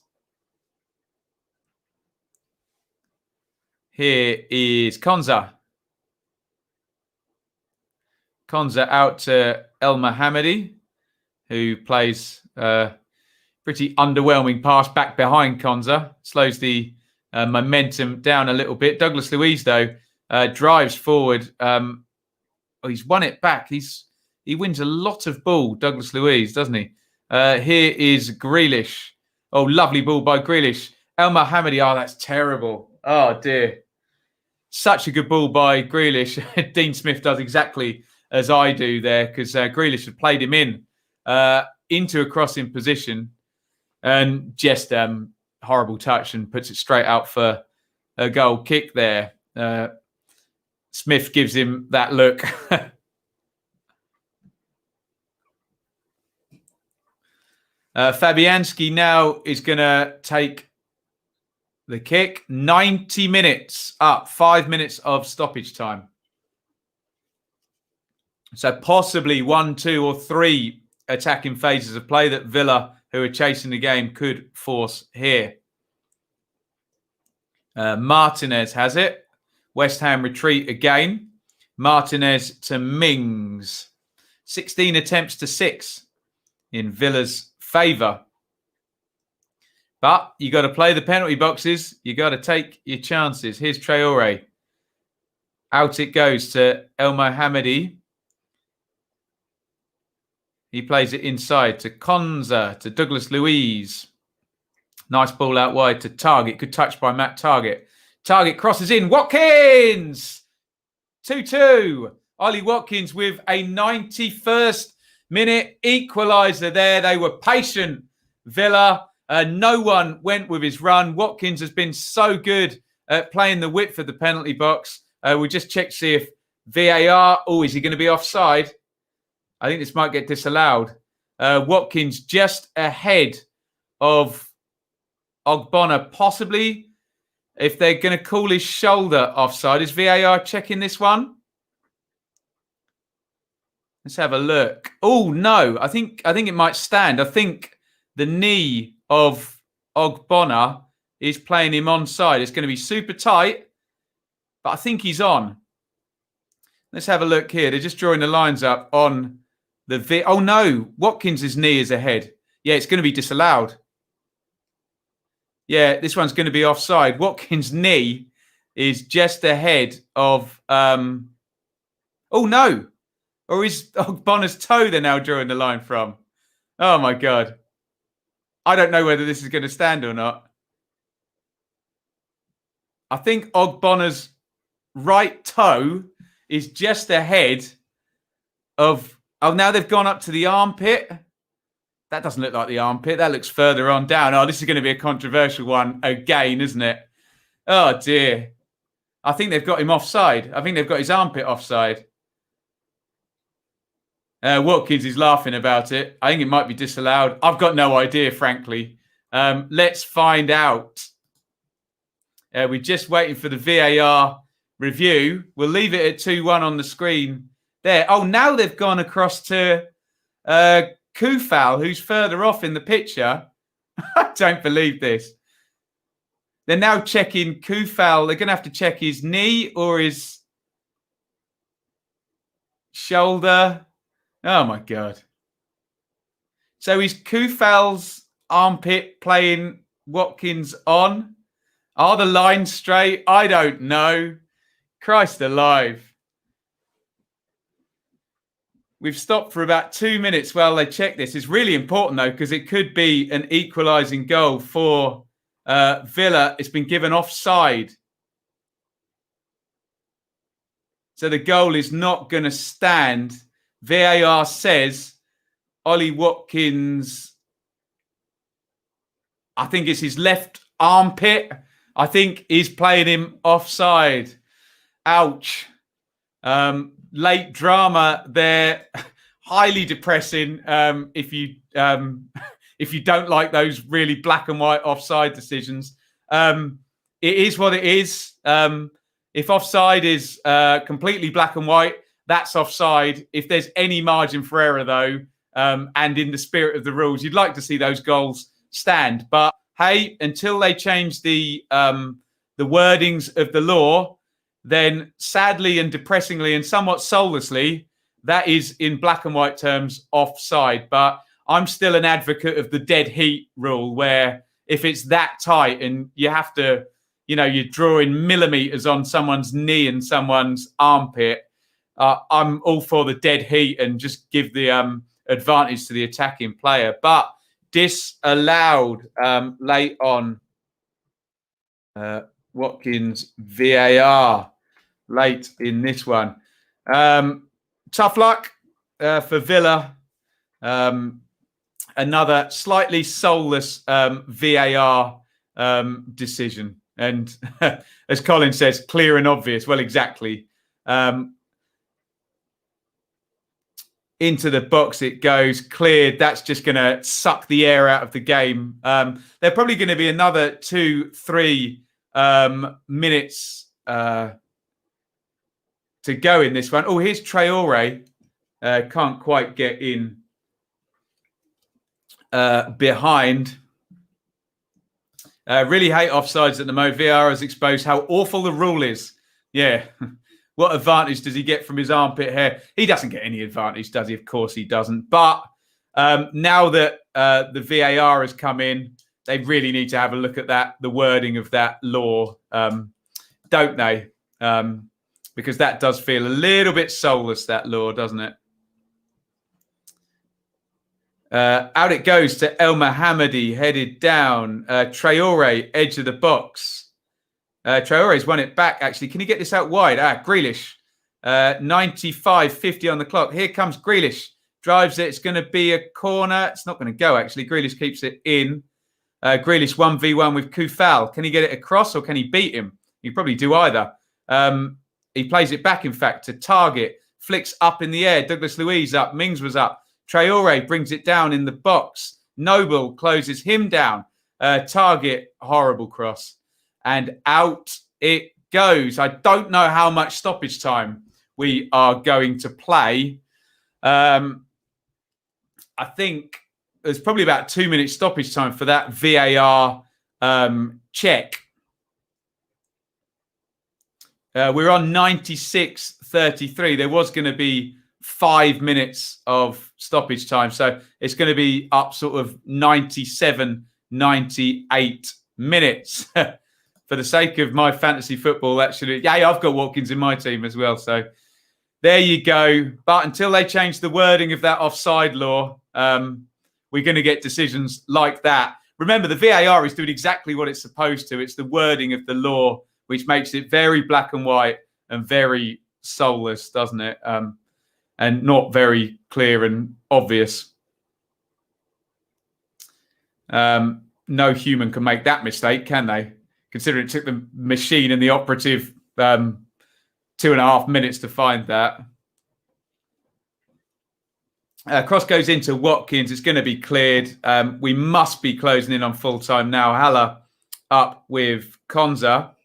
A: Here is Konza. Konza out to El Mohammadi, who plays pretty underwhelming pass back behind Konza. Slows the momentum down a little bit. Douglas Luiz, though, drives forward. He's won it back. He wins a lot of ball, Douglas Luiz, doesn't he? Here is Grealish. Oh, lovely ball by Grealish. El Mohammadi. Oh, that's terrible. Oh, dear. Such a good ball by Grealish. Dean Smith does exactly as I do there, because Grealish had played him into a crossing position, and just horrible touch, and puts it straight out for a goal kick there. Smith gives him that look. Fabianski now is going to take the kick. 90 minutes up, 5 minutes of stoppage time. So possibly 1, 2 or 3 attacking phases of play that Villa, who are chasing the game, could force here. Martinez has it. West Ham retreat again. Martinez to Mings. 16 attempts to 6 in Villa's favour. But you got to play the penalty boxes. You got to take your chances. Here's Traore. Out it goes to El Mohammadi. He plays it inside to Konza, to Douglas Luiz. Nice ball out wide to Target. Good touch by Matt Target. Target crosses in. Watkins! 2-2. Ollie Watkins with a 91st minute equaliser there. They were patient, Villa. No one went with his run. Watkins has been so good at playing the width of the penalty box. We just checked to see if VAR... Oh, is he going to be offside? I think this might get disallowed. Watkins just ahead of Ogbonna, possibly. If they're going to call his shoulder offside, is VAR checking this one? Let's have a look. Oh no, I think it might stand. I think the knee of Ogbonna is playing him onside. It's going to be super tight, but I think he's on. Let's have a look here. They're just drawing the lines up on the Oh no, Watkins' knee is ahead. Yeah, it's going to be disallowed. Yeah, this one's going to be offside. Watkins' knee is just ahead of... oh, no. Or is Ogbonna's toe they're now drawing the line from? Oh, my God. I don't know whether this is going to stand or not. I think Ogbonna's right toe is just ahead of... Oh, now they've gone up to the armpit. That doesn't look like the armpit. That looks further on down. Oh, this is going to be a controversial one again, isn't it? Oh, dear. I think they've got him offside. I think they've got his armpit offside. Watkins is laughing about it. I think it might be disallowed. I've got no idea, frankly. Let's find out. We're just waiting for the VAR review. We'll leave it at 2-1 on the screen there. Oh, now they've gone across to... Kufal, who's further off in the picture. I don't believe this. They're now checking Kufal. They're going to have to check his knee or his shoulder. Oh, my God. So is Kufal's armpit playing Watkins on? Are the lines straight? I don't know. Christ alive. We've stopped for about 2 minutes while they check this. It's really important, though, because it could be an equalising goal for Villa. It's been given offside. So the goal is not going to stand. VAR says Ollie Watkins, I think it's his left armpit, I think he's playing him offside. Ouch. Late drama there. Highly depressing if you don't like those really black and white offside decisions. It is what it is. If offside is completely black and white, that's offside. If there's any margin for error, though, and in the spirit of the rules, you'd like to see those goals stand. But hey, until they change the wordings of the law, then sadly and depressingly and somewhat soullessly, that is in black and white terms offside. But I'm still an advocate of the dead heat rule, where if it's that tight and you have to, you're drawing millimeters on someone's knee and someone's armpit, I'm all for the dead heat and just give the advantage to the attacking player. But disallowed late on. Watkins VAR late in this one. Tough luck for Villa. Another slightly soulless VAR decision. And as Colin says, clear and obvious. Well, exactly. Into the box it goes, cleared. That's just going to suck the air out of the game. They're probably going to be another 2-3 minutes to go in this one. Oh, here's Traore. Can't quite get in behind. Really hate offsides at the moment. VAR has exposed how awful the rule is. Yeah. What advantage does he get from his armpit hair? He doesn't get any advantage, does he? Of course he doesn't. But now that the VAR has come in, they really need to have a look at that, the wording of that law, don't they? Because that does feel a little bit soulless, that law, doesn't it? Out it goes to El Mohammadi, headed down. Traore, edge of the box. Traore's won it back, actually. Can he get this out wide? Grealish. 95-50 on the clock. Here comes Grealish. Drives it. It's going to be a corner. It's not going to go, actually. Grealish keeps it in. Grealish 1v1 with Kufal. Can he get it across or can he beat him? He probably do either. He plays it back, in fact, to Target. Flicks up in the air. Douglas Luiz up. Mings was up. Traore brings it down in the box. Noble closes him down. Target, horrible cross. And out it goes. I don't know how much stoppage time we are going to play. I think there's probably about 2 minutes stoppage time for that VAR check. We're on 96-33. There was going to be 5 minutes of stoppage time. So it's going to be up sort of 97, 98 minutes. For the sake of my fantasy football, actually, yeah, I've got Watkins in my team as well. So there you go. But until they change the wording of that offside law, we're going to get decisions like that. Remember, the VAR is doing exactly what it's supposed to. It's the wording of the law, which makes it very black and white and very soulless, doesn't it? And not very clear and obvious. No human can make that mistake, can they? Considering it took the machine and the operative 2.5 minutes to find that. Cross goes into Watkins. It's going to be cleared. We must be closing in on full time now. Haller up with Konza.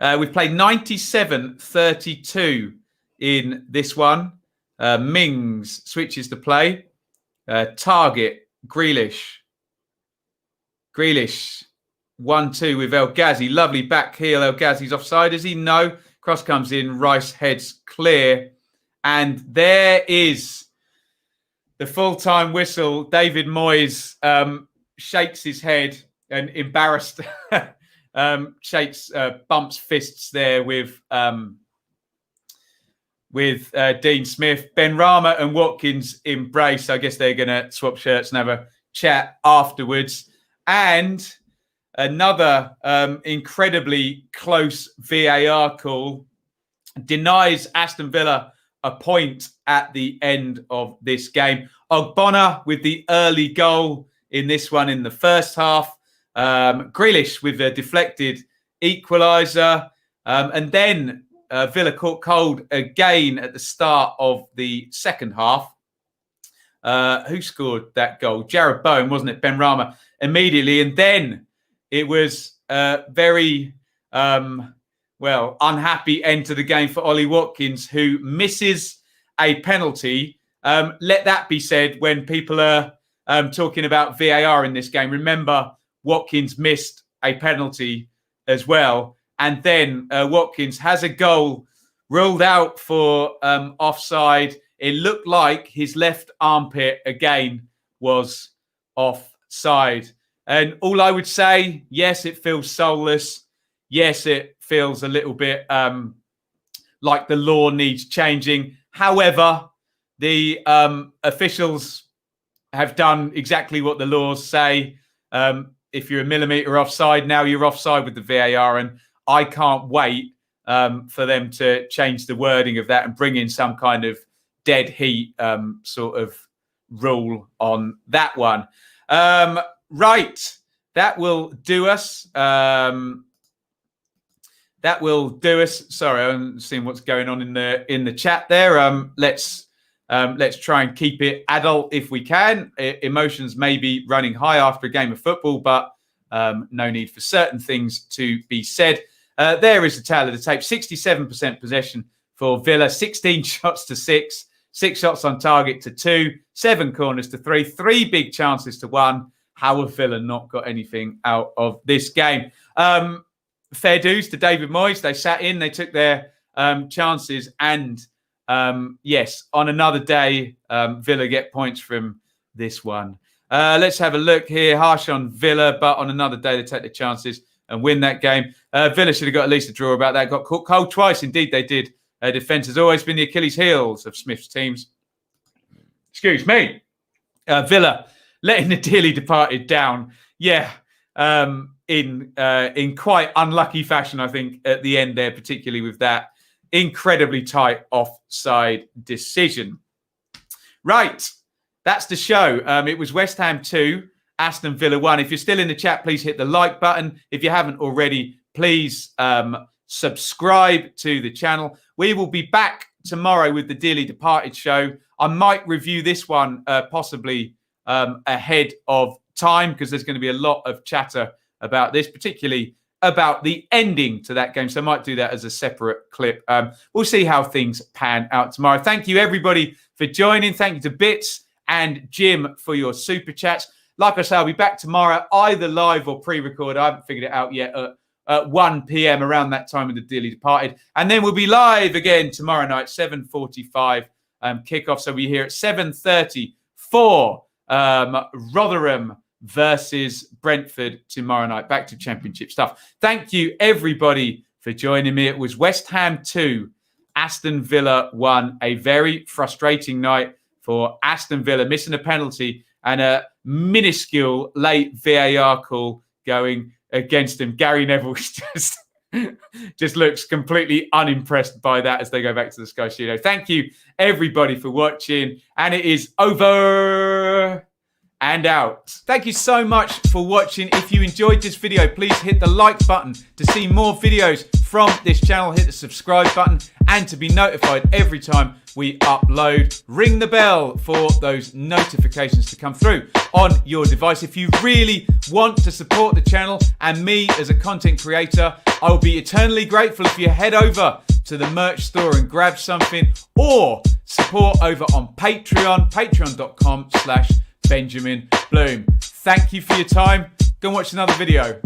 A: We've played 97-32 in this one. Mings switches to play. Target, Grealish. Grealish. 1-2 with El Ghazi. Lovely back heel. El Ghazi's offside. Is he? No. Cross comes in. Rice heads clear. And there is the full-time whistle. David Moyes shakes his head and embarrassed bumps fists there with Dean Smith. Benrahma and Watkins embrace. I guess they're going to swap shirts and have a chat afterwards. And another incredibly close VAR call denies Aston Villa a point at the end of this game. Ogbonna with the early goal in this one in the first half. Grealish with a deflected equaliser. And then Villa caught cold again at the start of the second half. Who scored that goal? Jared Bowen, wasn't it? Benrahma immediately. And then it was very, unhappy end to the game for Ollie Watkins, who misses a penalty. Let that be said when people are talking about VAR in this game. Remember, Watkins missed a penalty as well. And then Watkins has a goal ruled out for offside. It looked like his left armpit again was offside. And all I would say, yes, it feels soulless. Yes, it feels a little bit like the law needs changing. However, the officials have done exactly what the laws say. If you're a millimetre offside, now you're offside with the VAR. And I can't wait for them to change the wording of that and bring in some kind of dead heat sort of rule on that one. Right. That will do us. That will do us. Sorry, I'm seeing what's going on in the chat there. Let's try and keep it adult if we can. Emotions may be running high after a game of football, but no need for certain things to be said. There is the tale of the tape. 67% possession for Villa, 16 shots to 6, 6 shots on target to 2, 7 corners to 3, 3 big chances to 1. How have Villa not got anything out of this game? Fair dues to David Moyes. They sat in, they took their chances, and yes, on another day, Villa get points from this one. Let's have a look here. Harsh on Villa, but on another day, they take their chances and win that game. Villa should have got at least a draw about that. Got caught cold twice. Indeed, they did. Defence has always been the Achilles heels of Smith's teams. Excuse me. Villa letting the dearly departed down. Yeah, in quite unlucky fashion, I think, at the end there, particularly with that incredibly tight offside decision. Right, that's the show. It was West Ham 2, Aston Villa 1. If you're still in the chat, please hit the like button. If you haven't already, please subscribe to the channel. We will be back tomorrow with the Dearly Departed show. I might review this one possibly ahead of time, because there's going to be a lot of chatter about this, particularly about the ending to that game. So I might do that as a separate clip. We'll see how things pan out tomorrow. Thank you, everybody, for joining. Thank you to Bits and Jim for your super chats. Like I say, I'll be back tomorrow, either live or pre-recorded. I haven't figured it out yet. At 1 p.m. around that time of the Dearly Departed. And then we'll be live again tomorrow night, 7:45 kickoff. So we're here at 7:30 for Rotherham versus Brentford tomorrow night. Back to Championship stuff. Thank you, everybody, for joining me. It was West Ham 2, Aston Villa 1. A very frustrating night for Aston Villa, missing a penalty and a minuscule late VAR call going against him. Gary Neville just looks completely unimpressed by that as they go back to the Sky Studio. Thank you, everybody, for watching. And it is over and out. Thank you so much for watching. If you enjoyed this video, please hit the like button to see more videos from this channel. Hit the subscribe button, and to be notified every time we upload, ring the bell for those notifications to come through on your device. If you really want to support the channel and me as a content creator, I will be eternally grateful if you head over to the merch store and grab something, or support over on Patreon, patreon.com/Benjamin Bloom. Thank you for your time. Go and watch another video.